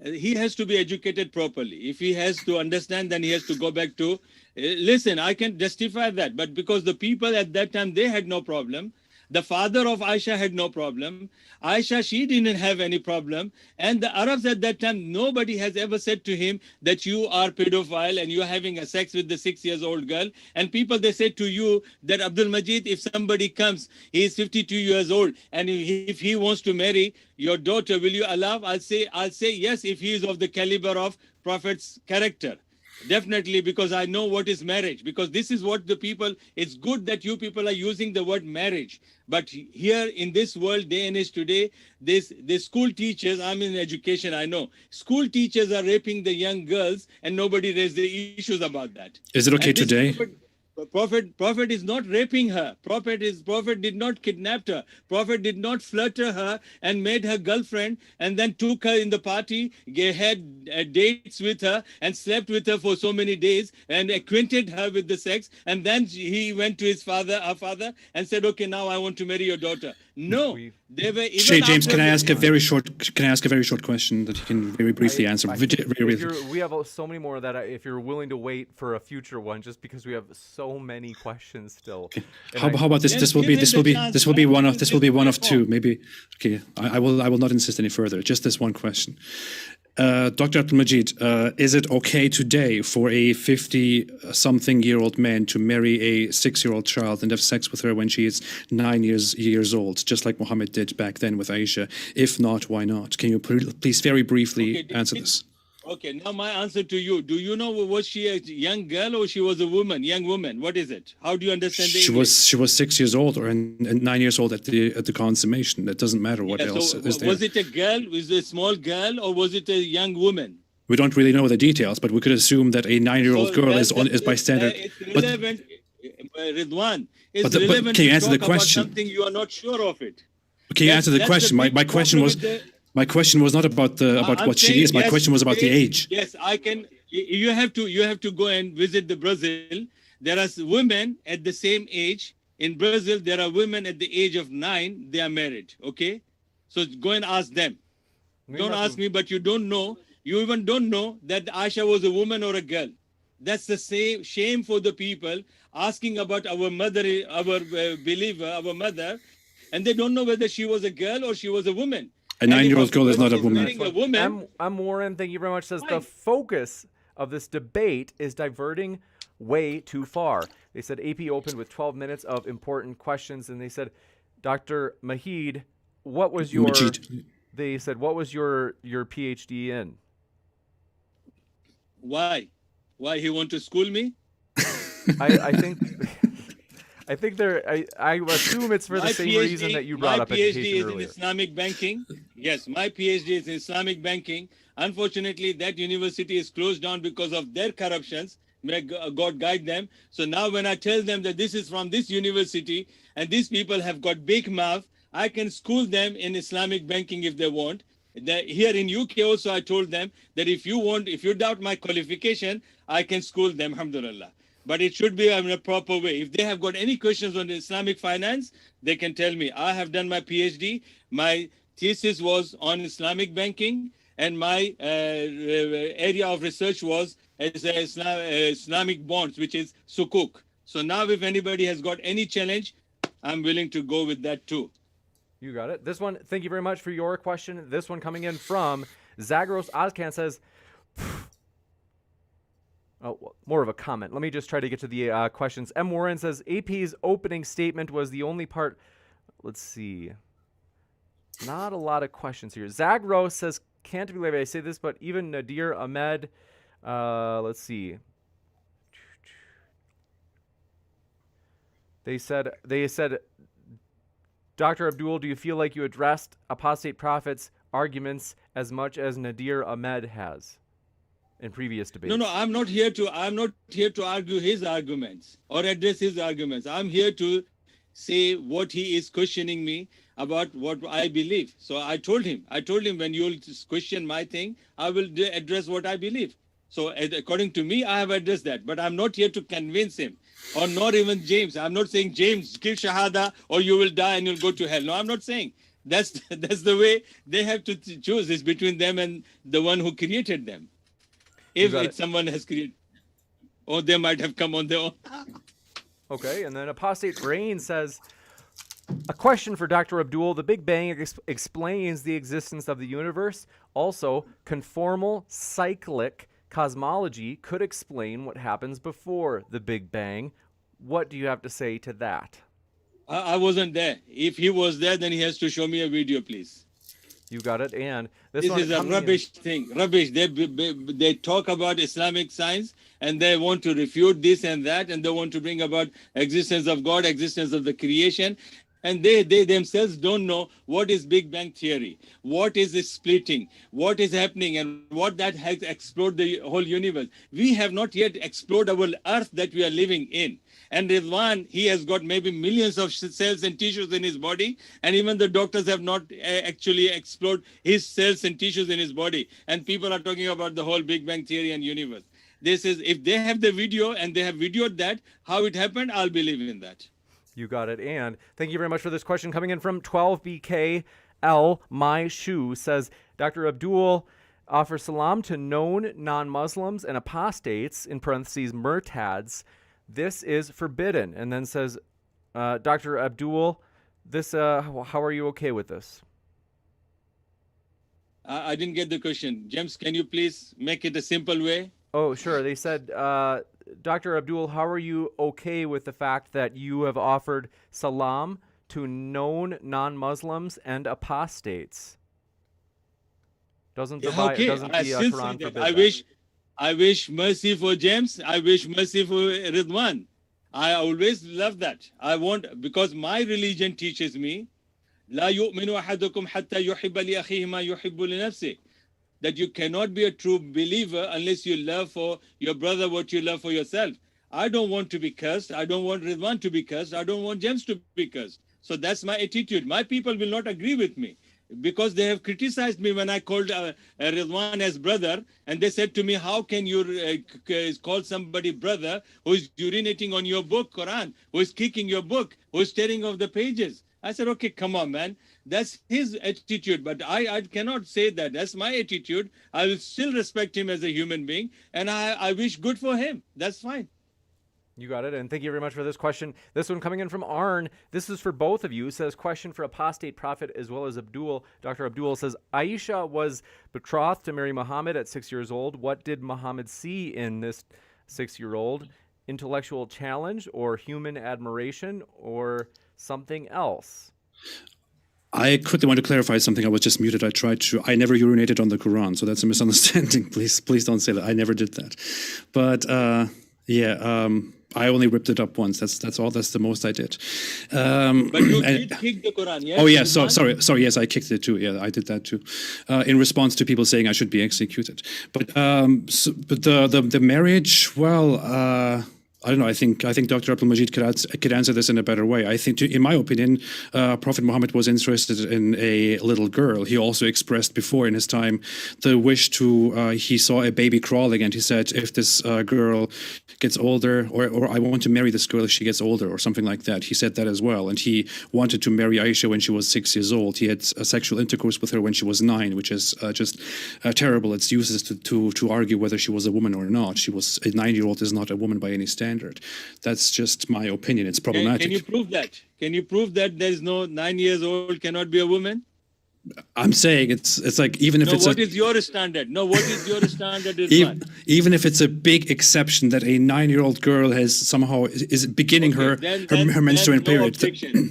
He has to be educated properly. If he has to understand, then he has to go back to, listen, I can justify that, but because the people at that time, they had no problem. The father of Aisha had no problem. Aisha, she didn't have any problem. And the Arabs at that time, nobody has ever said to him that you are pedophile and you're having a sex with the 6-year-old girl. And people, they say to you that Abdul Majid, if somebody comes, he is 52 years old, and if he wants to marry your daughter, will you allow? I'll say yes, if he is of the caliber of Prophet's character. Definitely, because I know what is marriage, because this is what the people, it's good that you people are using the word marriage. But here in this world, day and age today, this school teachers, I'm in education, I know, school teachers are raping the young girls and nobody raised the issues about that. Is it okay today? Prophet is not raping her. Prophet did not kidnap her. Prophet did not flutter her and made her girlfriend and then took her in the party, had dates with her and slept with her for so many days and acquainted her with the sex. And then he went to her father, and said, okay, now I want to marry your daughter. No, they were even. Shay, James, can I ask a very short question that you can very briefly answer? We have so many more that if you're willing to wait for a future one, just because we have so many questions still. Okay. How about this? This will be one of two. Maybe. Okay. I will not insist any further. Just this one question. Dr. Abdul Majid, is it okay today for a 50-something-year-old man to marry a 6-year-old child and have sex with her when she is 9 years old, just like Muhammad did back then with Aisha? If not, why not? Can you please very briefly answer this? Okay, now my answer to you. Do you know, was she a young girl or she was a woman, young woman? What is it? How do you understand the English? She was 6 years old and 9 years old at the consummation. It doesn't matter what else is there. Was it a girl, was it a small girl, or was it a young woman? We don't really know the details, but we could assume that a 9-year-old girl is by standard. It's relevant, Ridwan. It's but relevant can you to answer the talk question? about something you are not sure of it. Can you answer the That's question? the big My question was problem with my question was not about what she is. My question was about the age. Yes, I can. You have to go and visit the Brazil. There are women at the same age in Brazil. There are women at the age of 9. They are married. Okay, so go and ask them. Don't ask me, but you don't know. You even don't know that Aisha was a woman or a girl. That's the same shame for the people asking about our mother, our believer, our mother, and they don't know whether she was a girl or she was a woman. A 9-year-old girl is not a woman. M. Warren, thank you very much, says the focus of this debate is diverting way too far. They said AP opened with 12 minutes of important questions, and they said, Dr. Majid, what was your... Majid. They said, what was your PhD in? Why? Why he want to school me? I think... I think I assume it's for the same reason that you brought up education earlier. My PhD is in Islamic banking. Yes, my PhD is in Islamic banking. Unfortunately, that university is closed down because of their corruptions. May God guide them. So now when I tell them that this is from this university and these people have got big mouth, I can school them in Islamic banking if they want. Here in UK also I told them that if you doubt my qualification, I can school them, alhamdulillah. But it should be in a proper way. If they have got any questions on Islamic finance, they can tell me. I have done my PhD. My thesis was on Islamic banking, and my area of research was Islamic bonds, which is sukuk. So now if anybody has got any challenge, I'm willing to go with that too. You got it. This one, thank you very much for your question. This one coming in from Zagros Ozcan says... Oh, more of a comment. Let me just try to get to the questions. M. Warren says, AP's opening statement was the only part. Let's see. Not a lot of questions here. Zagros says, can't believe I say this, but even Nadir Ahmed, let's see. They said, Dr. Abdul, do you feel like you addressed apostate prophets' arguments as much as Nadir Ahmed has in previous debates? No, I'm not here to argue his arguments or address his arguments. I'm here to say what he is questioning me about what I believe. So I told him when you'll question my thing, I will address what I believe. So according to me, I have addressed that, but I'm not here to convince him, or not even James. I'm not saying, James, kill Shahada or you will die and you'll go to hell. No, I'm not saying. That's the way they have to choose. It's between them and the one who created them. If it's someone has created, or they might have come on their own. Okay, and then Apostate Brain says, a question for Dr. Abdul. The Big Bang explains the existence of the universe. Also, conformal cyclic cosmology could explain what happens before the Big Bang. What do you have to say to that? I wasn't there. If he was there, then he has to show me a video, please. You got it. And this is a rubbish thing. Rubbish. They talk about Islamic science and they want to refute this and that, and they want to bring about existence of God, existence of the creation. And they themselves don't know what is Big Bang theory, what is the splitting, what is happening, and what that has explored the whole universe. We have not yet explored our earth that we are living in. And Ridwan, he has got maybe millions of cells and tissues in his body, and even the doctors have not actually explored his cells and tissues in his body. And people are talking about the whole Big Bang theory and universe. This is, if they have the video and they have videoed that, how it happened, I'll believe in that. You got it. And thank you very much for this question coming in from 12BKL. My Shoe says, Dr. Abdul offers salam to known non-Muslims and apostates, in parentheses, murtads. This is forbidden. And then says, Dr. Abdul, this, how are you okay with this? I didn't get the question. James, can you please make it a simple way? Oh, sure. They said, Dr. Abdul, how are you okay with the fact that you have offered salam to known non-Muslims and apostates? Doesn't Yeah, the okay, doesn't I the still Quran say that. forbid I wish mercy for James. I wish mercy for Ridwan. I always love that. I want, because my religion teaches me, لا يؤمن أحدكم حتى يحب لأخيه ما يحب لنفسه. That you cannot be a true believer unless you love for your brother what you love for yourself. I don't want to be cursed. I don't want Ridwan to be cursed. I don't want James to be cursed. So that's my attitude. My people will not agree with me because they have criticized me when I called Ridwan as brother, and they said to me, how can you call somebody brother who is urinating on your book, Quran, who is kicking your book, who is tearing off the pages? I said, okay, come on, man. That's his attitude, but I cannot say that. That's my attitude. I will still respect him as a human being, and I wish good for him. That's fine. You got it. And thank you very much for this question. This one coming in from Arn. This is for both of you. It says, question for Apostate Prophet as well as Abdul. Dr. Abdul says, Aisha was betrothed to marry Muhammad at 6 years old. What did Muhammad see in this 6-year-old? Intellectual challenge or human admiration or something else? I quickly want to clarify something. I was just muted. I never urinated on the Quran, so that's a misunderstanding. Please don't say that. I never did that. But I only ripped it up once. That's all. That's the most I did. But you did kick the Quran, yes? Oh yeah. Sorry. Yes, I kicked it too. Yeah, I did that too. In response to people saying I should be executed. But the marriage. Well. I don't know. I think Dr. Abdul Majid could answer this in a better way. I think, in my opinion, Prophet Muhammad was interested in a little girl. He also expressed before in his time the wish to. He saw a baby crawling, and he said, "If this girl gets older, or I want to marry this girl if she gets older, or something like that." He said that as well, and he wanted to marry Aisha when she was 6 years old. He had sexual intercourse with her when she was 9, which is just terrible. It's useless to argue whether she was a woman or not. She was a 9-year-old is not a woman by any standard. That's just my opinion. It's problematic. Can you prove that? Can you prove that there is no 9 years old cannot be a woman? I'm saying it's like even if what is your standard? What is your standard? Even if it's a big exception that a 9-year-old girl has somehow is beginning her menstrual period.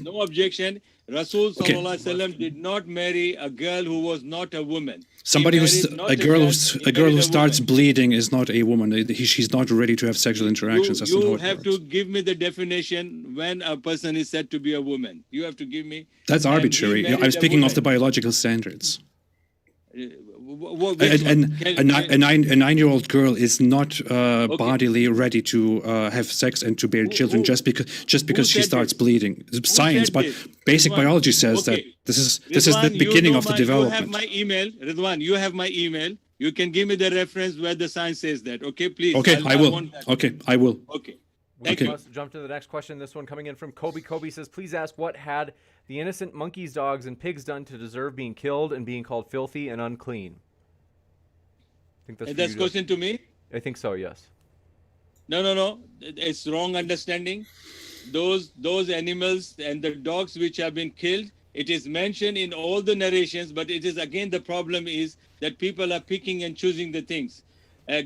No objection. Rasul sallallahu alaihi wasallam did not marry a girl who was not a woman. A girl who starts bleeding is not a woman. She's not ready to have sexual interactions. You have to give me the definition when a person is said to be a woman. You have to give me. That's arbitrary. I'm speaking of the biological standards. A 9-year-old girl is not bodily ready to have sex and to bear children just because she starts bleeding. Science, but basic biology says that this is the beginning of the development. You have my email, Ridwan. You have my email. You can give me the reference where the science says that. Okay, please. Okay, I will. I will. Okay. Thank you. Let's jump to the next question. This one coming in from Kobe. Kobe says, please ask what had the innocent monkeys, dogs, and pigs done to deserve being killed and being called filthy and unclean? I think that's question to me? I think so, yes. No. It's wrong understanding. Those animals and the dogs which have been killed, it is mentioned in all the narrations, but it is again the problem is that people are picking and choosing the things.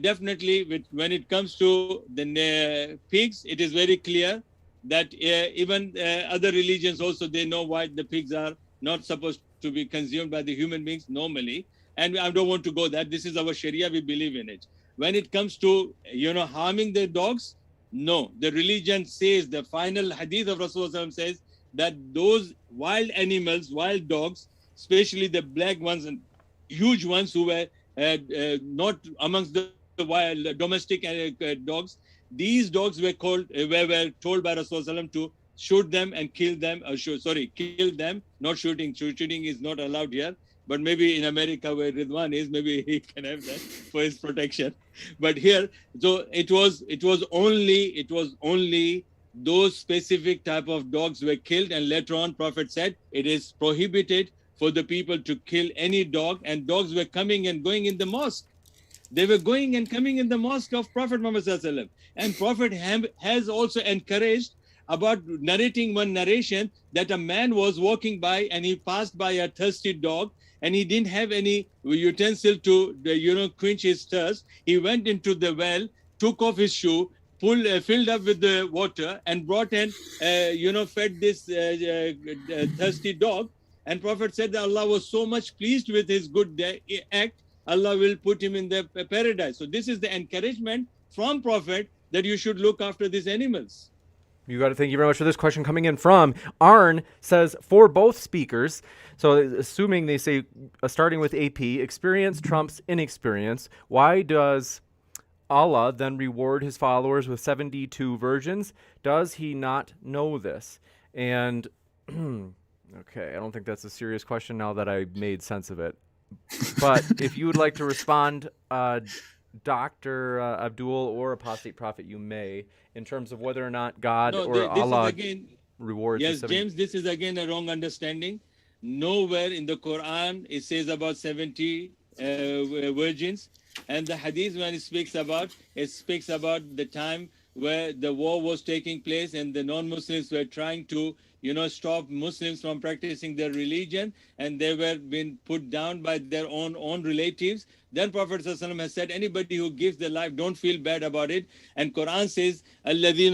Definitely, when it comes to the pigs, it is very clear that even other religions also, they know why the pigs are not supposed to be consumed by the human beings normally. And I don't want to go that. This is our Sharia. We believe in it. When it comes to, harming the dogs, no. The religion says, the final hadith of Rasulullah says that those wild animals, wild dogs, especially the black ones and huge ones who were not amongst the wild domestic dogs, these dogs were told by Rasulullah to shoot them and kill them. Kill them, not shooting. Shooting is not allowed here. But maybe in America where Ridwan is, maybe he can have that for his protection. But here, so it was only those specific type of dogs were killed. And later on, Prophet said it is prohibited for the people to kill any dog. And dogs were coming and going in the mosque. They were going and coming in the mosque of Prophet Muhammad sallallahu alaihi wasallam. And Prophet has also encouraged about narrating one narration that a man was walking by and he passed by a thirsty dog. And he didn't have any utensil to, quench his thirst. He went into the well, took off his shoe, filled up with the water, and brought and, fed this thirsty dog. And Prophet said that Allah was so much pleased with his good act Allah will put him in the paradise. So this is the encouragement from Prophet that you should look after these animals. You got to thank you very much for this question coming in from Arn. Says, for both speakers, so assuming they say, starting with AP, experience trumps inexperience, why does Allah then reward his followers with 72 virgins? Does he not know this? And okay, I don't think that's a serious question now that I made sense of it. But if you would like to respond, Dr. Abdul or Apostate Prophet, you may, in terms of whether or not God Allah again, rewards. Yes, James, this is again a wrong understanding. Nowhere in the Quran it says about 70 virgins. And the hadith, when it speaks about the time where the war was taking place and the non-Muslims were trying to, stop Muslims from practicing their religion, and they were being put down by their own relatives. Then Prophet ﷺ has said, anybody who gives their life, don't feel bad about it. And Quran says, الَّذِينَ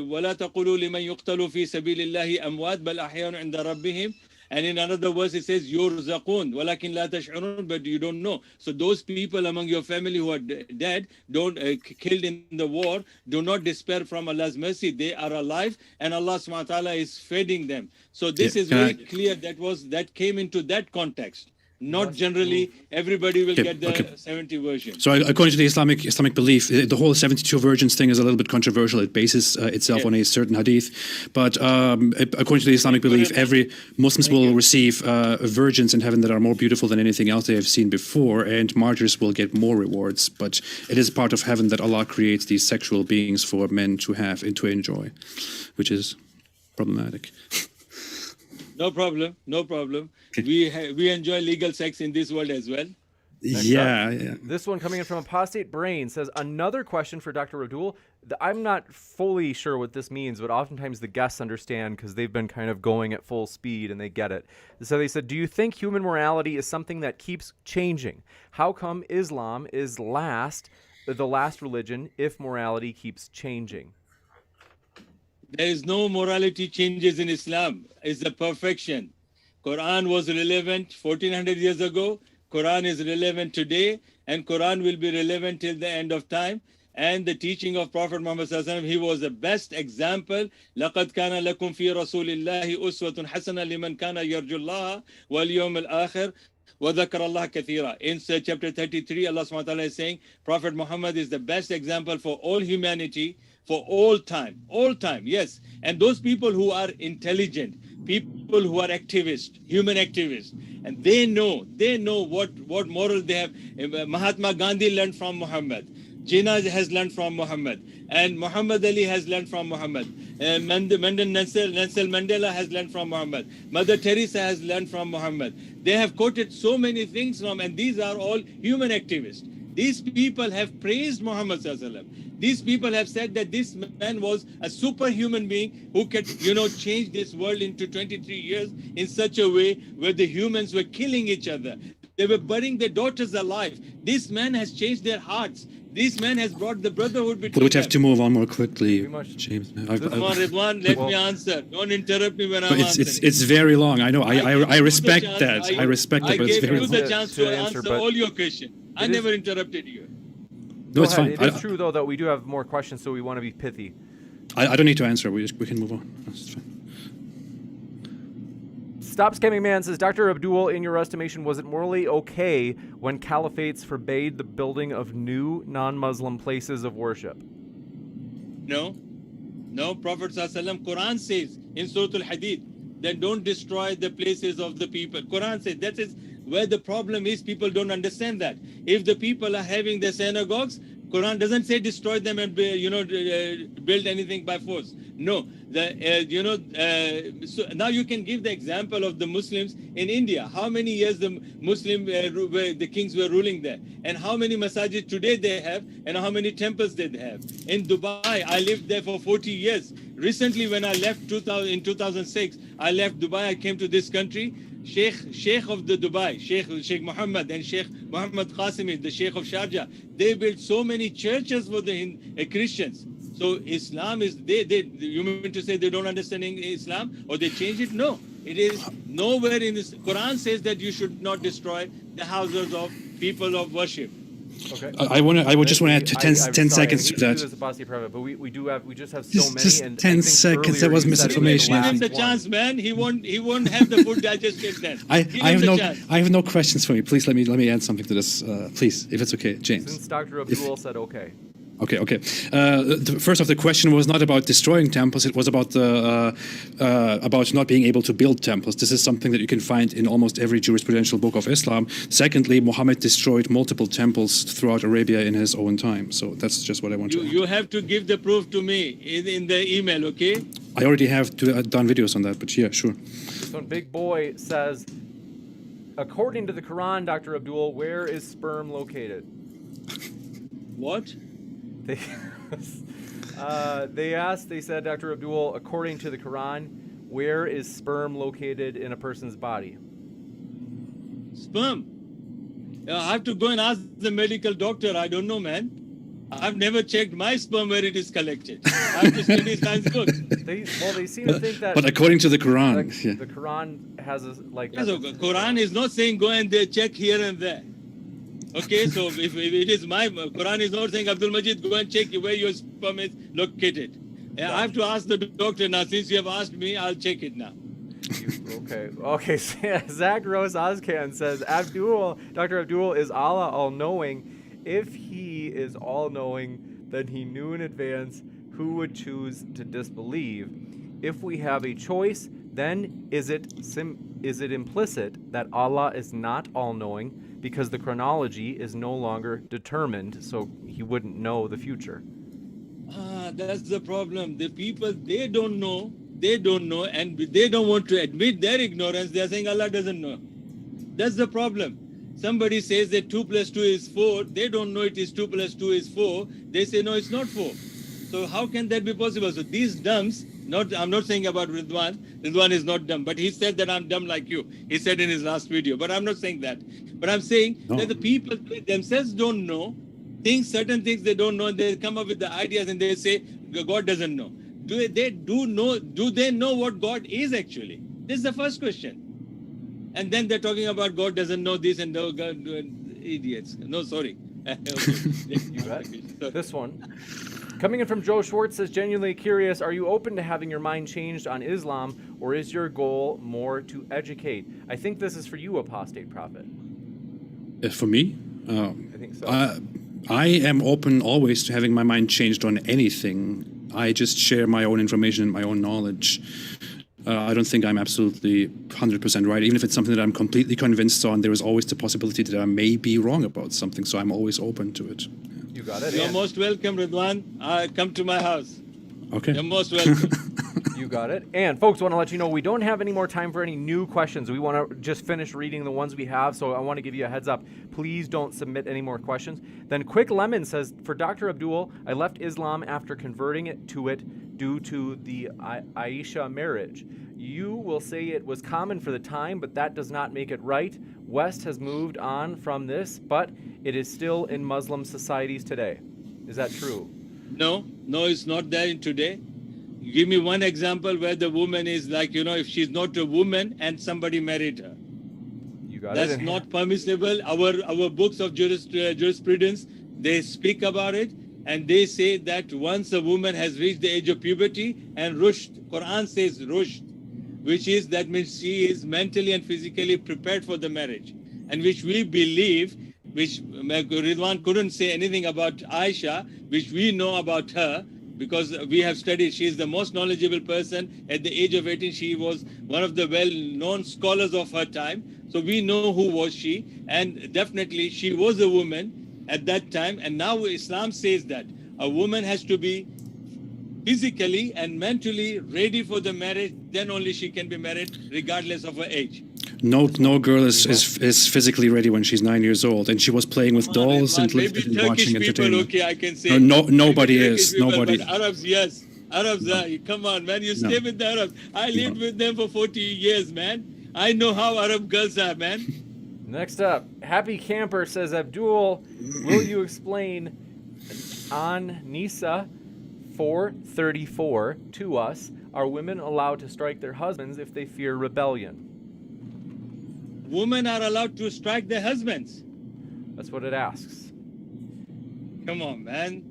وَلَا تَقُولُوا لِمَنْ يُقْتَلُوا فِي سَبِيلِ اللَّهِ أَمْوَاتٍ بَلْ أَحْيَاءٌ عِنْدَ رَبِّهِمْ. And in another verse it says, يُرْزَقُونَ وَلَكِنْ لَا تَشْعُرُونَ, but you don't know. So those people among your family who are dead, don't killed in the war, do not despair from Allah's mercy. They are alive, and Allah subhanahu wa ta'ala is feeding them. So this is very clear. That came into that context. Not generally, everybody will get the 70 version. So according to the Islamic belief, the whole 72 virgins thing is a little bit controversial. It bases itself on a certain hadith. But according to the Islamic belief, every Muslims will receive virgins in heaven that are more beautiful than anything else they have seen before, and martyrs will get more rewards. But it is part of heaven that Allah creates these sexual beings for men to have and to enjoy, which is problematic. No problem. We enjoy legal sex in this world as well. Yeah. This one coming in from Apostate Brain says, another question for Dr. Abdul. I'm not fully sure what this means, but oftentimes the guests understand because they've been kind of going at full speed and they get it. So they said, do you think human morality is something that keeps changing? How come Islam is the last religion if morality keeps changing? There is no morality changes in Islam. It's the perfection. Quran was relevant 1400 years ago. Quran is relevant today, and Quran will be relevant till the end of time. And the teaching of Prophet Muhammad sallallahu alaihi wasallam, he was the best example. لَقَدْ كَانَ لَكُمْ فِي رَسُولِ اللَّهِ أُسْوَةٌ حَسَنَةٌ لِمَنْ كَانَ يَرْجُو اللَّهَ وَالْيَوْمَ الْآخِرِ وَذَكَرَ اللَّهَ كَثِيرًا. In chapter 33, Allah subhanahu wa ta'ala is saying, Prophet Muhammad is the best example for all humanity, for all time, yes. And those people who are intelligent, people who are activists, human activists, and they know what moral they have. Mahatma Gandhi learned from Muhammad. Jinnah has learned from Muhammad, and Muhammad Ali has learned from Muhammad. Nelson Mandela has learned from Muhammad. Mother Teresa has learned from Muhammad. They have quoted so many things from, and these are all human activists. These people have praised Muhammad sallallahu alaihi wasallam. These people have said that this man was a superhuman being who could, change this world into 23 years in such a way where the humans were killing each other. They were burning their daughters alive. This man has changed their hearts. This man has brought the brotherhood between them. We would have to move on more quickly, James. Ridwan, let me answer. Don't interrupt me when I'm answering. It's very long. I know. I respect that. I respect that, but it's very long. I gave you the chance to answer all your questions. I never interrupted you. No, it's fine. It is true, though, that we do have more questions, so we want to be pithy. I don't need to answer. We can move on. That's fine. Stop Scamming Man says, Dr. Abdul, in your estimation, was it morally okay when caliphates forbade the building of new non-Muslim places of worship? No. Prophet ﷺ, Quran says in Surah Al-Hadid that don't destroy the places of the people. Quran says that is where the problem is. People don't understand that. If the people are having their synagogues, Quran doesn't say destroy them and build anything by force. No, so now you can give the example of the Muslims in India. How many years the the kings were ruling there, and how many masajid today they have, and how many temples they have. In Dubai, I lived there for 40 years. Recently, when I left in 2006, I left Dubai. I came to this country. Sheikh of the Dubai, Sheikh Muhammad and Sheikh Muhammad Qasimi, the Sheikh of Sharjah, they built so many churches for the Christians. So Islam is, you mean to say they don't understand Islam or they change it? No, it is nowhere in this. Quran says that you should not destroy the houses of people of worship. Okay. I would just want to add 10 seconds to that. This Apostate Prophet, but we just have so many. Just and 10 I think seconds, that earlier was you said misinformation. it Give was him the the last chance, one. man. He won't have the food digested then. I have no questions for you. Please let me add something to this, please, if it's okay, James. Since Dr. Abdul said okay. Okay. First off, the question was not about destroying temples. It was about about not being able to build temples. This is something that you can find in almost every jurisprudential book of Islam. Secondly, Muhammad destroyed multiple temples throughout Arabia in his own time. So that's just what I want to. You have to give the proof to me in the email, okay? I already have done videos on that, but yeah, sure. So Big Boy says, according to the Quran, Dr. Abdul, where is sperm located? What? They said, Dr. Abdul, according to the Quran, where is sperm located in a person's body? Sperm. I have to go and ask the medical doctor. I don't know, man. I've never checked my sperm where it is collected. I have to study science books. They seem to think that. But according to the Quran, the Quran has a Yes, okay. Quran is not saying go and they check here and there. Okay, so if it is my Quran is not saying Abdul Majid, go and check where your sperm is located. I have to ask the doctor now. Since you have asked me, I'll check it now. Okay. Zach Rose Ozcan says, Dr. Abdul, is Allah all-knowing? If he is all-knowing, then he knew in advance who would choose to disbelieve. If we have a choice, then is it implicit that Allah is not all-knowing because the chronology is no longer determined, so he wouldn't know the future? That's the problem. The people, they don't know, and they don't want to admit their ignorance. They're saying Allah doesn't know. That's the problem. Somebody says that 2 + 2 is 4. They don't know it is 2 + 2 is 4. They say, no, it's not 4. So how can that be possible? So these dumbs, I'm not saying about Ridwan. Ridwan is not dumb, but he said that I'm dumb like you. He said in his last video, but I'm not saying that. But I'm saying that the people themselves don't know certain things they don't know, and they come up with the ideas and they say God doesn't know. Do they know what God is actually? This is the first question. And then they're talking about God doesn't know this and no God, idiots. No, sorry. You bet. This one. Coming in from Joe Schwartz says, genuinely curious, are you open to having your mind changed on Islam, or is your goal more to educate? I think this is for you, Apostate Prophet. For me? I think so. I am open always to having my mind changed on anything. I just share my own information and my own knowledge. I don't think I'm absolutely 100% right. Even if it's something that I'm completely convinced on, there is always the possibility that I may be wrong about something, so I'm always open to it. You got it. You're most welcome, Ridwan. Come to my house. Okay. You're most welcome. You got it. And folks, want to let you know we don't have any more time for any new questions. We want to just finish reading the ones we have, so I want to give you a heads up. Please don't submit any more questions. Then Quick Lemon says, for Dr. Abdul, I left Islam after converting it due to the Aisha marriage. You will say it was common for the time, but that does not make it right. West has moved on from this, but it is still in Muslim societies today. Is that true? No, it's not there in today. Give me one example where the woman is like, if she's not a woman and somebody married her. You got That's it. That's not permissible. Our books of jurisprudence, they speak about it, and they say that once a woman has reached the age of puberty and rushd, Quran says rushd, which is that means she is mentally and physically prepared for the marriage, and which we believe, which Ridwan couldn't say anything about Aisha, which we know about her because we have studied. She is the most knowledgeable person. At the age of 18, she was one of the well-known scholars of her time. So we know who was she, and definitely she was a woman at that time. And now Islam says that a woman has to be physically and mentally ready for the marriage, then only she can be married regardless of her age. No girl is physically ready when she's 9 years old, and she was playing with dolls and watching entertainment. Okay, I can say. Nobody is. Nobody. But Arabs, yes. Arabs, come on, man. You stay with the Arabs. I lived with them for 40 years, man. I know how Arab girls are, man. Next up, Happy Camper says, Abdul, will you explain on Nisa 4:34 to us? Are women allowed to strike their husbands if they fear rebellion? Women are allowed to strike their husbands. That's what it asks. Come on, man.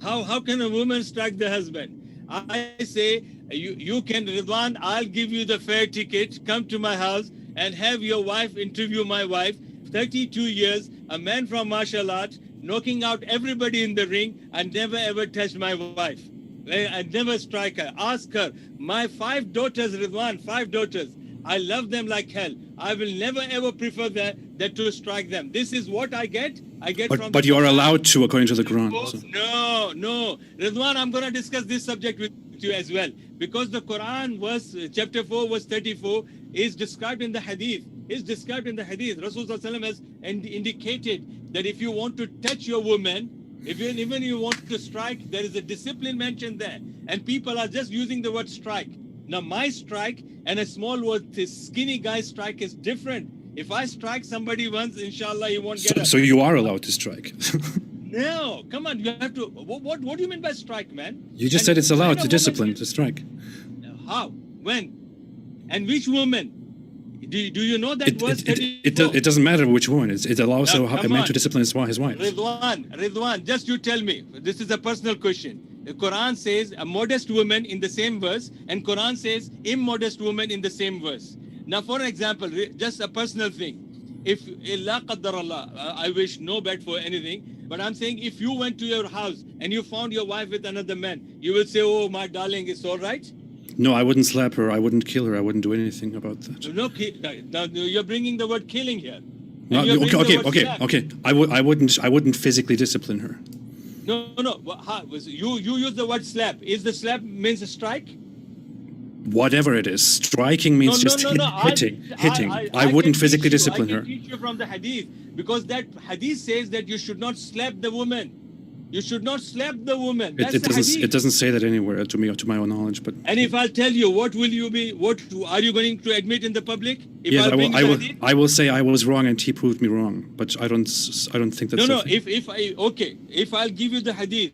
How can a woman strike the husband? I say, you can, Ridwan, I'll give you the fare ticket, come to my house and have your wife interview my wife. 32 years, a man from martial arts, knocking out everybody in the ring, and never ever touched my wife. I never strike her. Ask her. My 5 daughters, Ridwan, 5 daughters. I love them like hell. I will never ever prefer that to strike them. This is what I get. But you are allowed to, according to the Quran. Oh, So. No. Ridwan, I'm going to discuss this subject with you as well. Because the Quran chapter 4, verse 34 is described in the hadith. Rasulullah has indicated that if you want to touch your woman, even you want to strike, there is a discipline mentioned there. And people are just using the word strike. Now, my strike and a small word, this skinny guy strike is different. If I strike somebody once, inshallah, he won't get So you are allowed to strike. No, come on, you have to. What do you mean by strike, man? You just said it's allowed to discipline, to strike. How? When? And which woman? Do you know that verse 34? It doesn't matter which one. It allows No, a come man on. to discipline his wife. Ridwan, just you tell me. This is a personal question. The Quran says a modest woman in the same verse, and Quran says immodest woman in the same verse. Now, for example, just a personal thing. If Allah qaddar Allah, I wish no bad for anything, but I'm saying if you went to your house and you found your wife with another man, you will say, "Oh, my darling, it's all right." No, I wouldn't slap her. I wouldn't kill her. I wouldn't do anything about that. No, now you're bringing the word killing here. No, And you're bringing the word slap. okay. I wouldn't physically discipline her. No. You use the word slap. Is the slap means a strike? Whatever it is, striking means hitting. I wouldn't physically discipline her. I can teach you from the hadith, because that hadith says that you should not slap the woman. You should not slap the woman. That's the hadith. It doesn't say that anywhere to me, to my own knowledge. But and if I'll tell you, what will you be? What are you going to admit in the public? If yes, I'll bring the hadith? I will say I was wrong and he proved me wrong. But I don't think that's No. If I'll give you the hadith,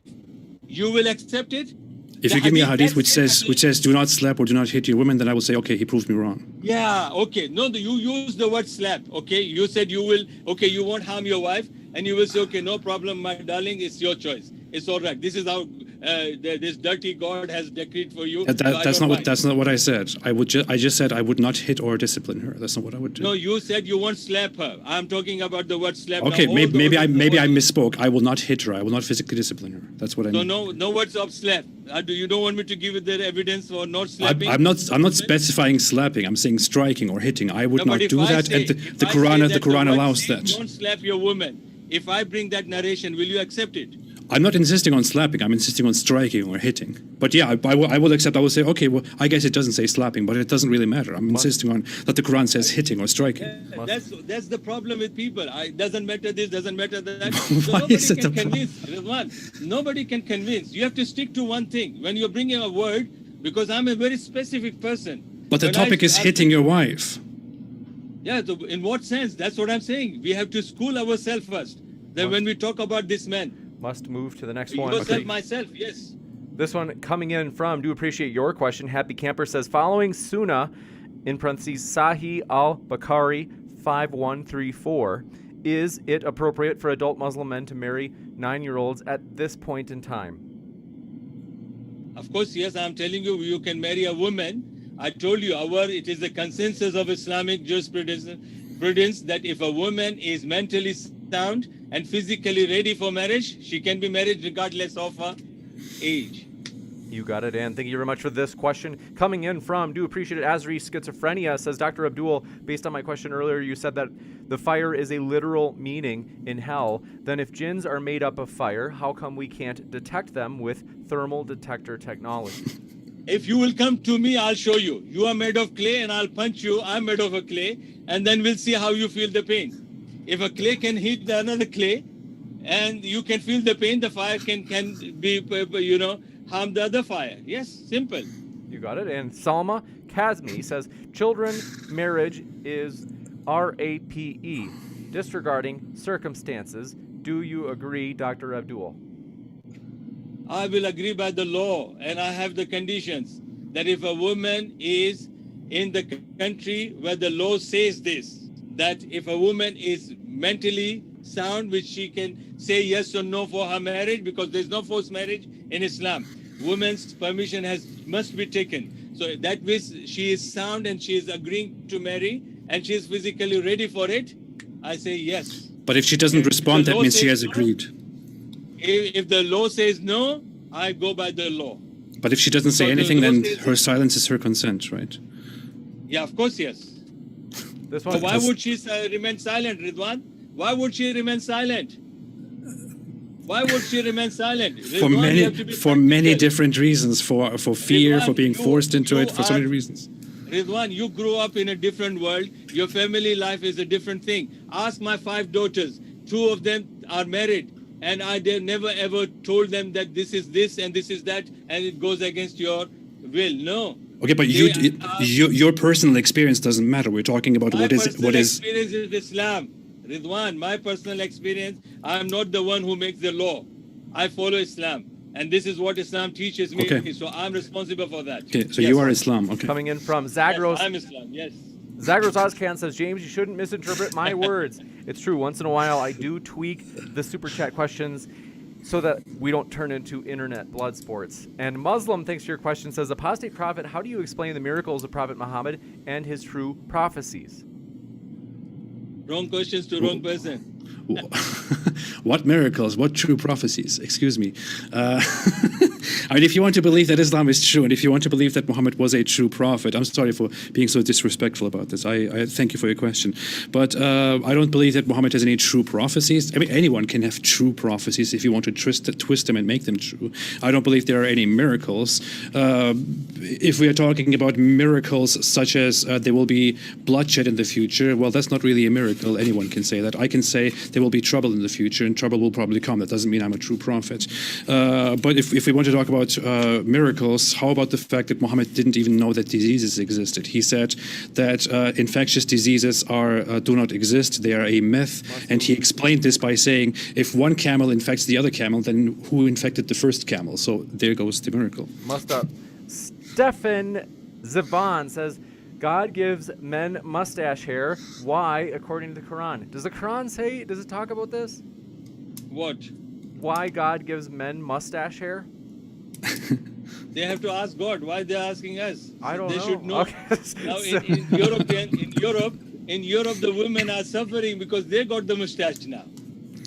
you will accept it. If you give me a hadith which says do not slap or do not hit your women, then I will say, okay, he proved me wrong. Yeah, okay. No, you use the word slap, okay? You said you will, okay, you won't harm your wife, and you will say, okay, no problem, my darling, it's your choice. It's all right. This is how this dirty God has decreed for you. That's not what I said. I just said I would not hit or discipline her. That's not what I would do. No, you said you won't slap her. I'm talking about the word slap. Okay, now, maybe I misspoke. I will not hit her. I will not physically discipline her. That's what I mean. No words of slap. You don't want me to give you the evidence for not slapping? I'm not specifying slapping. I'm saying striking or hitting. I would not do that, and the Quran allows that. Don't slap your woman. If I bring that narration, will you accept it? I'm not insisting on slapping. I'm insisting on striking or hitting. But yeah, I will accept. I will say, okay, well, I guess it doesn't say slapping, but it doesn't really matter. I'm insisting on that the Quran says hitting or striking. That's the problem with people. Doesn't matter this, doesn't matter that. Nobody can convince. You have to stick to one thing. When you're bringing a word, because I'm a very specific person. But the topic is hitting your wife. Yeah, so in what sense? That's what I'm saying. We have to school ourselves first. Then when we talk about this man. Must move to the next one. Myself, yes. This one coming in from, do appreciate your question. Happy Camper says, following Sunnah, in parentheses, Sahih al-Bukhari 5134, is it appropriate for adult Muslim men to marry 9-year-olds at this point in time? Of course, yes, I'm telling you, you can marry a woman. I told you, it is the consensus of Islamic jurisprudence that if a woman is mentally sound and physically ready for marriage, she can be married regardless of her age. You got it, and thank you very much for this question. Coming in from, do appreciate it, Azri Schizophrenia says, Dr. Abdul, based on my question earlier, you said that the fire is a literal meaning in hell. Then if jinns are made up of fire, how come we can't detect them with thermal detector technology? If you will come to me, I'll show you. You are made of clay and I'll punch you. I'm made of a clay, and then we'll see how you feel the pain. If a clay can hit another clay and you can feel the pain, the fire can be, harm the other fire. Yes, simple. You got it. And Salma Kazmi says, children marriage is RAPE, disregarding circumstances. Do you agree, Dr. Abdul? I will agree by the law, and I have the conditions that if a woman is in the country where the law says this, that if a woman is mentally sound which she can say yes or no for her marriage, because there's no forced marriage in Islam. Women's permission must be taken. So that means she is sound and she is agreeing to marry and she is physically ready for it. I say yes. But if she doesn't respond, that means she has agreed. If the law says no, I go by the law. But if she doesn't say anything, then her silence is her consent, right? Yeah, of course, yes. This So one, why would she remain silent, Ridwan? Why would she remain silent? Why would she remain silent? Ridwan, for many different reasons, for fear, Ridwan, for being forced into it, for so are- many reasons. Ridwan, you grew up in a different world. Your family life is a different thing. Ask my 5 daughters. 2 of them are married. And I never ever told them that this is this and this is that, and it goes against your will. No. Okay, but your personal experience doesn't matter. We're talking about My what is experience is Islam. Ridwan, my personal experience, I'm not the one who makes the law. I follow Islam. And this is what Islam teaches me. Okay. So I'm responsible for that. Okay, so Yes, you are Islam. Okay. coming in from Zagros. Yes, I'm Islam, yes. Zagros Ozcan says, James, you shouldn't misinterpret my words. It's true. Once in a while, I do tweak the super chat questions so that we don't turn into internet blood sports. And Muslim, thanks for your question, says, Apostate Prophet, how do you explain the miracles of Prophet Muhammad and his true prophecies? Wrong questions to wrong person. What miracles? What true prophecies? Excuse me. I mean, if you want to believe that Islam is true, and if you want to believe that Muhammad was a true prophet, I'm sorry for being so disrespectful about this. I thank you for your question. But I don't believe that Muhammad has any true prophecies. I mean, anyone can have true prophecies if you want to twist them and make them true. I don't believe there are any miracles. If we are talking about miracles such as there will be bloodshed in the future, well, that's not really a miracle. Anyone can say that. I can say there will be trouble in the future, and trouble will probably come. That doesn't mean I'm a true prophet. But if we want to talk about miracles, how about the fact that Muhammad didn't even know that diseases existed? He said that infectious diseases do not exist. They are a myth. And he explained this by saying, if one camel infects the other camel, then who infected the first camel? So there goes the miracle. Must up. Stefan Zivan says, God gives men mustache hair. Why, according to the Quran? Does the Quran say, does it talk about this? What? Why God gives men mustache hair? They have to ask God. Why they're asking us? I don't they know. should know. Okay. Now in Europe, the women are suffering because they got the mustache now.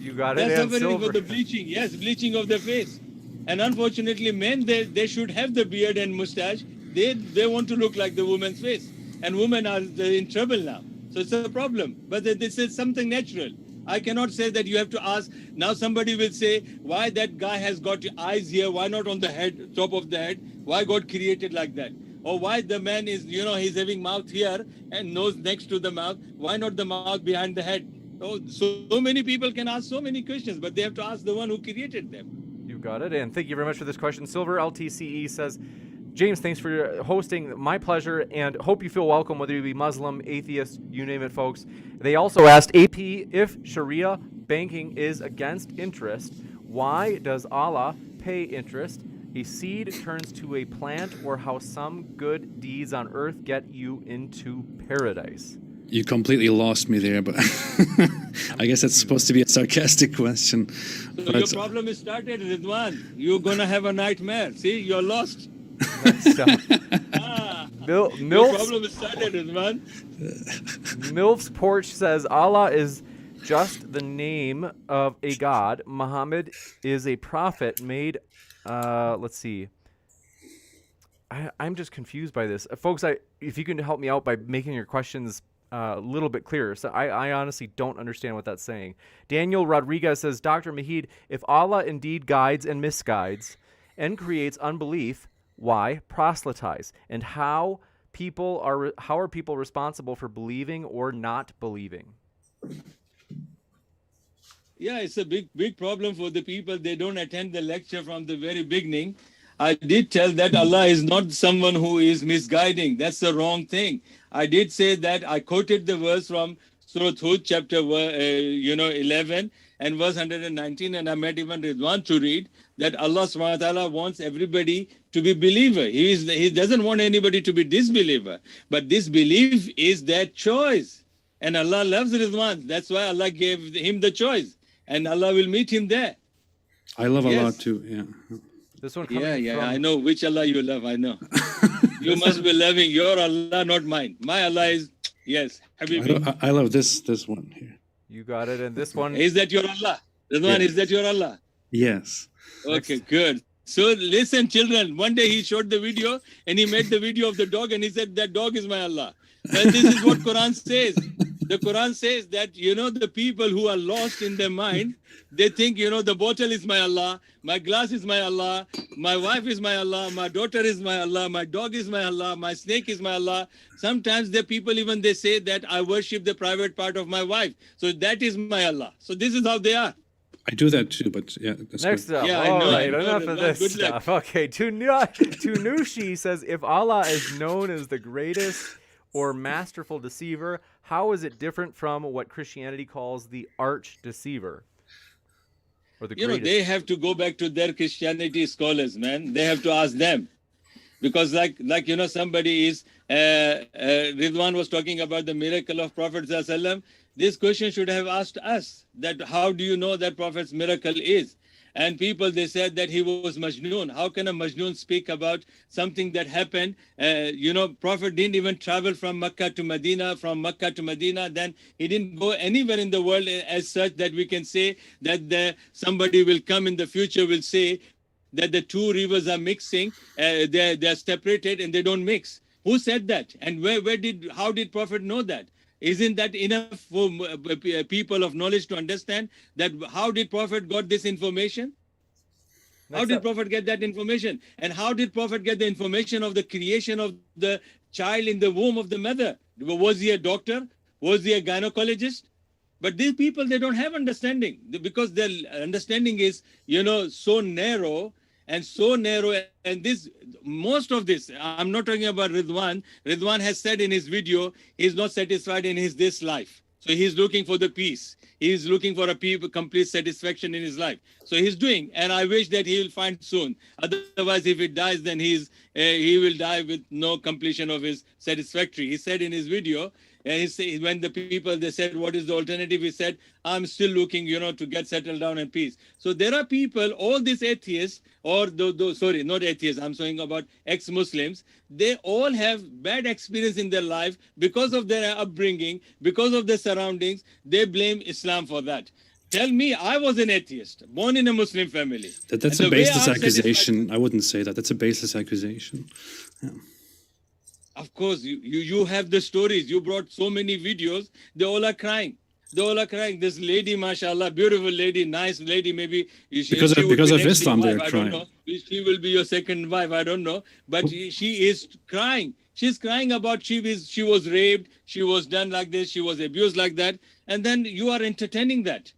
You got it. They're And suffering silver. for the bleaching. Yes, bleaching of their face. And unfortunately, men, they should have the beard and mustache. They want to look like the woman's face. And women are in trouble now. So it's a problem. But this is something natural. I cannot say that you have to ask. Now somebody will say, why that guy has got eyes here? Why not on the head, top of the head? Why God created like that? Or why the man is, he's having mouth here and nose next to the mouth. Why not the mouth behind the head? Oh, so many people can ask so many questions, but they have to ask the one who created them. You got it. And thank you very much for this question. Silver LTCE says, James, thanks for hosting. My pleasure, and hope you feel welcome, whether you be Muslim, atheist, you name it, folks. They also asked AP, if Sharia banking is against interest, why does Allah pay interest? A seed turns to a plant, or how some good deeds on earth get you into paradise. You completely lost me there, but I guess that's supposed to be a sarcastic question. So your problem is started, Ridwan. You're going to have a nightmare. See, you're lost. So, Your Milf's, problem is started, Ridwan. Milf's Porch says Allah is just the name of a god. Muhammad is a prophet made. Let's see. I'm just confused by this, folks. If you can help me out by making your questions a little bit clearer. So I honestly don't understand what that's saying. Daniel Rodriguez says, Dr. Majid, if Allah indeed guides and misguides and creates unbelief, why proselytize? And how are people responsible for believing or not believing? Yeah, it's a big problem for the people. They don't attend the lecture from the very beginning. I did tell that Allah is not someone who is misguiding. That's the wrong thing. I did say that. I quoted the verse from Surah Hud, chapter 11 and verse 119, and I made even Ridwan to read that Allah subhanahu wa ta'ala wants everybody to be believer. He doesn't want anybody to be disbeliever. But disbelief is their choice. And Allah loves Ridwan. That's why Allah gave him the choice. And Allah will meet him there. I love Allah Yes. too. Yeah. This one coming Yeah, from I know which Allah you love. I know. You must be loving your Allah, not mine. My Allah is, yes, Habibi. I love this one here. you got it, and this one Is that your Allah? Ridwan, Yes. is that your Allah? Yes. Okay, good. So listen, children. One day he showed the video and he made the video of the dog and he said that dog is my Allah. And this is what Quran says. The Quran says that, the people who are lost in their mind, they think, the bottle is my Allah, my glass is my Allah, my wife is my Allah, my daughter is my Allah, my dog is my Allah, my snake is my Allah. Sometimes the people even they say that I worship the private part of my wife. So that is my Allah. So this is how they are. I do that too, but yeah. That's Next good. up, Yeah, I all know, right, I know, enough of Ridwan. this Good luck. stuff. Okay, Tunushi says, if Allah is known as the greatest or masterful deceiver, how is it different from what Christianity calls the arch deceiver? Or the greatest? They have to go back to their Christianity scholars, man. They have to ask them. Because somebody is, Ridwan was talking about the miracle of Prophet ﷺ. This question should have asked us, that how do you know that Prophet's miracle is? And people, they said that he was Majnoon. How can a Majnoon speak about something that happened? Prophet didn't even travel from Mecca to Medina, then he didn't go anywhere in the world as such that we can say that somebody will come in the future will say that the two rivers are mixing, they are separated and they don't mix. Who said that? And how did Prophet know that? Isn't that enough for people of knowledge to understand that how did Prophet got this information? How did Prophet get that information? And how did Prophet get the information of the creation of the child in the womb of the mother? Was he a doctor? Was he a gynecologist? But these people, they don't have understanding because their understanding is, so narrow. And most of this, I'm not talking about Ridwan. Ridwan has said in his video, he's not satisfied in this life. So he's looking for the peace. He's looking for a complete satisfaction in his life. So he's doing, and I wish that he will find soon. Otherwise, if he dies, then he will die with no completion of his satisfactory. He said in his video, and when the people, they said, what is the alternative? He said, I'm still looking, to get settled down in peace. So there are people, all these atheists, or sorry, not atheists, I'm saying about ex-Muslims, they all have bad experience in their life because of their upbringing, because of their surroundings. They blame Islam for that. Tell me, I was an atheist, born in a Muslim family. That's a baseless accusation. I wouldn't say that. That's a baseless accusation. Yeah. Of course, you have the stories. You brought so many videos. They all are crying. This lady, mashallah, beautiful lady, nice lady, maybe. Because of Islam, they're crying. I don't know. She will be your second wife, I don't know. But she is crying. She's crying about she was raped, she was done like this, she was abused like that. And then you are entertaining that.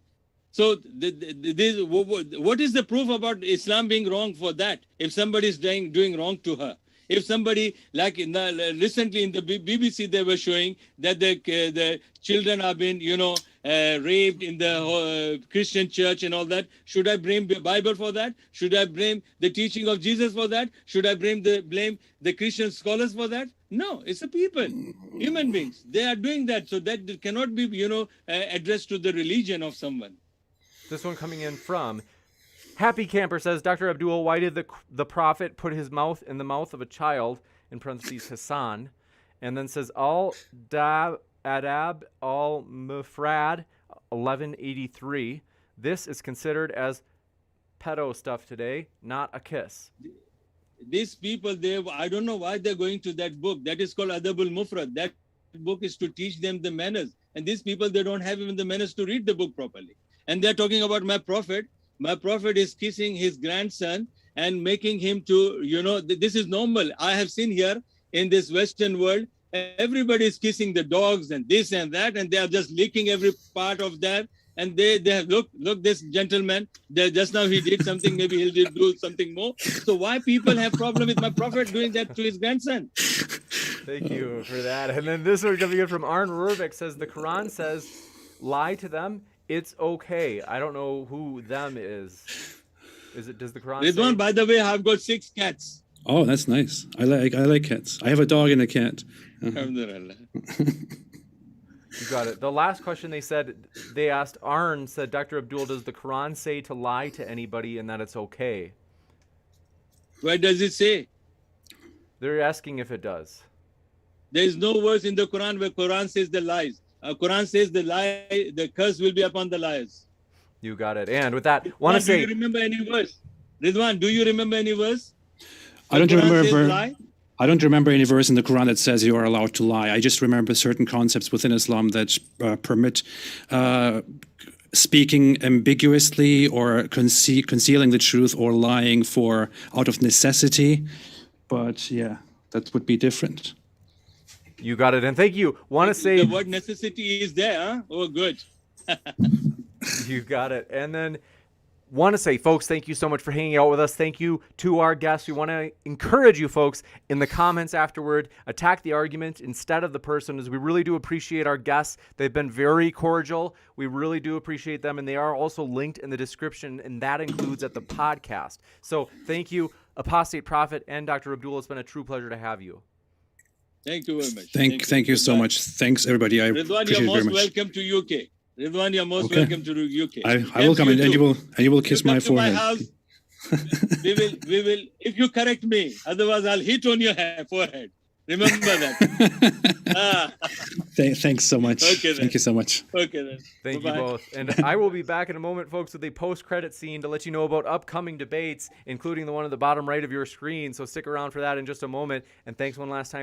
So what is the proof about Islam being wrong for that? If somebody is doing wrong to her. If somebody, like recently in the BBC, they were showing that the children have been, raped in the Christian church and all that. Should I blame the Bible for that? Should I blame the teaching of Jesus for that? Should I blame the Christian scholars for that? No, it's the people, human beings. They are doing that. So that cannot be, addressed to the religion of someone. This one coming in from Happy Camper says, Dr. Abdul, why did the prophet put his mouth in the mouth of a child, in parentheses Hassan, and then says, Adab al-Mufrad 1183. This is considered as pedo stuff today, not a kiss. These people, I don't know why they're going to that book. That is called Adab al-Mufrad. That book is to teach them the manners. And these people, they don't have even the manners to read the book properly. And they're talking about my prophet. My prophet is kissing his grandson and making him to, this is normal. I have seen here in this Western world, everybody is kissing the dogs and this and that, and they are just licking every part of that. And they have, look, this gentleman, just now he did something, maybe he'll do something more. So why people have problem with my prophet doing that to his grandson? Thank you for that. And then this one coming in from Arn Rurvik says, the Quran says, lie to them. It's okay. I don't know who them is. Does the Quran Ridwan, say? by the way, I've got 6 cats. Oh, that's nice. I like cats. I have a dog and a cat. Alhamdulillah. You got it. The last question they asked, Arn said, Dr. Abdul, does the Quran say to lie to anybody and that it's okay? Where does it say? They're asking if it does. There is no verse in the Quran where Quran says the lies. Quran says the curse will be upon the liars. You got it. And with that, want to Do say, you remember any verse? Ridwan, do you remember any verse? I don't remember. Lie? I don't remember any verse in the Quran that says you are allowed to lie. I just remember certain concepts within Islam that permit speaking ambiguously or concealing the truth or lying out of necessity. But yeah, that would be different. you got it. And thank you. Want to say, the word necessity is there, huh? Oh, good. you got it. And then want to say, folks, thank you so much for hanging out with us. Thank you to our guests. We want to encourage you folks in the comments afterward, attack the argument instead of the person, as we really do appreciate our guests. They've been very cordial. We really do appreciate them, and they are also linked in the description, and that includes at the podcast. So thank you, Apostate Prophet and Dr. Abdul. It's been a true pleasure to have you. Thank you very much. Thank you so much. Thanks, everybody. I Ridwan, appreciate you're it very most much. welcome to UK. Ridwan, you're most Okay. welcome to UK. I will come in, and you will kiss my Come to forehead. my house. we will. If you correct me, otherwise I'll hit on your forehead. Remember that. Thanks so much. Okay, then. Thank you so much. Okay then. Thank Bye-bye. you both. And I will be back in a moment, folks, with a post-credit scene to let you know about upcoming debates, including the one at the bottom right of your screen. So stick around for that in just a moment. And thanks one last time.